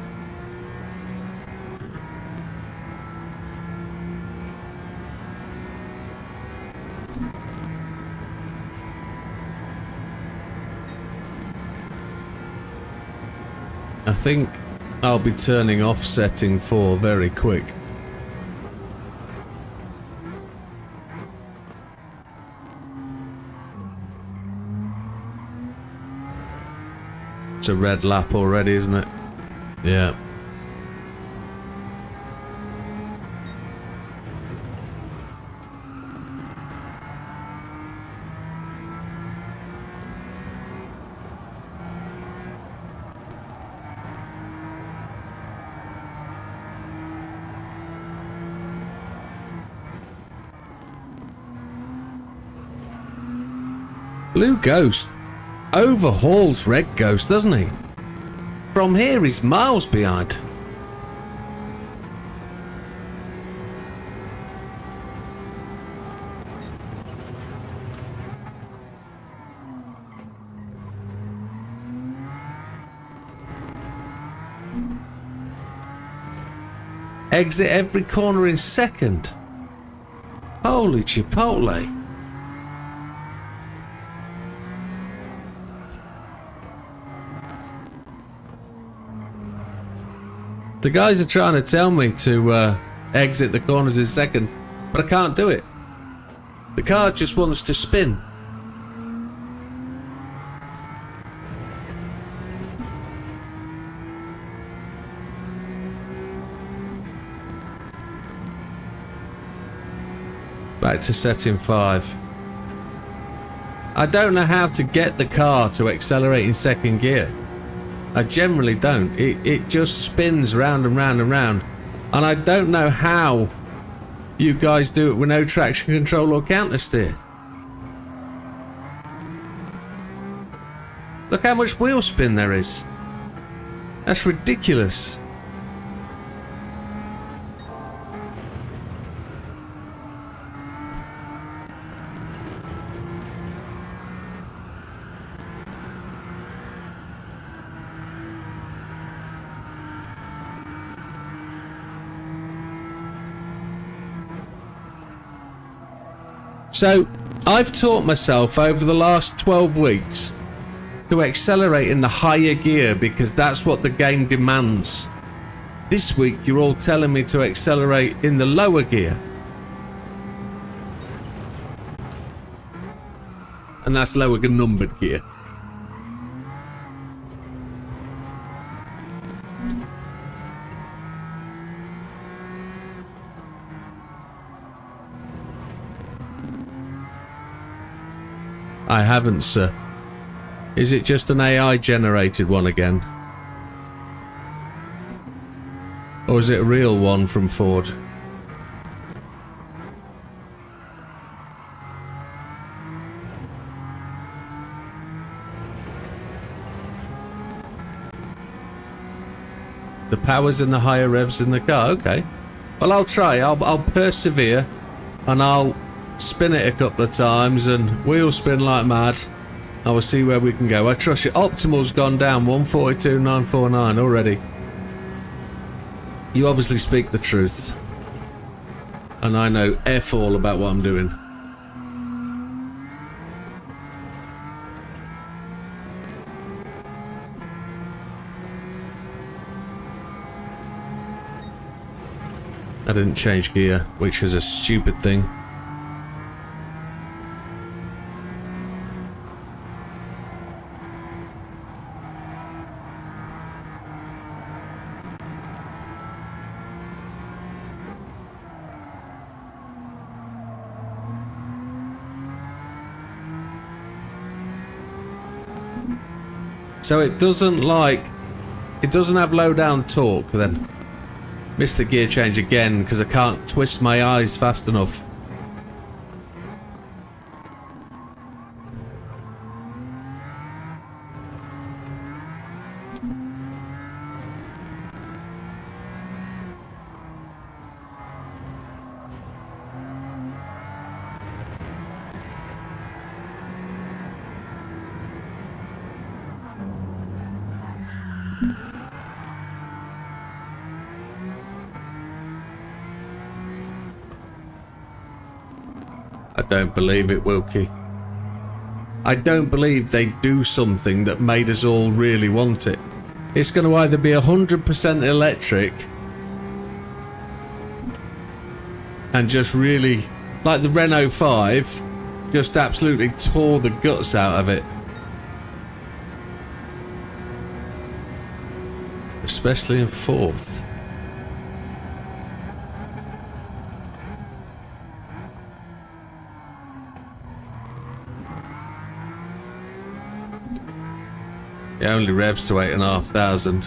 I think I'll be turning off setting 4 very quick. It's a red lap already, isn't it? Yeah. Blue Ghost overhauls Red Ghost, doesn't he? From here he's miles behind. exit every corner in second. Holy chipotle. The guys are trying to tell me to exit the corners in second, but I can't do it. The car just wants to spin. Back to setting 5. I don't know how to get the car to accelerate in second gear. I generally don't. It just spins round and round and round. And I don't know how you guys do it with no traction control or counter steer. Look how much wheel spin there is. That's ridiculous. So, I've taught myself over the last 12 weeks to accelerate in the higher gear because that's what the game demands. This week you're all telling me to accelerate in the lower gear. And that's lower numbered gear. I haven't, sir. Is it just an AI generated one again? Or is it a real one from Ford? The power's in the higher revs in the car, okay. Well, I'll try, I'll persevere, and I'll spin it a couple of times and wheel spin like mad. I will see where we can go. I trust you. Optimal's gone down 142,949 already. You obviously speak the truth. And I know F all about what I'm doing. I didn't change gear, which was a stupid thing. So it doesn't have low down torque then. Missed the gear change again because I can't twist my eyes fast enough. I don't believe it, Wilkie. I don't believe they do something that made us all really want it. It's going to either be 100% electric and just really, like the Renault 5, just absolutely tore the guts out of it. Especially in fourth. It only revs to 8,500.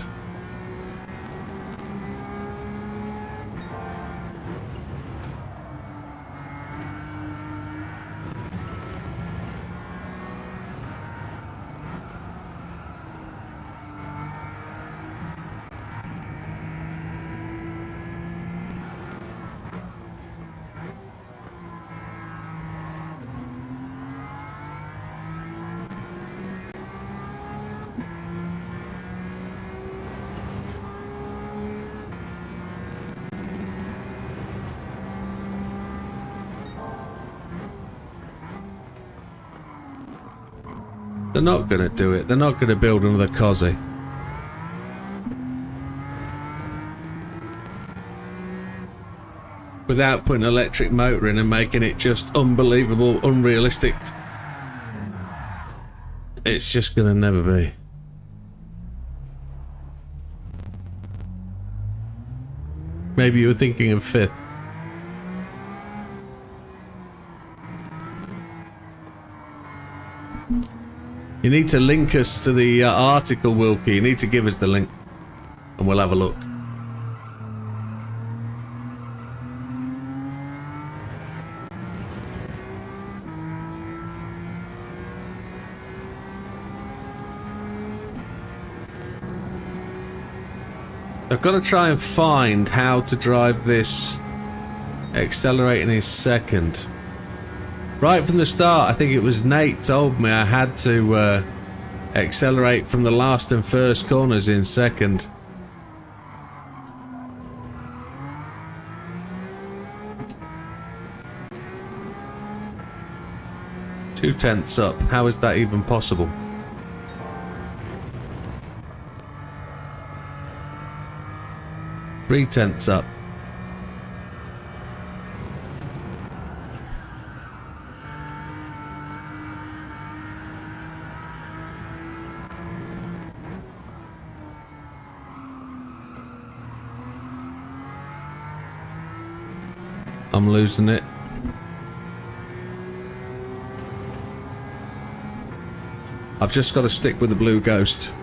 They're not going to do it. They're not going to build another Cosy. Without putting an electric motor in and making it just unbelievable, unrealistic. It's just going to never be. Maybe you were thinking of 5th. You need to link us to the article, Wilkie. You need to give us the link and we'll have a look. I've got to try and find how to drive this accelerating in second. Right from the start, I think it was Nate told me I had to accelerate from the last and first corners in second. Two tenths up. How is that even possible? Three tenths up. I'm losing it. I've just got to stick with the blue ghost.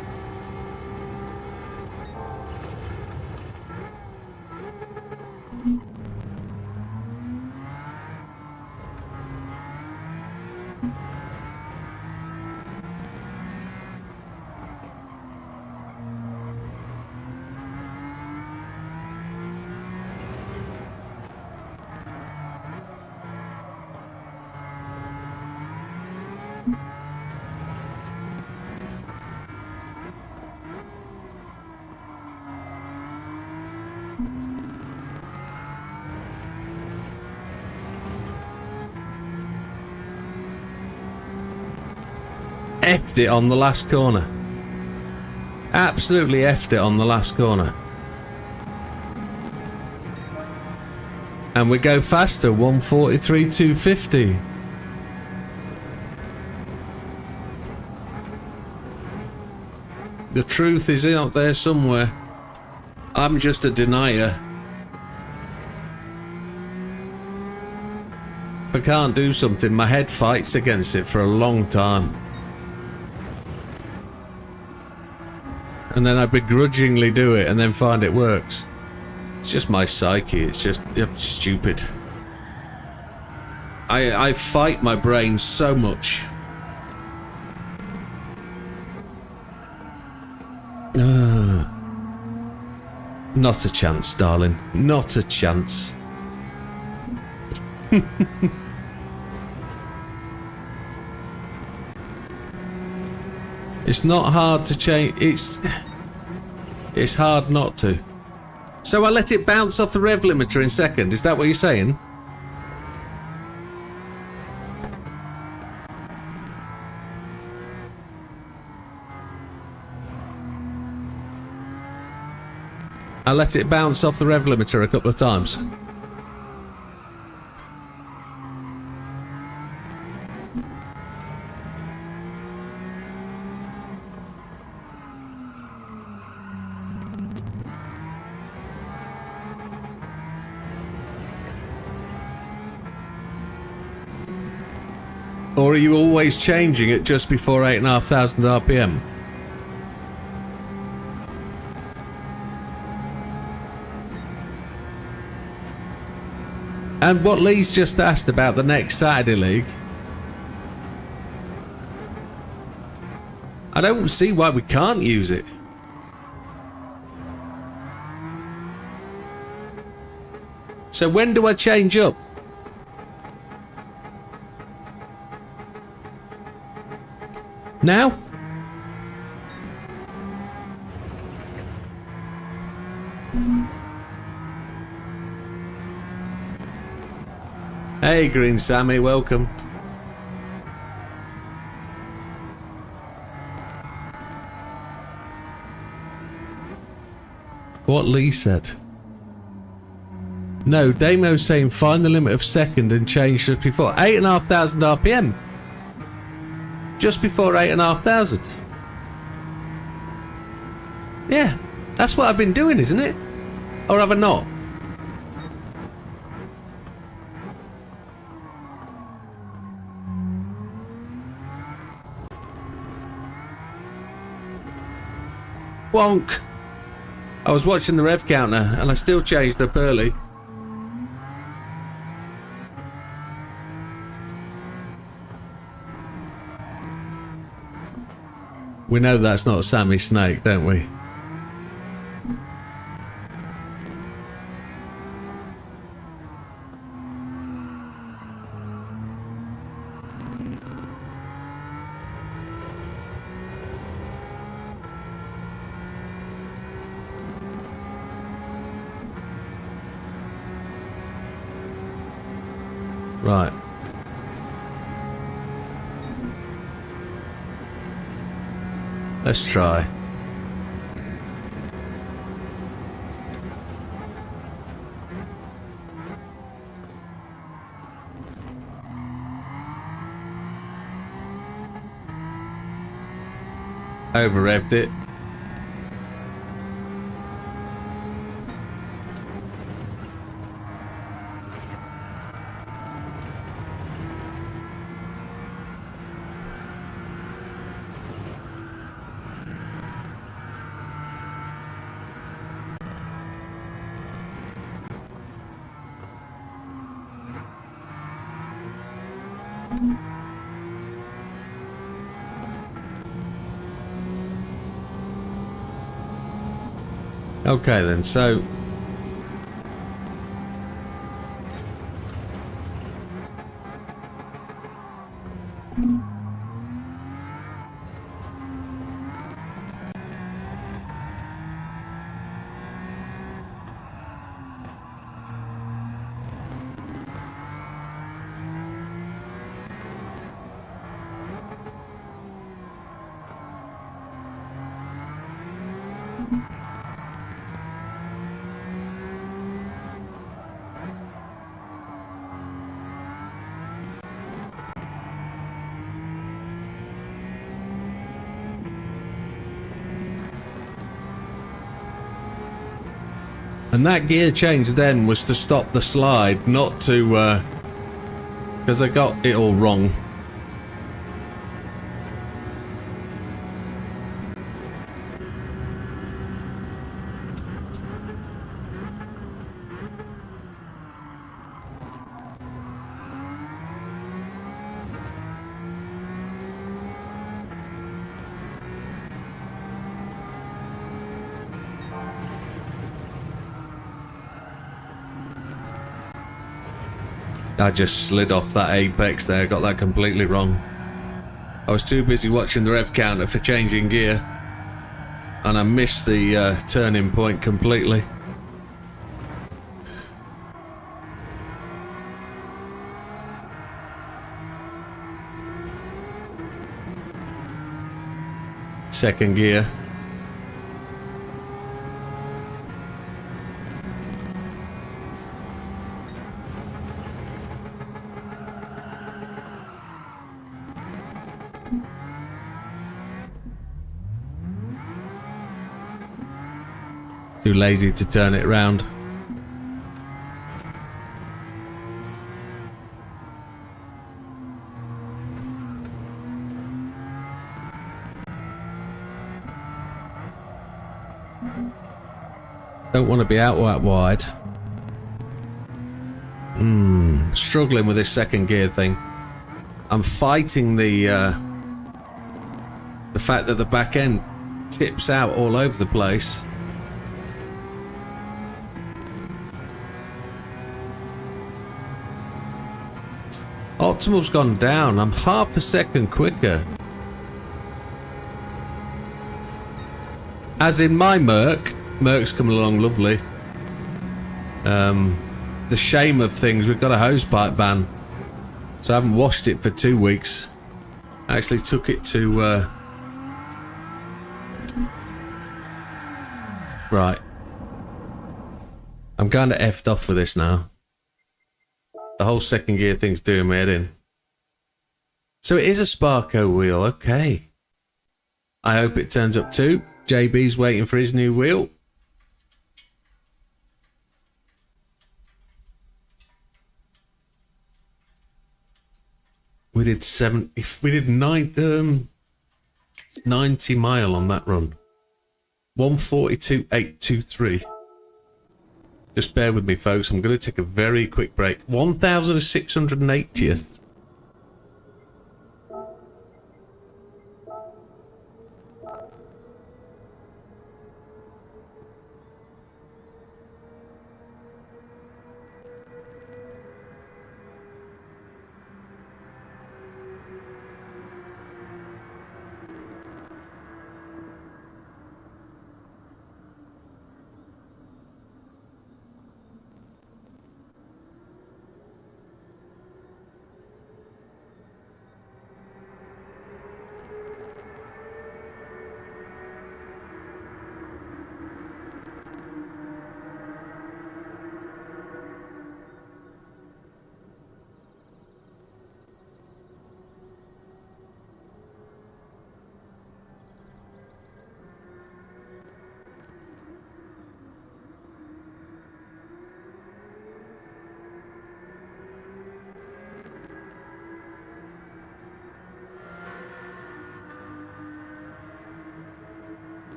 Effed it on the last corner. Absolutely effed it on the last corner. And we go faster, 143, 250. The truth is out there somewhere. I'm just a denier. If I can't do something, my head fights against it for a long time. And then I begrudgingly do it and then find it works. It's just my psyche. It's just stupid. I fight my brain so much. Not a chance, darling. Not a chance. It's not hard to change. It's hard not to. So I let it bounce off the rev limiter in second. Is that what you're saying? I let it bounce off the rev limiter a couple of times. Or are you always changing it just before 8,500 RPM? And what Lee's just asked about the next Saturday League, I don't see why we can't use it. So when do I change up? Now? Hey, Green Sammy, welcome. What Lee said. No, Damo's saying find the limit of second and change just before 8,500 RPM. Just before 8,500. Yeah, that's what I've been doing, isn't it? Or have I not? Wonk. I was watching the rev counter and I still changed up early. We know that's not Sammy Snake, don't we? Right. Let's try. Over-revved it. Okay then, so and that gear change then was to stop the slide, not to, because I got it all wrong. I just slid off that apex there, got that completely wrong. I was too busy watching the rev counter for changing gear, and I missed the turning point completely. Second gear. Too lazy to turn it round. Don't want to be out wide. Struggling with this second gear thing. I'm fighting the fact that the back end tips out all over the place. Optimal's gone down. I'm half a second quicker. As in my Merc's coming along lovely. The shame of things, we've got a hosepipe ban, so I haven't washed it for 2 weeks. I actually took it to right. I'm kind of effed off with this now. The whole second gear thing's doing my head in. So it is a Sparco wheel, okay. I hope it turns up too. JB's waiting for his new wheel. We did 90 mile on that run. 142.823. Just bear with me, folks. I'm going to take a very quick break. 1,680th.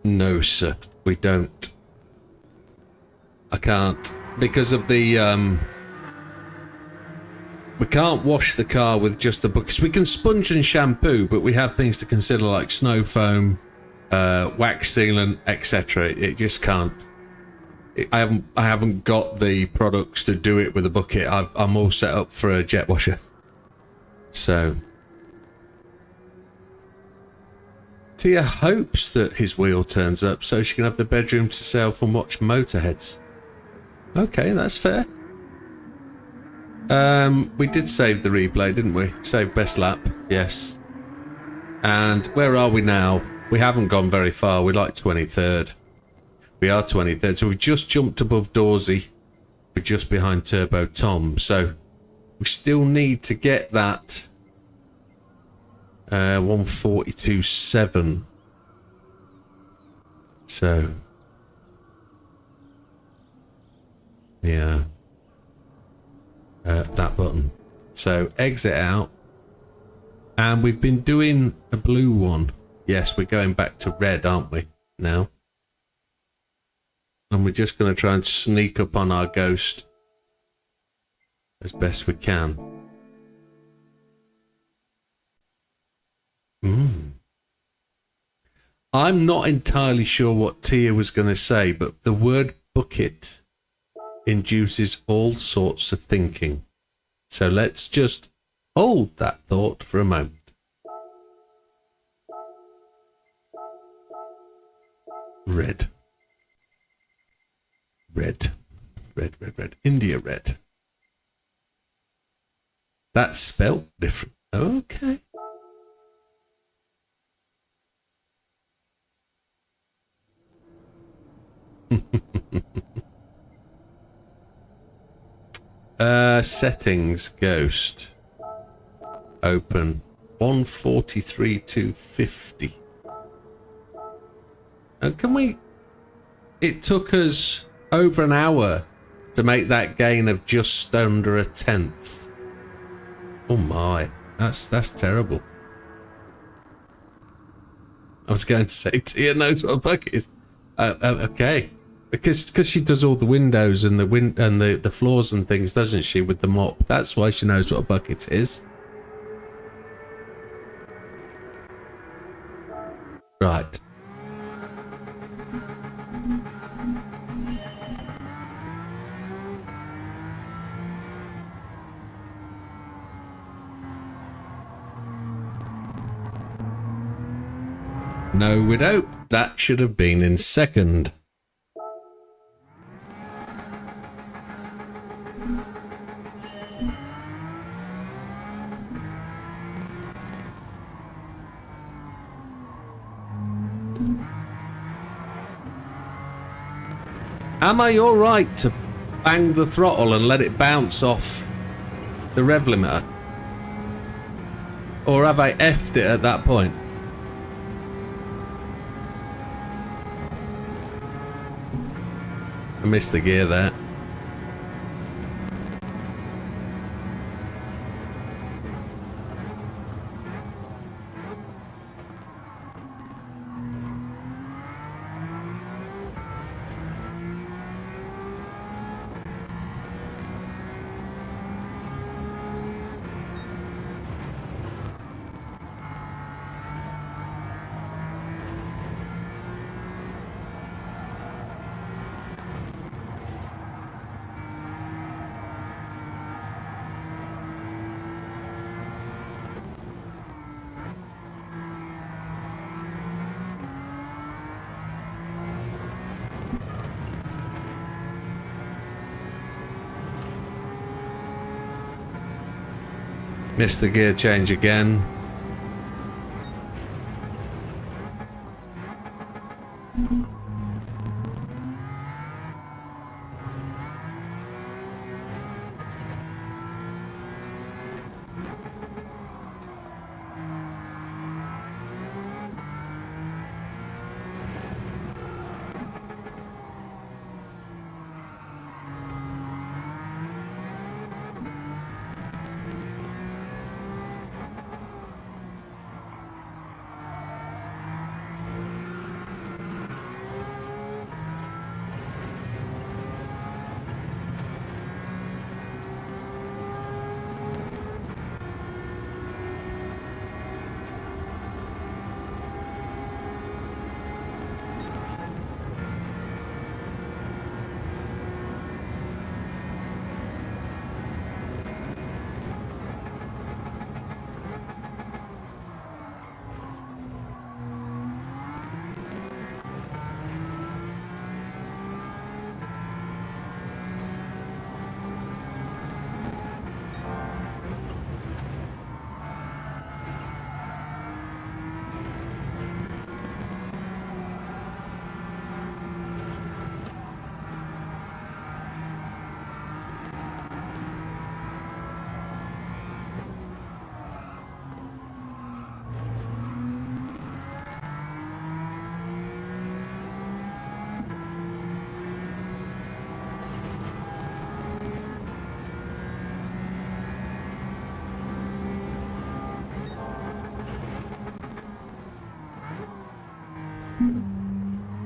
No, sir, we don't. I can't. Because of the, we can't wash the car with just the buckets. We can sponge and shampoo, but we have things to consider like snow foam, wax sealant, etc. It just can't. I haven't got the products to do it with a bucket. I'm all set up for a jet washer. So Tia hopes that his wheel turns up so she can have the bedroom to herself and watch Motorheads. Okay, that's fair. We did save the replay, didn't we? Save best lap, yes. And where are we now? We haven't gone very far. We're like 23rd. We are 23rd, so we just jumped above Dorsey. We're just behind Turbo Tom, so we still need to get that 142.7. So yeah, that button. So exit out, and we've been doing a blue one. Yes, we're going back to red, aren't we now? And we're just going to try and sneak up on our ghost as best we can. I'm not entirely sure what Tia was going to say, but the word bucket induces all sorts of thinking. So let's just hold that thought for a moment. Red. Red. Red, red, red. India red. That's spelt different. Okay. Settings, ghost. Open. 143 to 50. And can we... It took us over an hour to make that gain of just under a tenth. Oh my, that's terrible. I was going to say Tia knows what a bug is. Okay. Because she does all the windows and the floors and things, doesn't she, with the mop? That's why she knows what a bucket is. Right. No Widow. That should have been in second. Am I alright to bang the throttle and let it bounce off the rev limiter? Or have I effed it at that point? I missed the gear there. Missed the gear change again.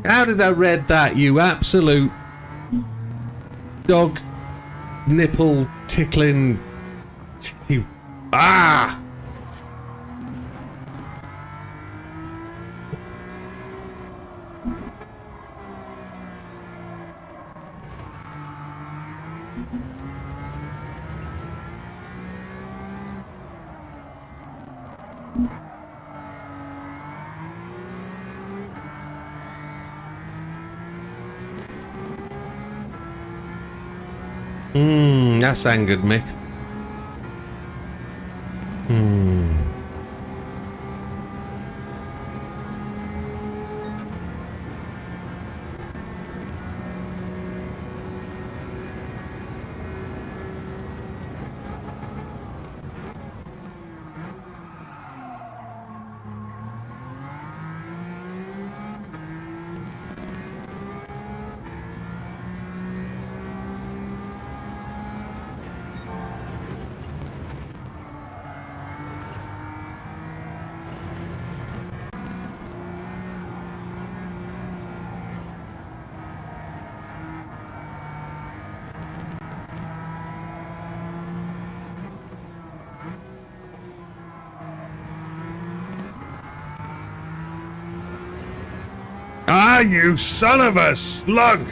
How did I read that, you absolute dog nipple tickling titty? Ah! That's angered me. Ah, you son of a slug!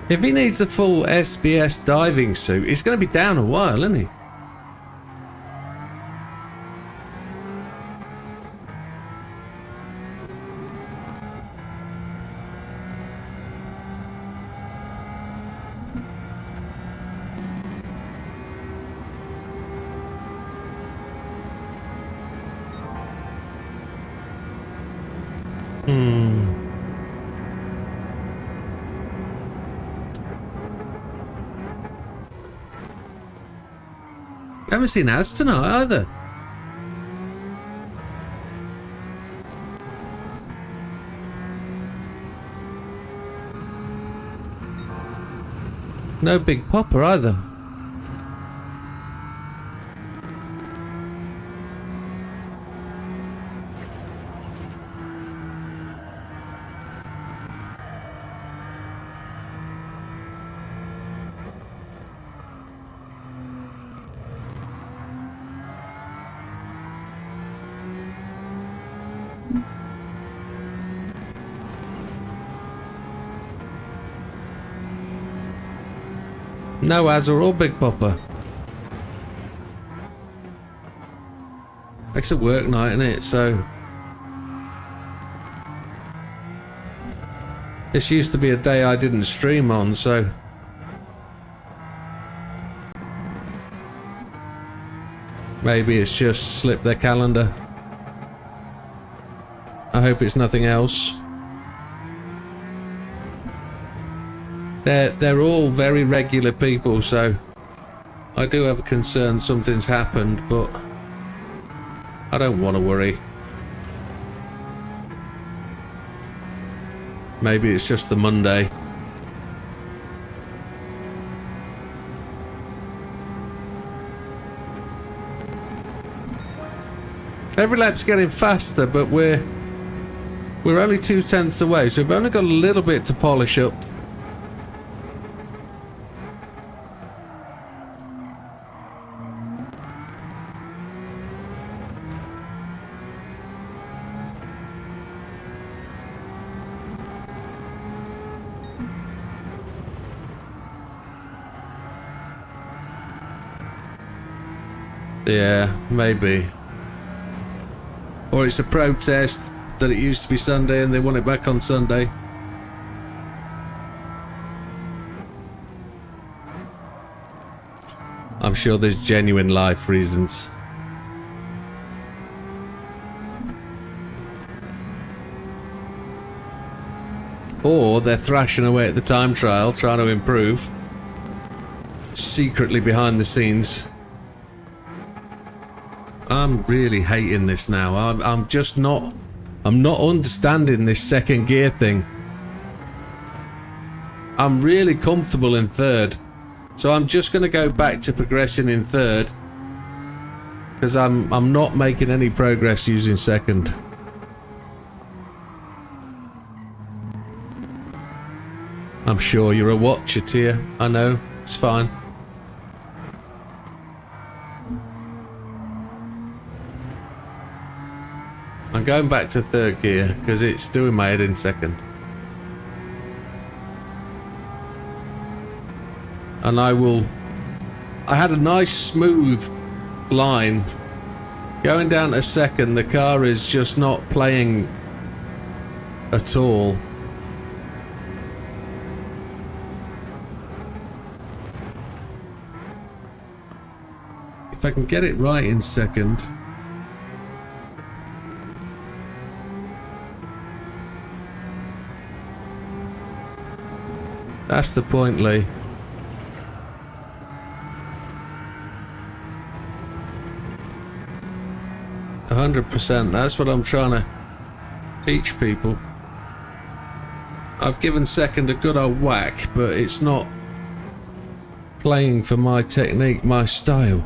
If he needs a full SBS diving suit, he's going to be down a while, isn't he? Haven't seen ads tonight either. No Big Popper either. No Azor or Big Popper. It's a work night, isn't it? So this used to be a day I didn't stream on, so maybe it's just slipped their calendar. I hope it's nothing else. They're all very regular people, so I do have a concern something's happened, but I don't want to worry. Maybe it's just the Monday. Every lap's getting faster, but we're only 0.2 away, so we've only got a little bit to polish up. Yeah, maybe. Or it's a protest that it used to be Sunday and they want it back on Sunday. I'm sure there's genuine life reasons. Or they're thrashing away at the time trial, trying to improve. Secretly behind the scenes. I'm really hating this now. I'm just not... I'm not understanding this second gear thing. I'm really comfortable in third. So I'm just going to go back to progressing in third. Because I'm not making any progress using second. I'm sure you're a watcher, Tia. I know. It's fine. I'm going back to third gear because it's doing my head in second. And I had a nice smooth line. Going down to second, the car is just not playing at all. If I can get it right in second. That's the point, Lee. $100%. That's what I'm trying to teach people. I've given second a good old whack, but it's not playing for my technique, my style.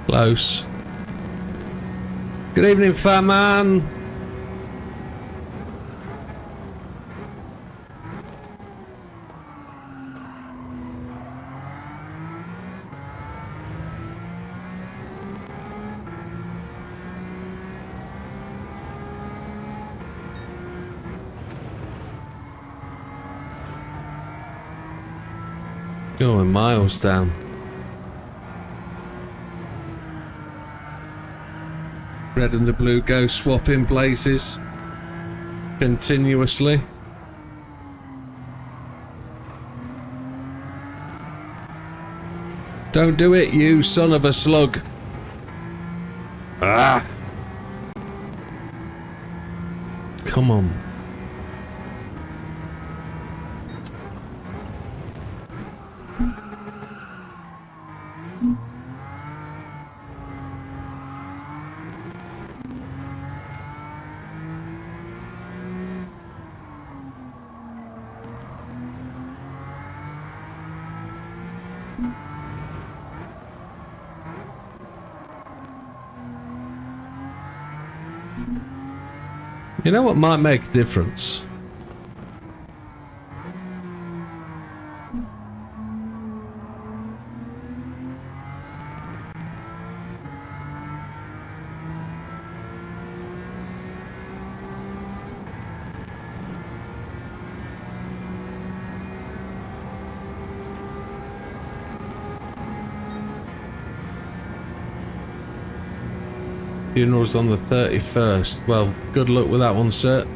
Close. Good evening, fat man. Going miles down. Red and the blue go swapping places continuously. Don't do it, you son of a slug. Ah! Come on. You know what might make a difference? Funeral's on the 31st. Well, good luck with that one, sir.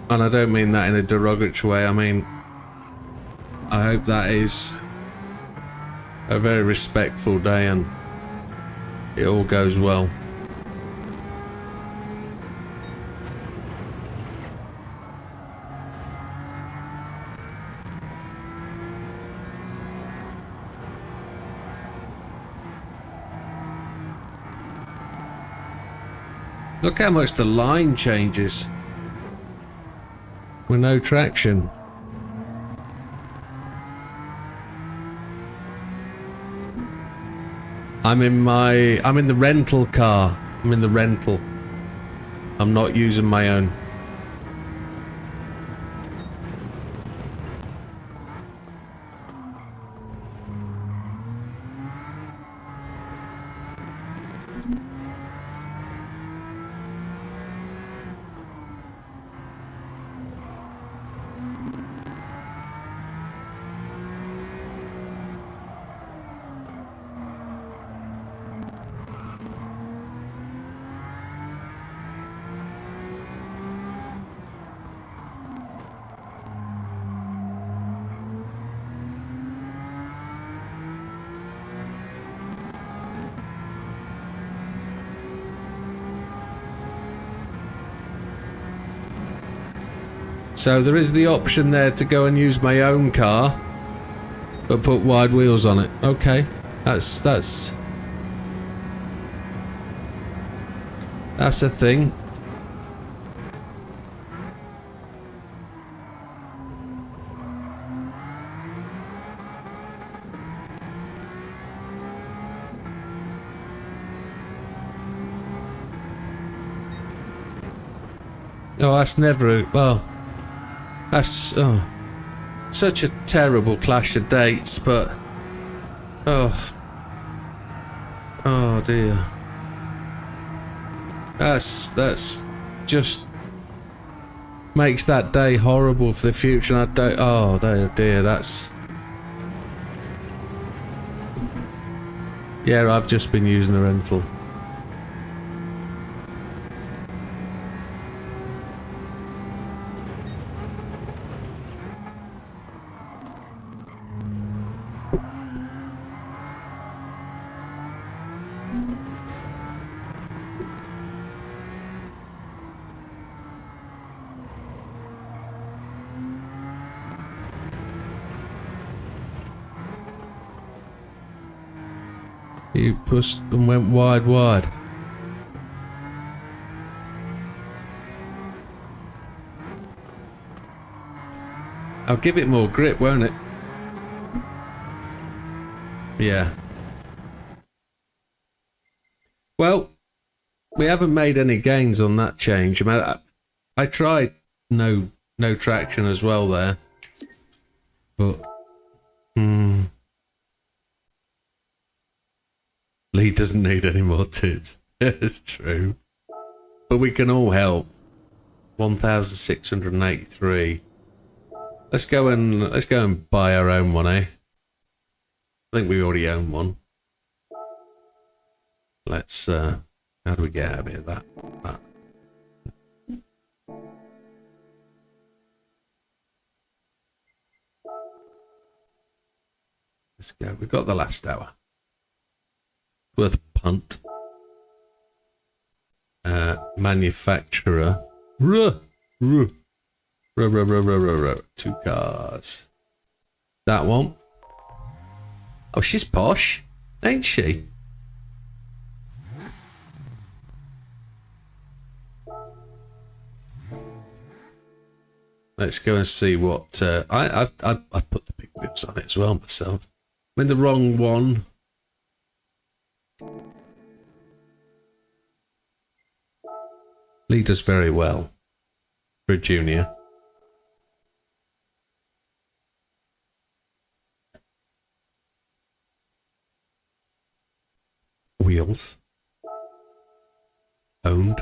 And I don't mean that in a derogatory way. I mean, I hope that is a very respectful day and it all goes well. Look how much the line changes with no traction. I'm in the rental car. I'm in the rental. I'm not using my own. So there is the option there to go and use my own car, but put wide wheels on it. Okay, that's a thing. Oh, that's never... Well, that's... Oh, such a terrible clash of dates, but... Oh. Oh, dear. That's just... Makes that day horrible for the future, and I don't... Oh, dear, that's... Yeah, I've just been using a rental. You pushed and went wide. I'll give it more grip, won't it? Yeah. Well, we haven't made any gains on that change. I mean, I tried no traction as well there, but Lee doesn't need any more tips. It's true, but we can all help. 1,683. Let's go and buy our own one, eh? I think we already own one. Let's how do we get out of here? That. Let's go. We've got the last hour. Worth a punt. Manufacturer. 2 cars. That one. Oh, she's posh, ain't she? Let's go and see what I put the big wheels on it as well myself. I'm in the wrong one. Lee does very well for a junior. Wheels. Owned.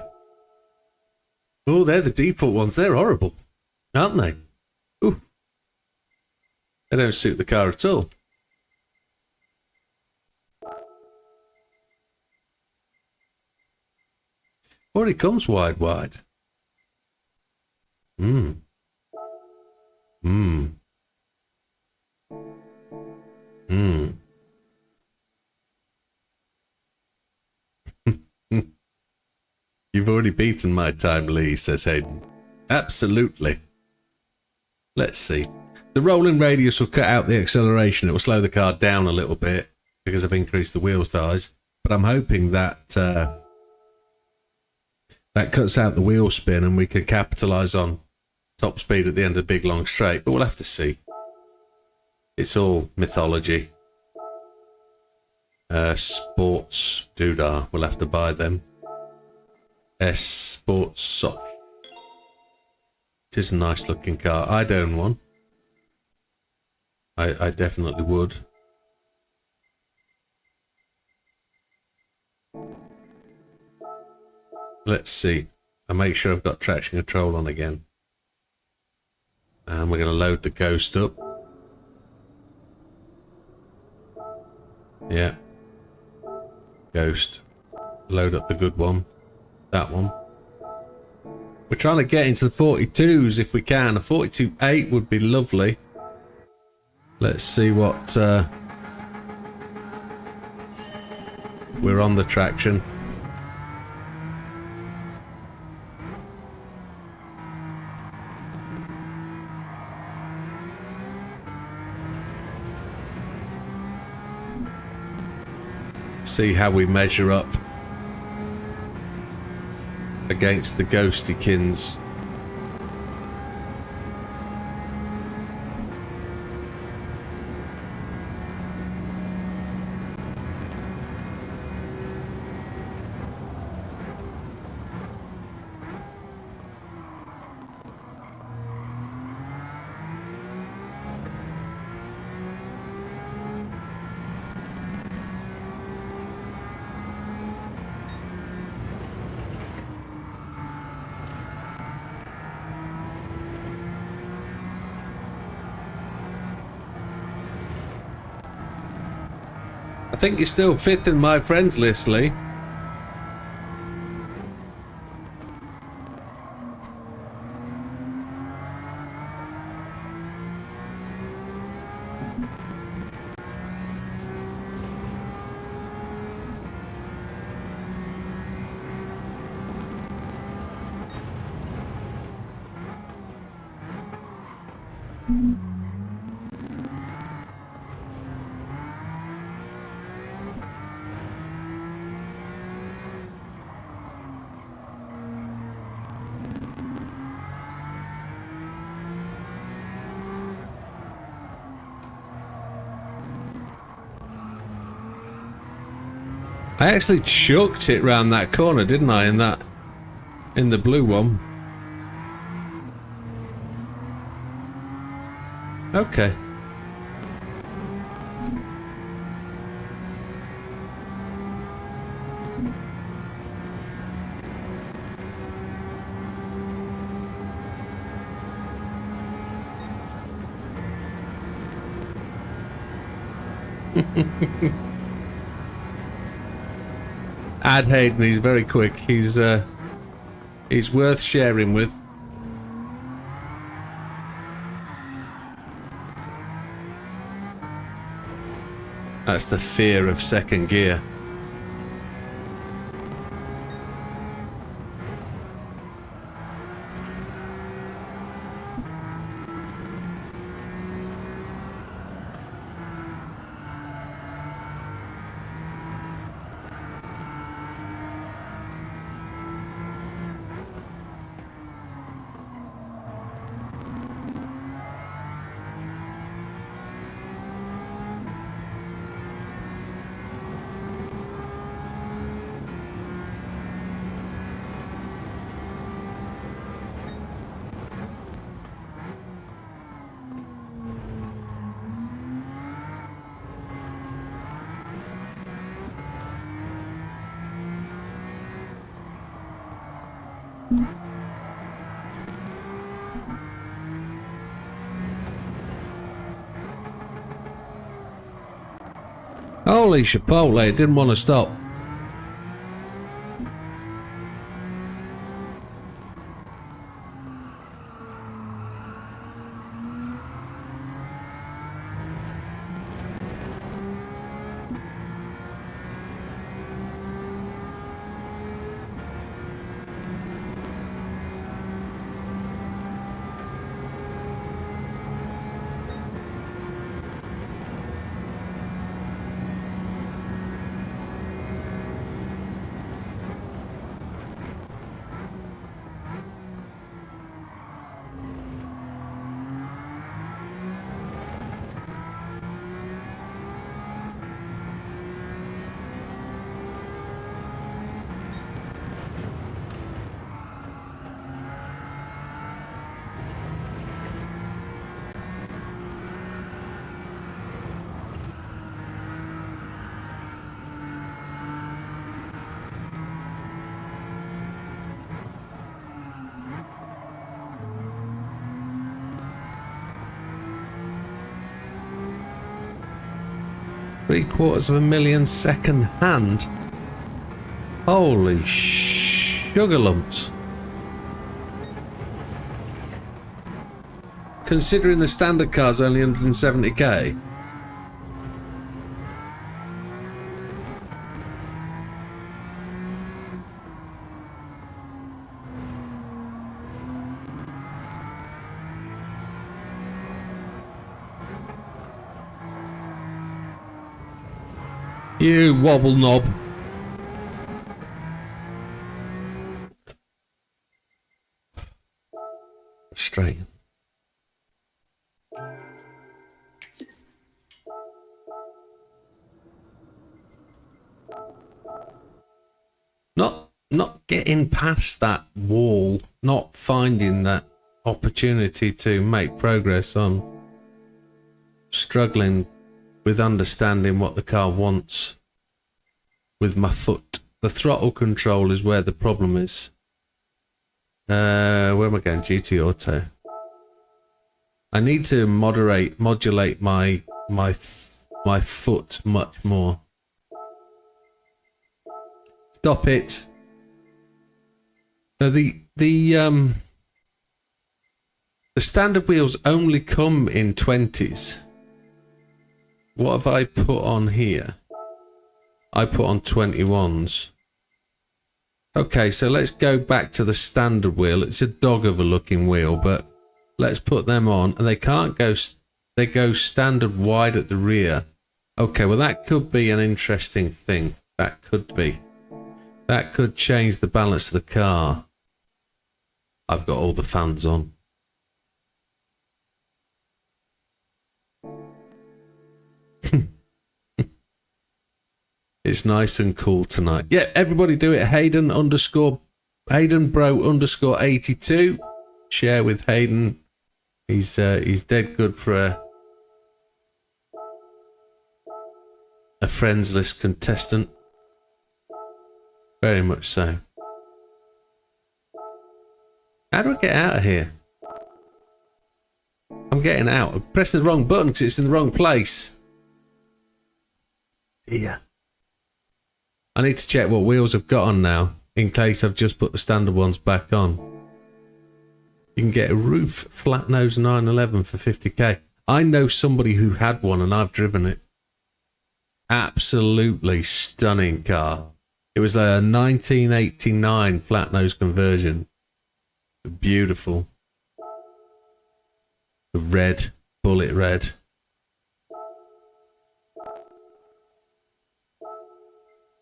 Oh, they're the default ones. They're horrible, aren't they? Ooh. They don't suit the car at all. Already comes wide. You've already beaten my time, Lee, says Hayden. Absolutely. Let's see. The rolling radius will cut out the acceleration. It will slow the car down a little bit because I've increased the wheel size. But I'm hoping that that cuts out the wheel spin and we can capitalise on top speed at the end of the big long straight. But we'll have to see. It's all mythology. Sports doodah. We'll have to buy them. Sports soft. It is a nice looking car. I'd own one. I definitely would. Let's see. I'll make sure I've got traction control on again. And we're going to load the Ghost up. Yeah. Ghost. Load up the good one. That one. We're trying to get into the 42s if we can. A 42.8 would be lovely. Let's see what... we're on the traction. See how we measure up against the Ghostykins. I think you're still fifth in my friends list, Lee. I actually chucked it round that corner, didn't I, in the blue one? Okay. Ad Hayden, he's very quick. He's worth sharing with. That's the fear of second gear. Holy Chipotle, it didn't want to stop. $750,000 second hand. Holy sugar lumps. Considering the standard car's only 170k. You wobble knob. Straight. Not getting past that wall, not finding that opportunity to make progress on struggling with understanding what the car wants with my foot. The throttle control is where the problem is. Where am I going? GT Auto. I need to modulate my foot much more. Stop it. The standard wheels only come in 20s. What have I put on here? I put on 21s. Okay, so let's go back to the standard wheel. It's a dog of a looking wheel, but let's put them on. And they can't go, they go standard wide at the rear. Okay, well that could be an interesting thing. That could be. That could change the balance of the car. I've got all the fans on. It's nice and cool tonight. Yeah, everybody do it. Hayden bro underscore 82. Share with Hayden. He's dead good for a friends list contestant. Very much so. How do I get out of here? I'm getting out. I'm pressing the wrong button because it's in the wrong place. Yeah. I need to check what wheels I've got on now, in case I've just put the standard ones back on. You can get a roof flat nose 911 for 50k. I know somebody who had one and I've driven it. Absolutely stunning car. It was a 1989 flat nose conversion. Beautiful. The red, bullet red.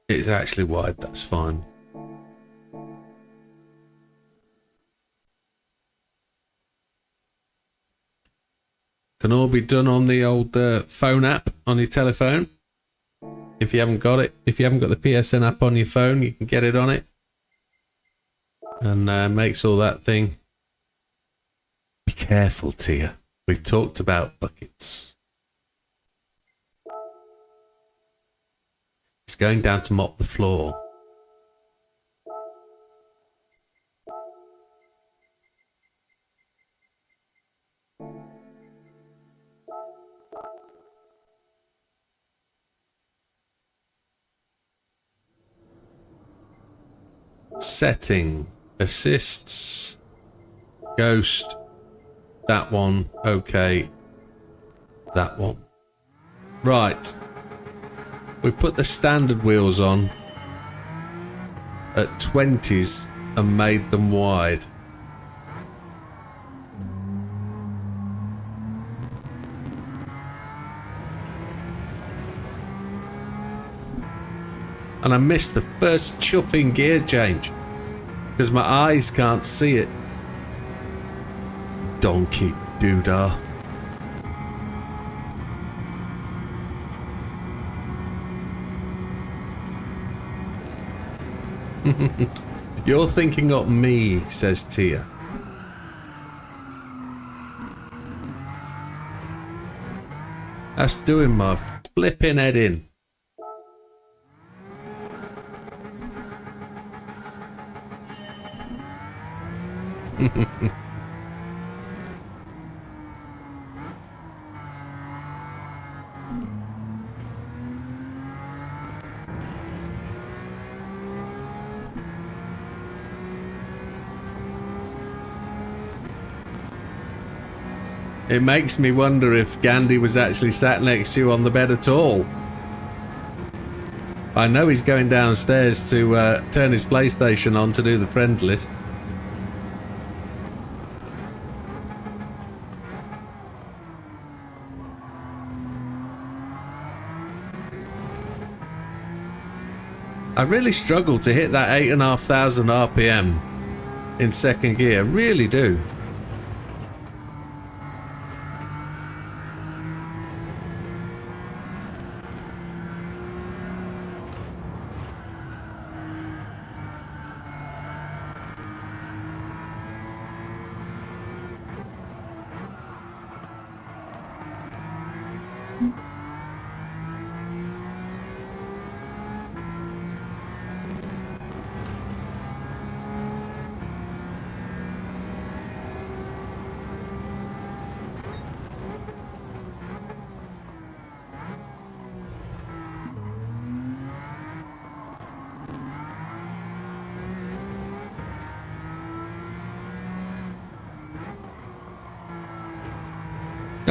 It's actually wide, that's fine. Can all be done on the old phone app on your telephone. If you haven't got it, if you haven't got the PSN app on your phone, you can get it on it. And makes all that thing. Be careful, Tia. We've talked about buckets. It's going down to mop the floor. Setting, assists, ghost, that one, okay, that one. Right, we've put the standard wheels on at 20s and made them wide. And I missed the first chuffing gear change because my eyes can't see it. Donkey doodah. You're thinking of me, says Tia. That's doing my flipping head in. It makes me wonder if Gandhi was actually sat next to you on the bed at all. I know he's going downstairs to turn his PlayStation on to do the friend list. I really struggle to hit that 8,500 RPM in second gear, really do.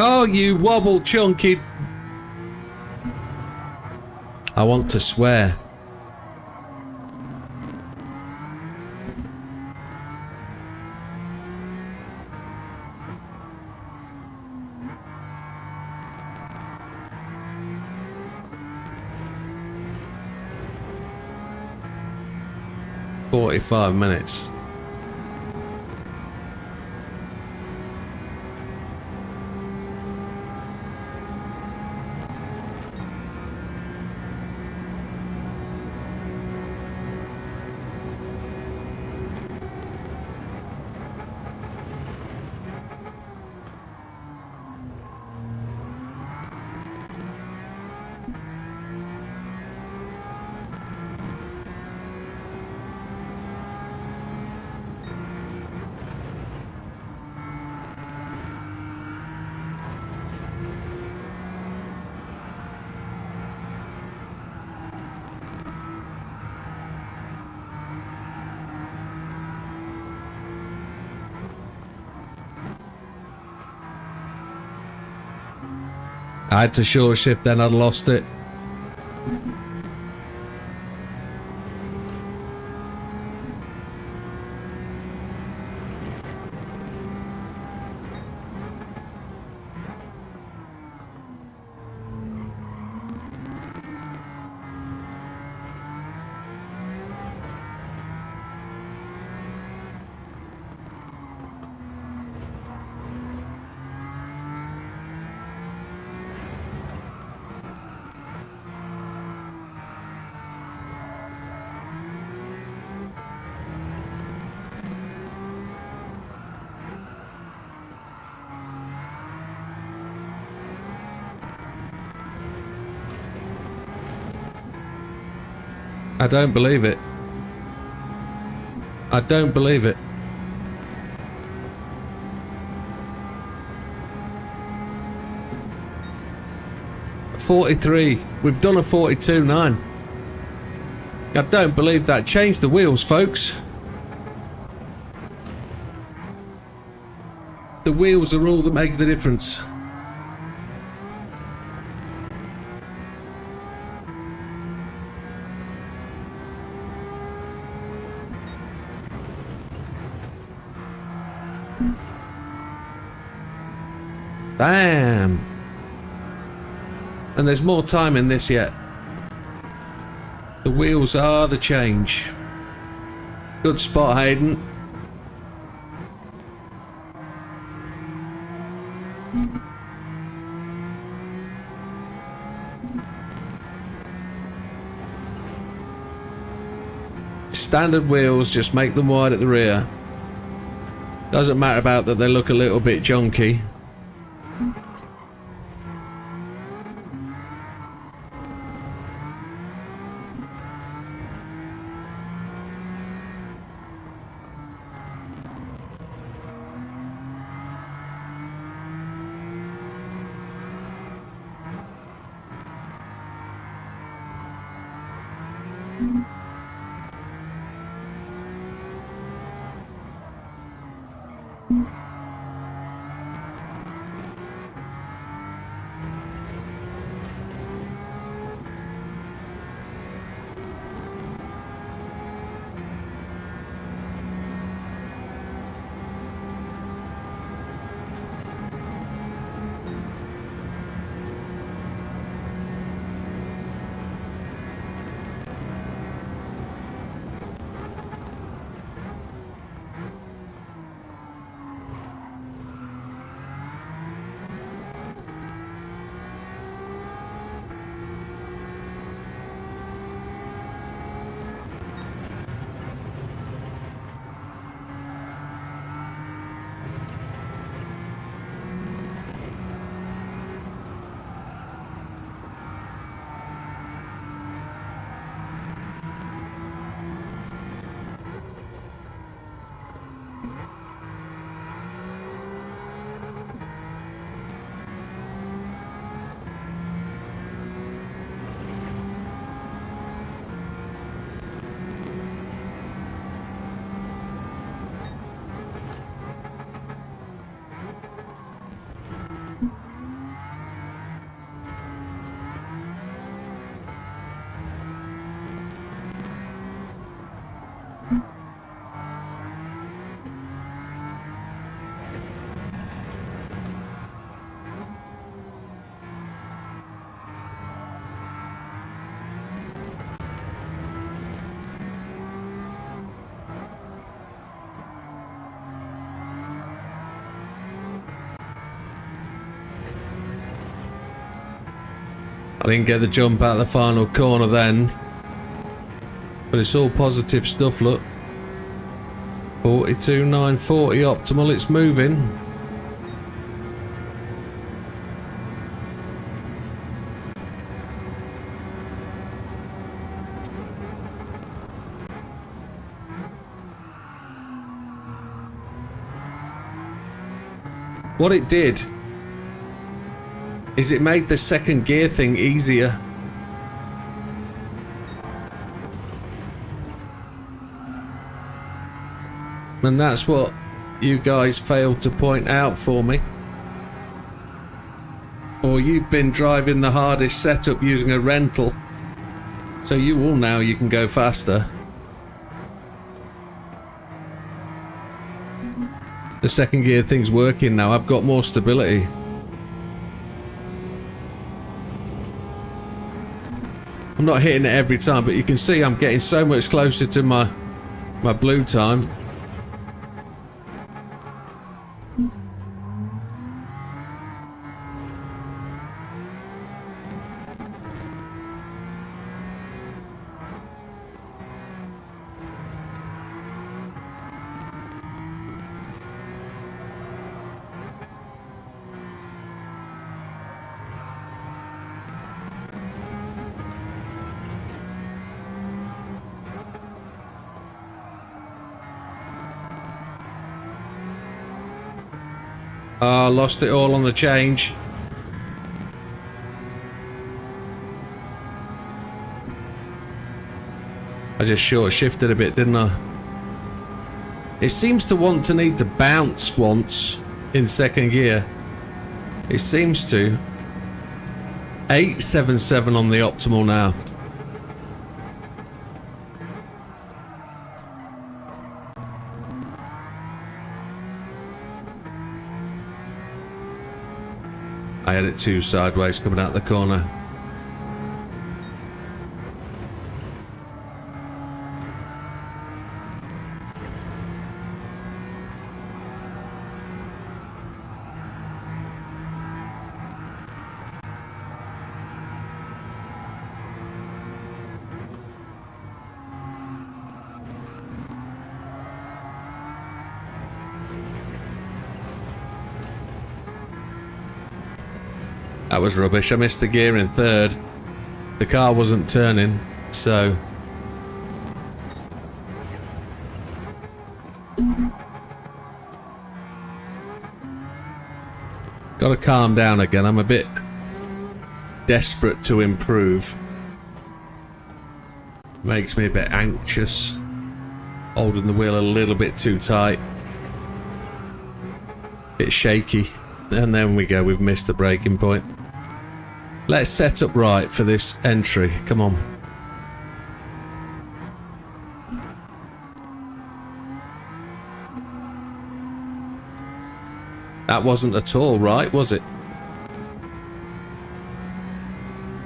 Oh, you wobble chunky. I want to swear. "45 minutes. I had to short shift, then I'd lost it. I don't believe it. I don't believe it. "43. We've done a 42.9. I don't believe that. Change the wheels, folks. The wheels are all that make the difference. Bam! And there's more time in this yet. The wheels are the change. Good spot, Hayden. Standard wheels, just make them wide at the rear. Doesn't matter about that they look a little bit junky. didn't get the jump out of the final corner then. But it's all positive stuff, look. 42.940 optimal, it's moving. What it did is it made the second gear thing easier. And that's what you guys failed to point out for me. Or you've been driving the hardest setup using a rental. So you all know you can go faster. The second gear thing's working now. I've got more stability. I'm not hitting it every time, but you can see I'm getting so much closer to my blue time. Oh, lost it all on the change. I just short shifted a bit, didn't I? It seems to want to need to bounce once in second gear. It seems to. 877 on the optimal now. I had it too sideways coming out the corner. That was rubbish. I missed the gear in third. The car wasn't turning, so... Gotta calm down again. I'm a bit desperate to improve. Makes me a bit anxious. Holding the wheel a little bit too tight. Bit shaky. And then we go, we've missed the braking point. Let's set up right for this entry. Come on. That wasn't at all right, was it?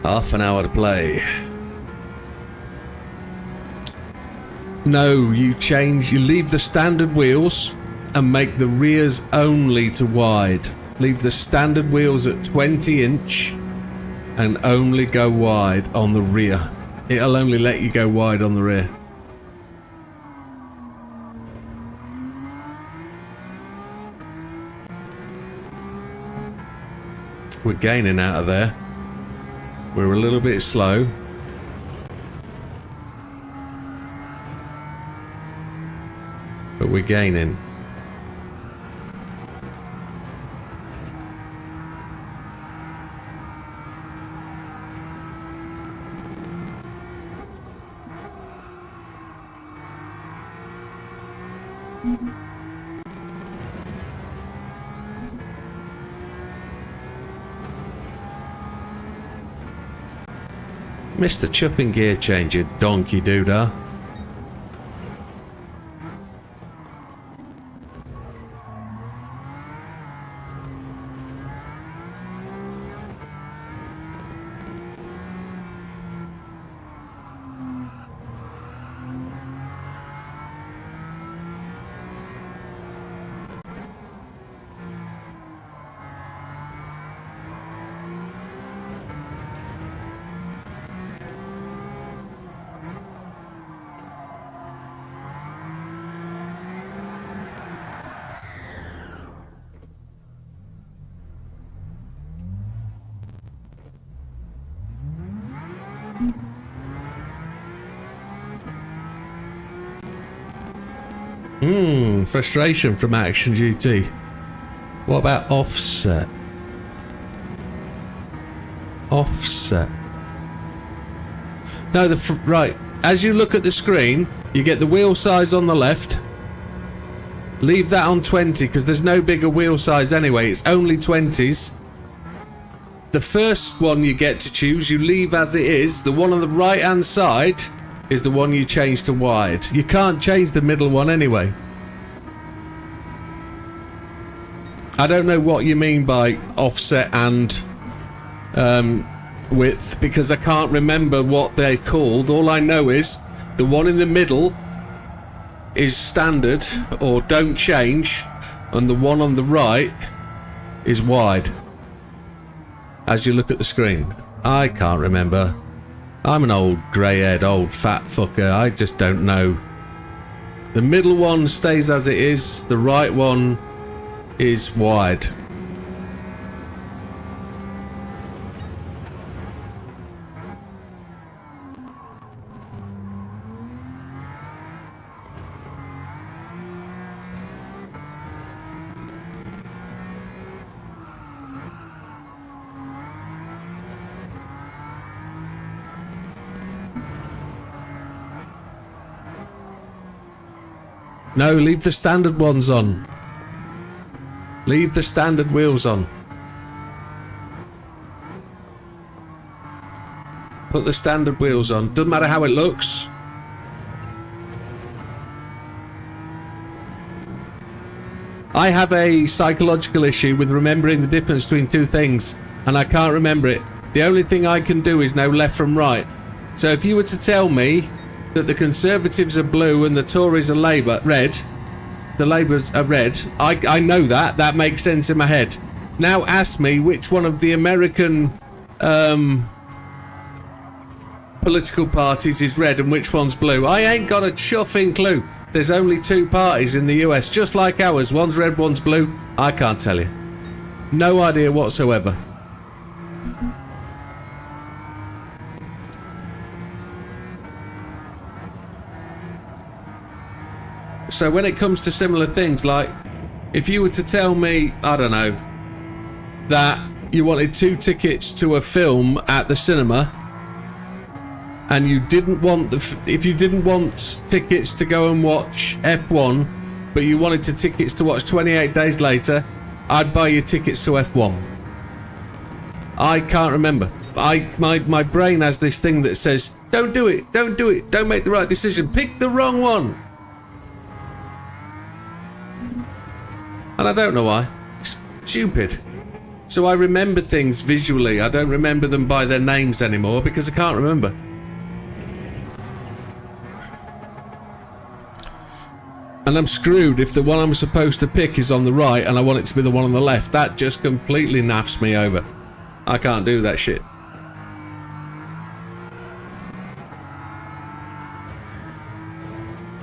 Half an hour to play. No, you leave the standard wheels and make the rears only to wide. Leave the standard wheels at 20 inch and only go wide on the rear. It'll only let you go wide on the rear. We're gaining out of there. We're a little bit slow. But we're gaining. Missed the chuffing gear change, you donkey doodah. Frustration from Action GT. What about offset? Offset. No, right. As you look at the screen, you get the wheel size on the left. Leave that on 20 because there's no bigger wheel size anyway. It's only 20s. The first one you get to choose, you leave as it is. The one on the right hand side is the one you change to wide. You can't change the middle one anyway. I don't know what you mean by offset and width because I can't remember what they're called. All I know is the one in the middle is standard or don't change, and the one on the right is wide. As you look at the screen, I can't remember. I'm an old grey-haired old fat fucker. I just don't know. The middle one stays as it is, the right one is wide. No, leave the standard ones on. Leave the standard wheels on. Put the standard wheels on. Doesn't matter how it looks. I have a psychological issue with remembering the difference between two things, and I can't remember it. The only thing I can do is know left from right. So if you were to tell me that the Conservatives are blue and the Tories are red, the Labour's are red, I know that. That makes sense in my head. Now ask me which one of the American political parties is red and which one's blue. I ain't got a chuffing clue. There's only two parties in the US, just like ours. One's red, one's blue. I can't tell you. No idea whatsoever. So when it comes to similar things, like if you were to tell me, I don't know, that you wanted 2 tickets to a film at the cinema, and you didn't want if you didn't want tickets to go and watch F1, but you wanted tickets to watch 28 Days Later, I'd buy you tickets to F1. I can't remember. My brain has this thing that says, don't do it, don't do it, don't make the right decision, pick the wrong one. And I don't know why. It's stupid. So I remember things visually. I don't remember them by their names anymore because I can't remember. And I'm screwed if the one I'm supposed to pick is on the right and I want it to be the one on the left. That just completely naffs me over. I can't do that shit.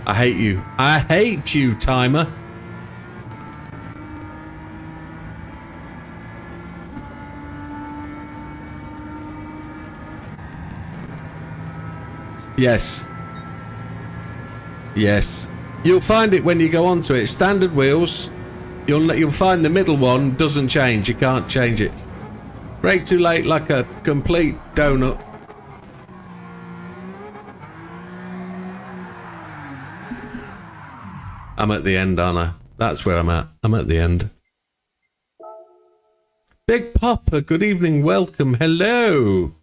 I hate you. I hate you, timer. Yes. Yes. You'll find it when you go onto it. Standard wheels. You'll find the middle one doesn't change. You can't change it. Brake too late like a complete donut. I'm at the end, aren't I? That's where I'm at. I'm at the end. Big Papa, good evening, welcome, hello.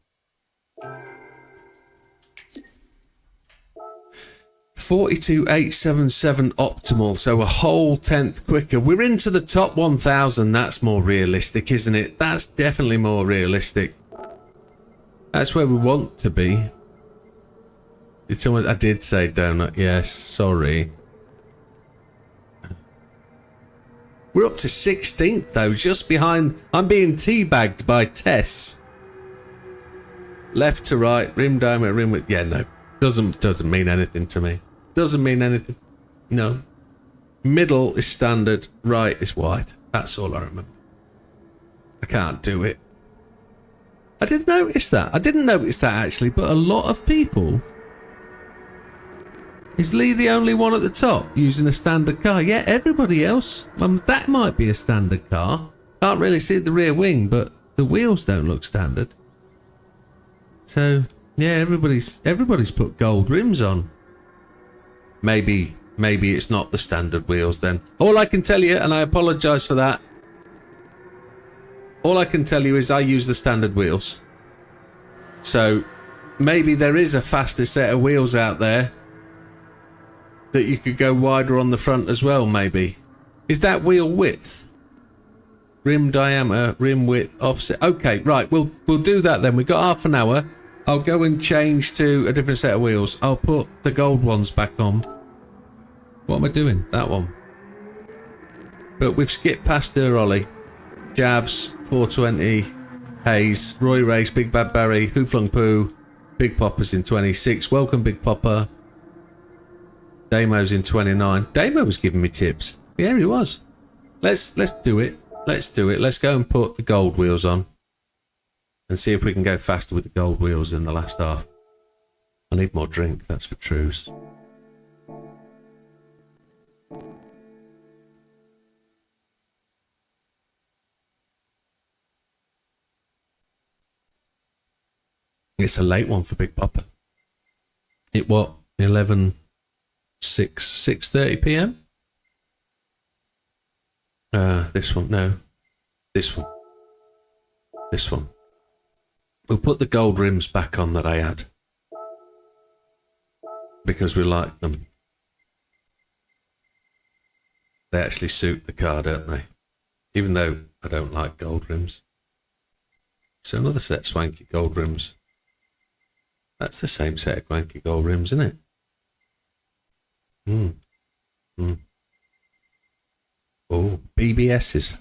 42,877 optimal, so a whole tenth quicker. We're into the top 1,000. That's more realistic, isn't it? That's definitely more realistic. That's where we want to be. I did say donut, yes, sorry. We're up to 16th though, just behind. I'm being teabagged by Tess. Left to right, rim down at rim with. Yeah, no, doesn't mean anything to me. Doesn't mean anything. No. Middle is standard, right is wide. That's all I remember. I can't do it. I didn't notice that. I didn't notice that actually, but a lot of people Is Lee the only one at the top using a standard car? Yeah, everybody else. That might be a standard car. Can't really see the rear wing, but the wheels don't look standard. So yeah, everybody's put gold rims on. Maybe it's not the standard wheels then. All I can tell you, and I apologise for that. All I can tell you is I use the standard wheels. So maybe there is a faster set of wheels out there that you could go wider on the front as well, maybe. Is that wheel width? Rim diameter, rim width, offset. Okay, right, we'll do that then. We've got half an hour. I'll go and change to a different set of wheels. I'll put the gold ones back on. What am I doing? That one. But we've skipped past Ollie. Javs, 420, Hayes, Roy Race, Big Bad Barry, Who Flung Poo, Big Popper's in 26. Welcome, Big Popper. Damo's in 29. Damo was giving me tips. Yeah, he was. Let's do it. Let's do it. Let's go and put the gold wheels on and see if we can go faster with the gold wheels in the last half. I need more drink, that's for trues. It's a late one for Big Popper. It what? 6:30 p.m. This one, no. This one. This one. We'll put the gold rims back on that I had. Because we like them. They actually suit the car, don't they? Even though I don't like gold rims. So another set of swanky gold rims. That's the same set of swanky gold rims, isn't it? Oh, BBSs.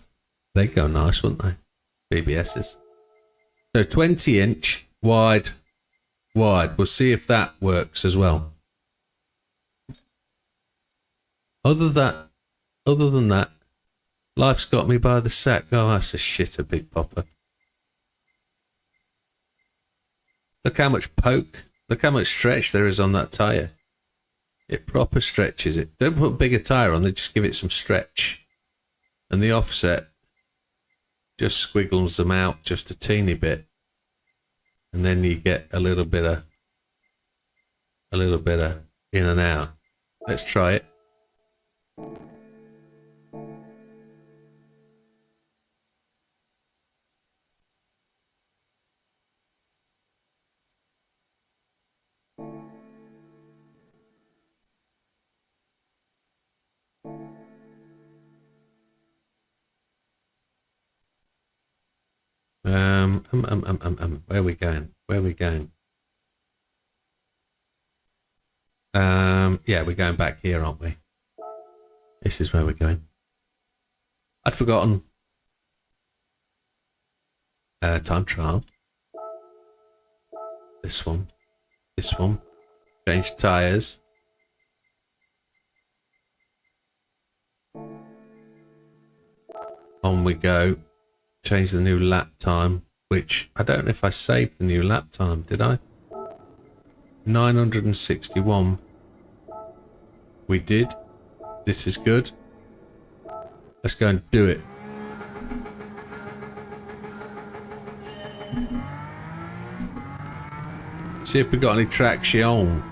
They go nice, wouldn't they? BBSs. So 20-inch wide. We'll see if that works as well. Other than that, life's got me by the sack. Oh, that's a shitter, Big Popper. Look how much poke. Look how much stretch there is on that tyre. It proper stretches it. Don't put a bigger tyre on, they just give it some stretch. And the offset just squiggles them out just a teeny bit. And then you get a little bit of in and out. Let's try it. Where are we going? Where are we going? Yeah, we're going back here, aren't we? This is where we're going. I'd forgotten. Time trial. This one. This one. Change tyres. On we go. Change the new lap time, which I don't know if I saved the new lap time, did I? 961. We did. This is good. Let's go and do it. See if we got any traction.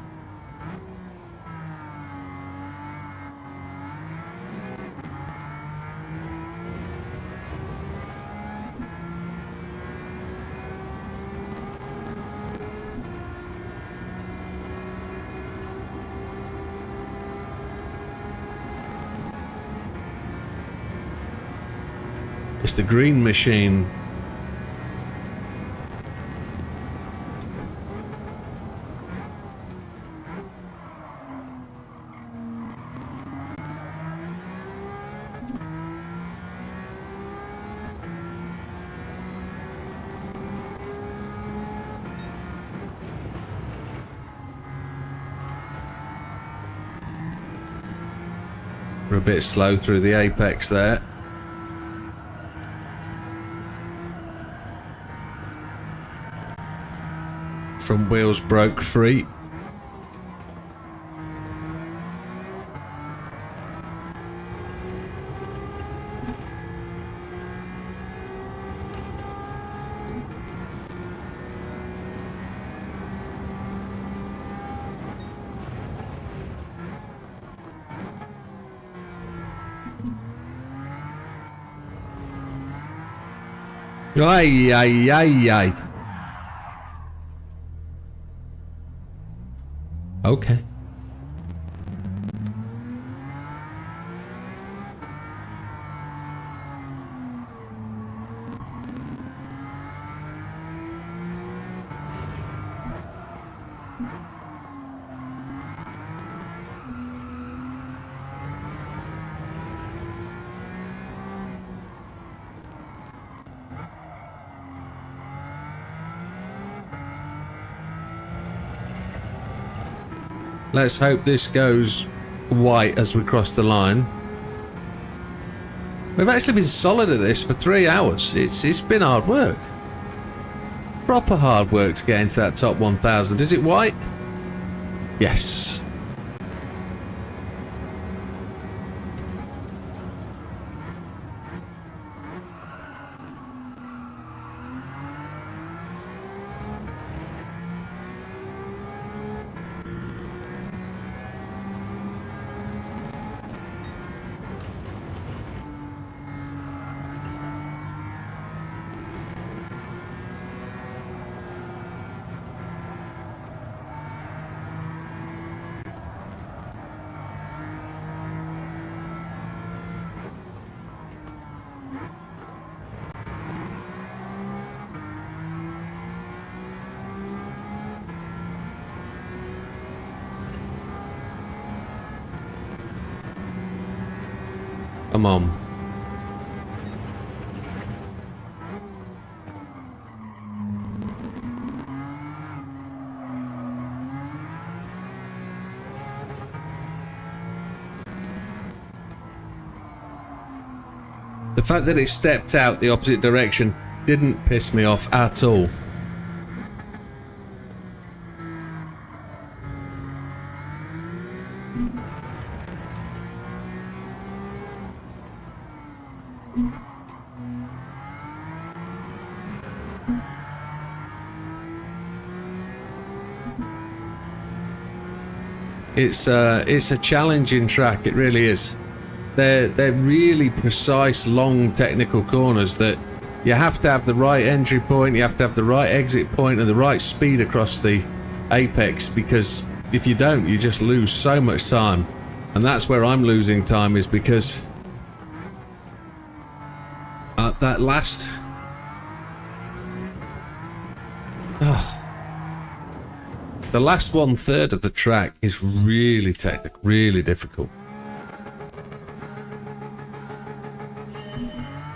It's the green machine. We're a bit slow through the apex there. Front wheels broke free. Ay, ay, ay, ay. Okay. Let's hope this goes white as we cross the line. We've actually been solid at this for 3 hours. It's been hard work. Proper hard work to get into that top 1,000. Is it white? Yes. Come on. The fact that it stepped out the opposite direction didn't piss me off at all. It's a challenging track, it really is. They're really precise, long technical corners that you have to have the right entry point, you have to have the right exit point and the right speed across the apex, because if you don't, you just lose so much time. And that's where I'm losing time, is because that last... the last 1/3 of the track is really technical, really difficult.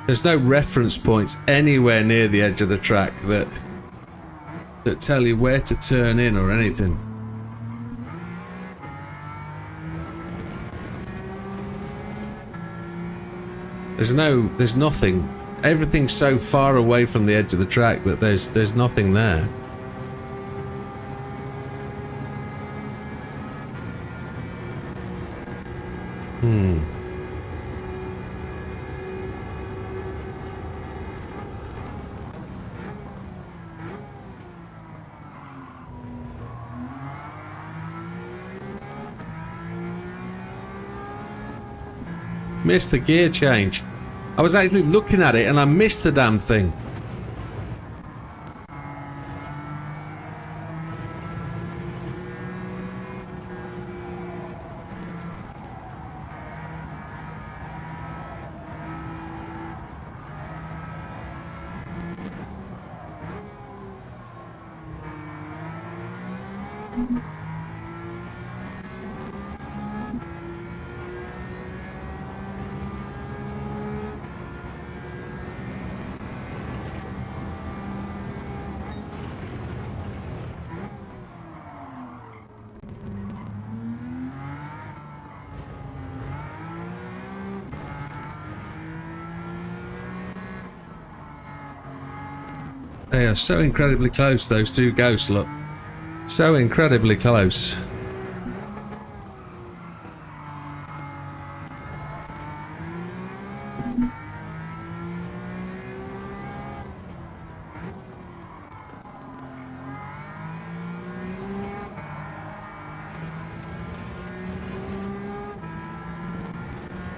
There's no reference points anywhere near the edge of the track that tell you where to turn in or anything. There's nothing. Everything's so far away from the edge of the track that there's nothing there. Missed the gear change. I was actually looking at it and I missed the damn thing. They are so incredibly close, those two ghosts, look. So incredibly close.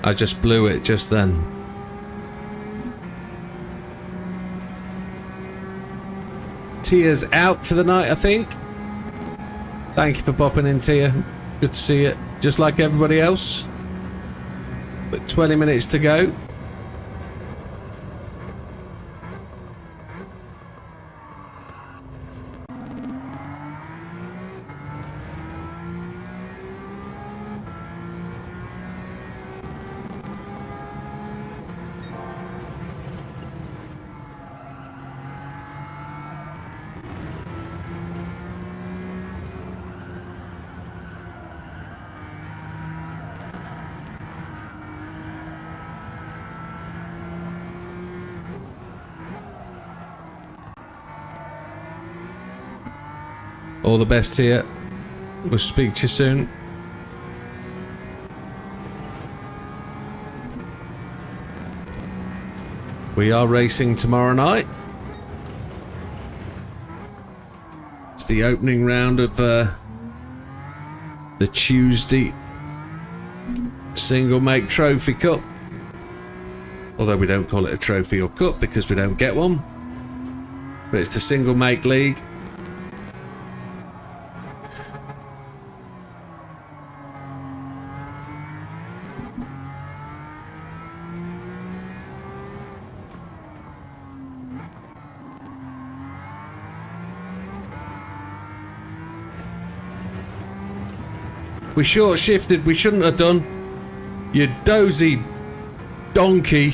I just blew it just then. Tia's out for the night, I think. Thank you for popping in, Tia. Good to see you. Just like everybody else. But 20 minutes to go. All the best here. We'll speak to you soon. We are racing tomorrow night. It's the opening round of the Tuesday Single Make Trophy Cup. Although we don't call it a trophy or cup because we don't get one. But it's the Single Make League. We short shifted, we shouldn't have done. You dozy donkey.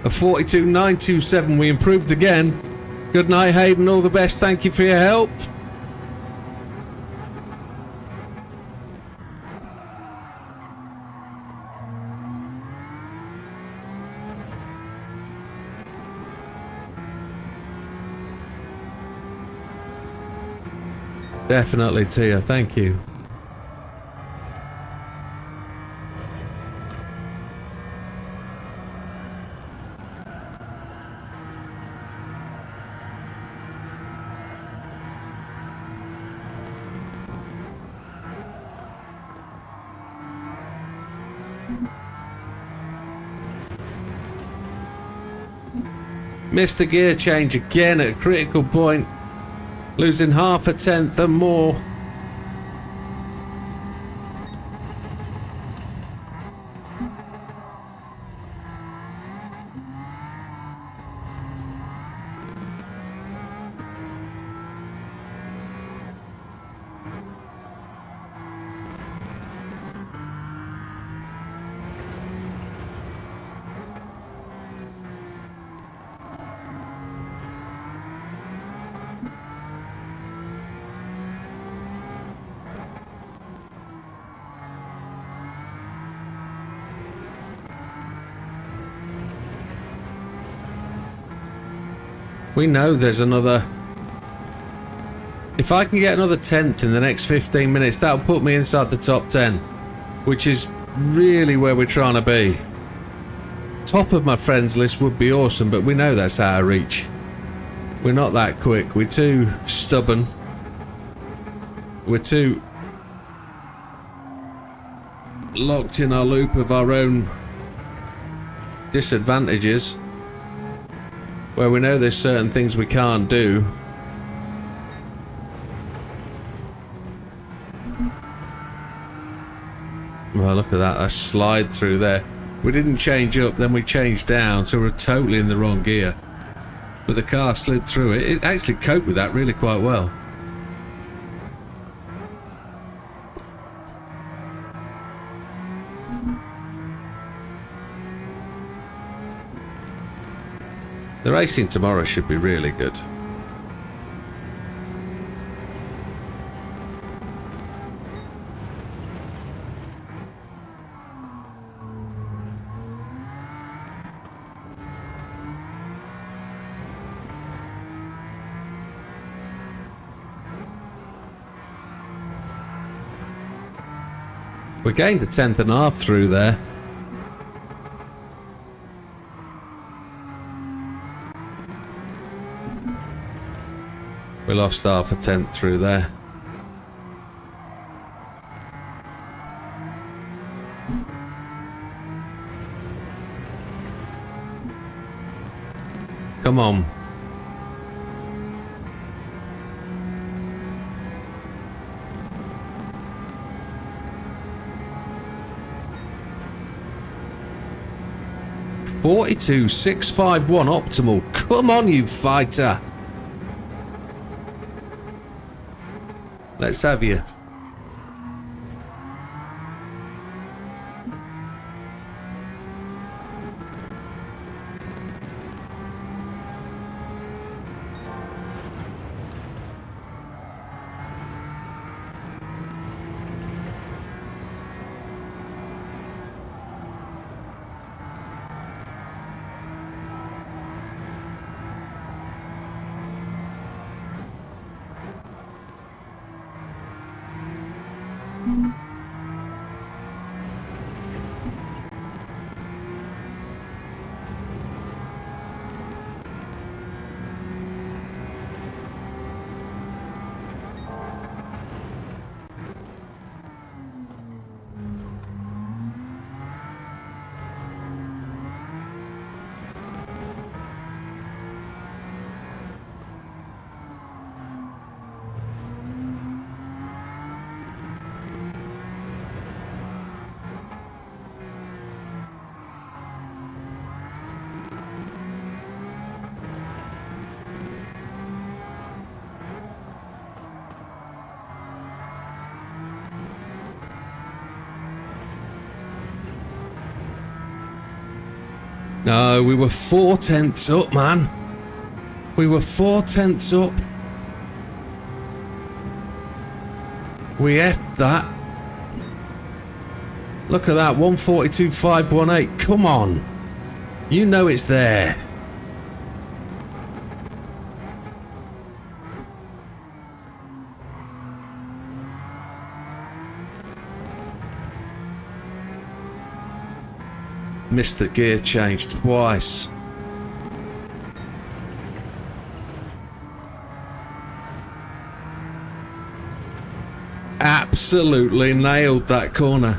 A 42.927, we improved again. Good night, Hayden, all the best, thank you for your help. Definitely, Tia, thank you. Missed a gear change again at a critical point. Losing half a tenth and more. We know there's another... If I can get another 10th in the next 15 minutes, that'll put me inside the top 10. Which is really where we're trying to be. Top of my friends list would be awesome, but we know that's out of reach. We're not that quick. We're too stubborn. We're too locked in our loop of our own disadvantages. Where we know there's certain things we can't do. Well, look at that, a slide through there. We didn't change up, then we changed down, so we're totally in the wrong gear. But the car slid through it. It actually coped with that really quite well. The racing tomorrow should be really good. We gained a tenth and a half through there. We lost half a tenth through there. Come on. .42.651 optimal. Come on, you fighter. Let's have you. No, we were 4/10 up, man. We were 4/10 up. We effed that. Look at that, 142.518. Come on. You know it's there. Missed the gear change twice. Absolutely nailed that corner.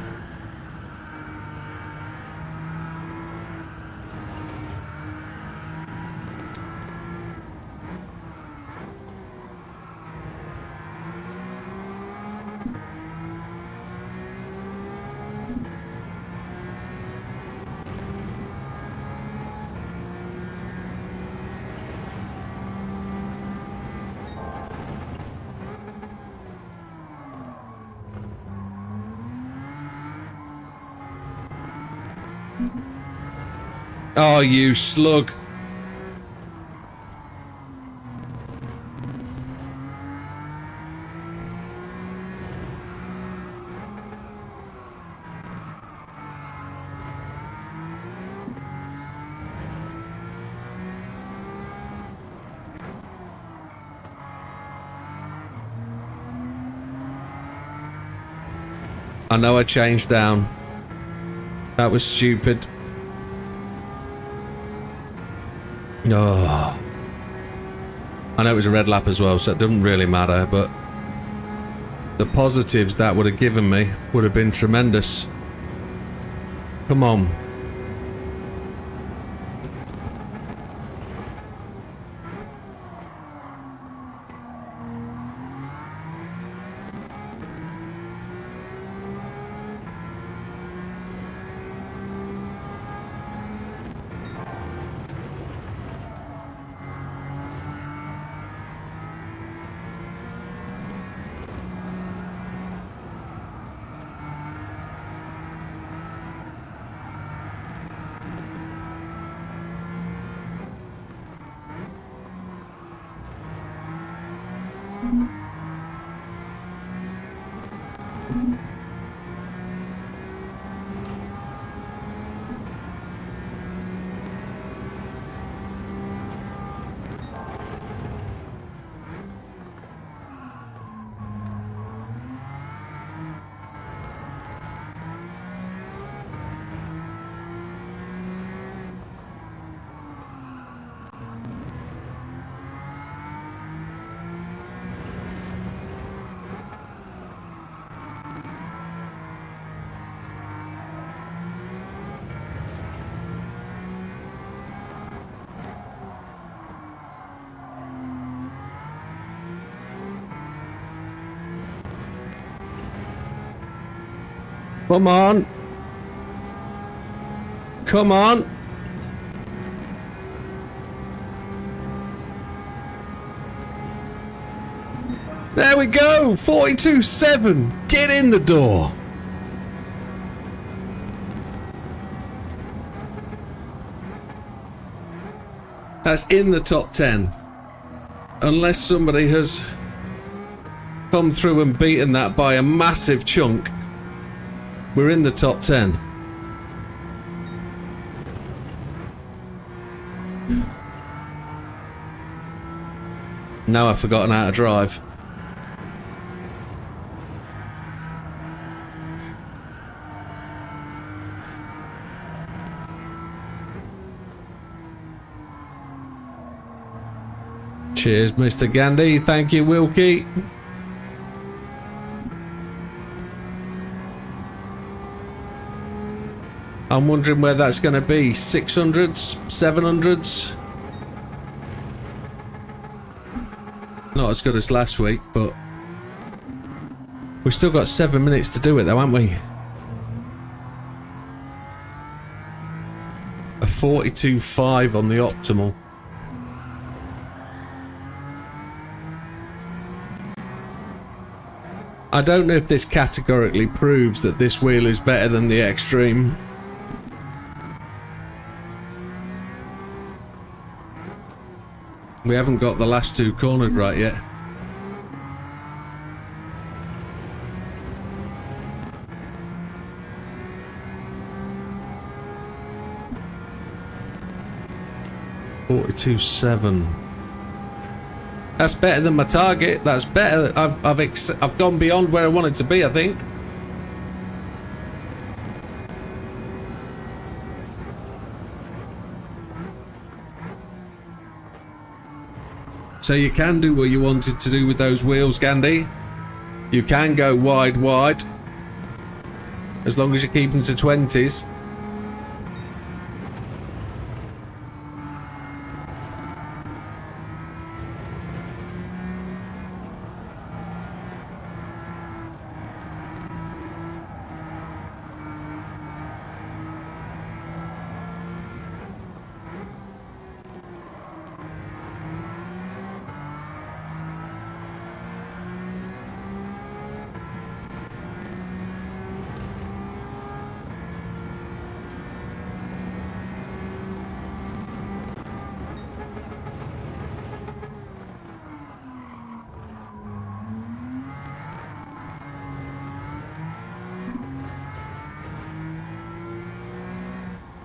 Oh, you slug. I know I changed down. That was stupid. Oh. I know it was a red lap as well, so it doesn't really matter, but the positives that would have given me would have been tremendous. Come on. Come on. Come on. There we go. 42.7. Get in the door. That's in the top 10. Unless somebody has come through and beaten that by a massive chunk, we're in the top 10. Now I've forgotten how to drive. Cheers, Mr. Gandhi. Thank you, Wilkie. I'm wondering where that's going to be. 600s? 700s? Not as good as last week, but we've still got 7 minutes to do it though, haven't we? A 42.5 on the optimal. I don't know if this categorically proves that this wheel is better than the Extreme. We haven't got the last two corners right yet. $42.7. That's better than my target. That's better. I've gone beyond where I wanted to be, I think. So you can do what you wanted to do with those wheels, Gandhi. You can go wide, as long as you keep them to 20s.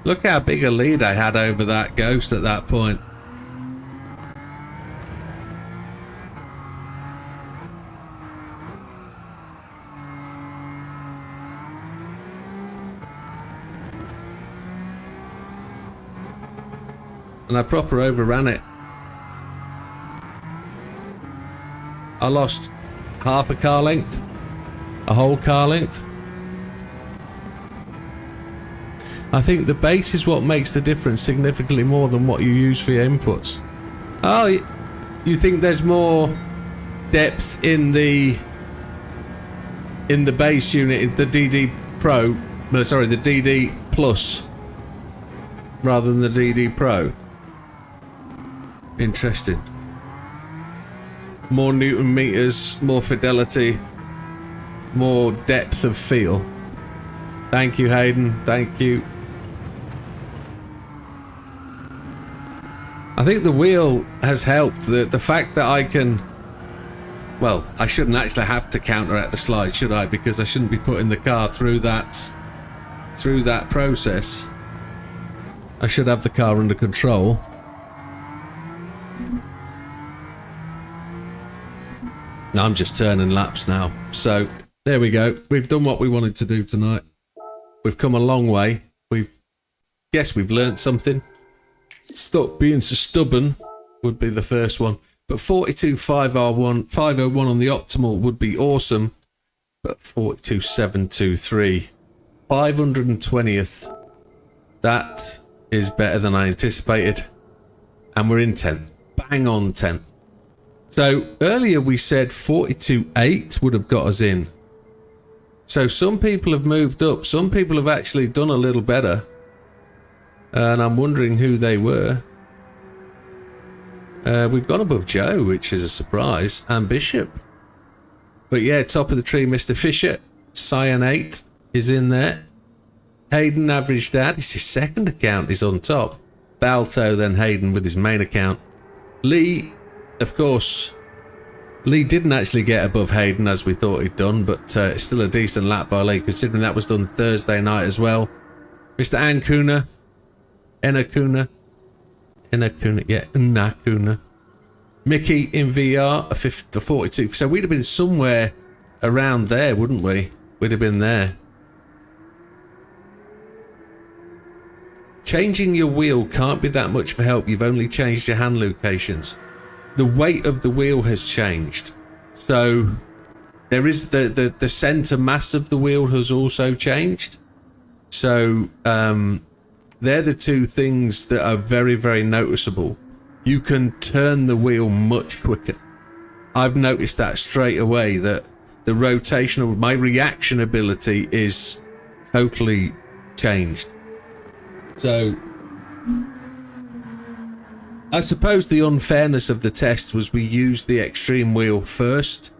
Look how big a lead I had over that Ghost at that point. And I proper overran it. I lost half a car length, a whole car length. I think the base is what makes the difference significantly more than what you use for your inputs. Oh, you think there's more depth in the base unit, the DD Pro, no, sorry, the DD Plus, rather than the DD Pro? Interesting. More Newton meters, more fidelity, more depth of feel. Thank you, Hayden. Thank you. I think the wheel has helped. The fact that I can... Well, I shouldn't actually have to counteract the slide, should I? Because I shouldn't be putting the car through that process. I should have the car under control. I'm just turning laps now. So, there we go. We've done what we wanted to do tonight. We've come a long way. Guess we've learnt something. Stop being so stubborn would be the first one. But 42.501 on the optimal would be awesome. But 42.723. 520th. That is better than I anticipated. And we're in 10th. Bang on 10th. So earlier we said 42.8 would have got us in. So some people have moved up. Some people have actually done a little better. And I'm wondering who they were. We've gone above Joe, which is a surprise. And Bishop. But yeah, top of the tree, Mr. Fisher. Cyanate is in there. Hayden, Average Dad. It's his second account. He's on top. Balto, then Hayden with his main account. Lee, of course. Lee didn't actually get above Hayden as we thought he'd done, but it's still a decent lap by Lee, considering that was done Thursday night as well. Mr. Ancuna. Enakuna. Yeah, Nakuna. Mickey in VR, a 42. So we'd have been somewhere around there, wouldn't we? We'd have been there. Changing your wheel can't be that much of a help. You've only changed your hand locations. The weight of the wheel has changed. So there is the center mass of the wheel has also changed. So they're the two things that are very, very noticeable. You can turn the wheel much quicker. I've noticed that straight away, that the rotational, my reaction ability is totally changed. So I suppose the unfairness of the test was we used the extreme wheel first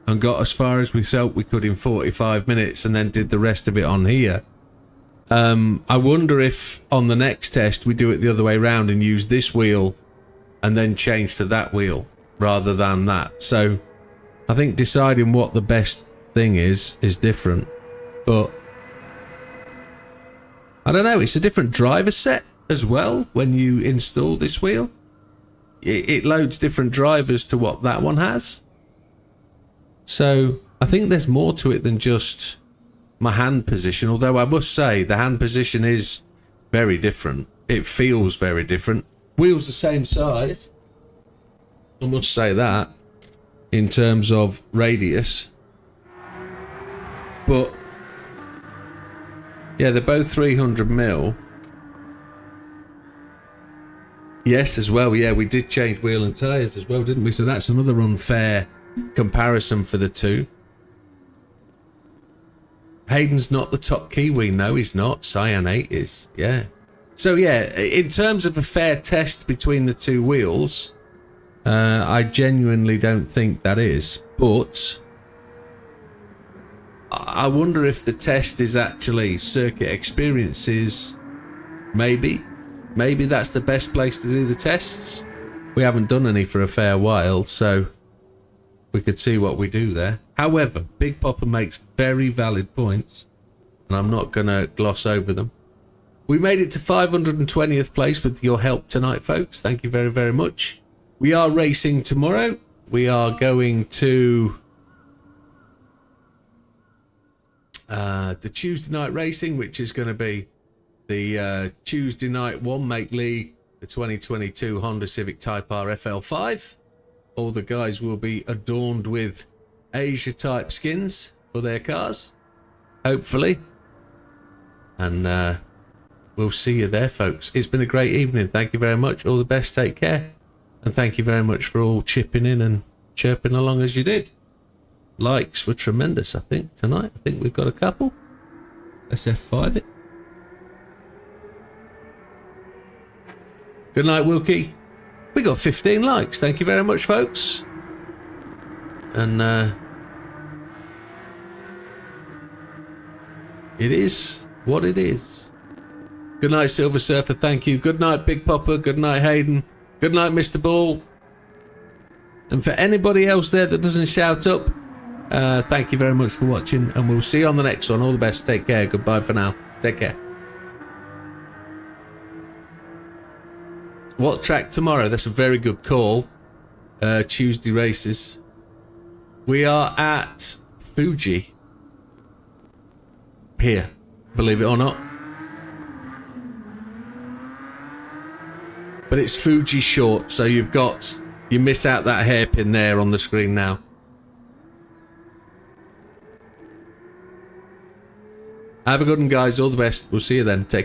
and got as far as we felt we could in 45 minutes and then did the rest of it on here. I wonder if on the next test we do it the other way around and use this wheel and then change to that wheel rather than that. So I think deciding what the best thing is different. But I don't know, it's a different driver set as well when you install this wheel. It loads different drivers to what that one has. So I think there's more to it than just my hand position, although I must say the hand position is very different. It feels very different. Wheels the same size, I must say that, in terms of radius. But yeah, they're both 300mm. Yes, as well. Yeah, we did change wheel and tyres as well, didn't we? So that's another unfair comparison for the two. Hayden's not the top Kiwi. No, he's not. Cyanate is. Yeah. So yeah, in terms of a fair test between the two wheels, I genuinely don't think that is. But I wonder if the test is actually circuit experiences. Maybe that's the best place to do the tests. We haven't done any for a fair while, so we could see what we do there. However, Big Popper makes very valid points, and I'm not going to gloss over them. We made it to 520th place with your help tonight, folks. Thank you very, very much. We are racing tomorrow. We are going to the Tuesday night racing, which is going to be the Tuesday night one make league, the 2022 Honda Civic Type R FL5. All the guys will be adorned with Asia type skins for their cars, hopefully. And we'll see you there, folks. It's been a great evening. Thank you very much. All the best. Take care. And thank you very much for all chipping in and chirping along as you did. Likes were tremendous, I think, tonight. I think we've got a couple. Let's F5 it. Good night, Wilkie. We got 15 likes. Thank you very much, folks. And it is what it is. Good night, Silver Surfer. Thank you. Good night, Big Popper. Good night, Hayden. Good night, Mr. Ball. And for anybody else there that doesn't shout up, thank you very much for watching, and we'll see you on the next one. All the best. Take care. Goodbye for now. Take care. What track tomorrow? That's a very good call. Tuesday races. We are at Fuji. Here, believe it or not. But it's Fuji short, so you miss out that hairpin there on the screen now. Have a good one, guys. All the best. We'll see you then. Take care.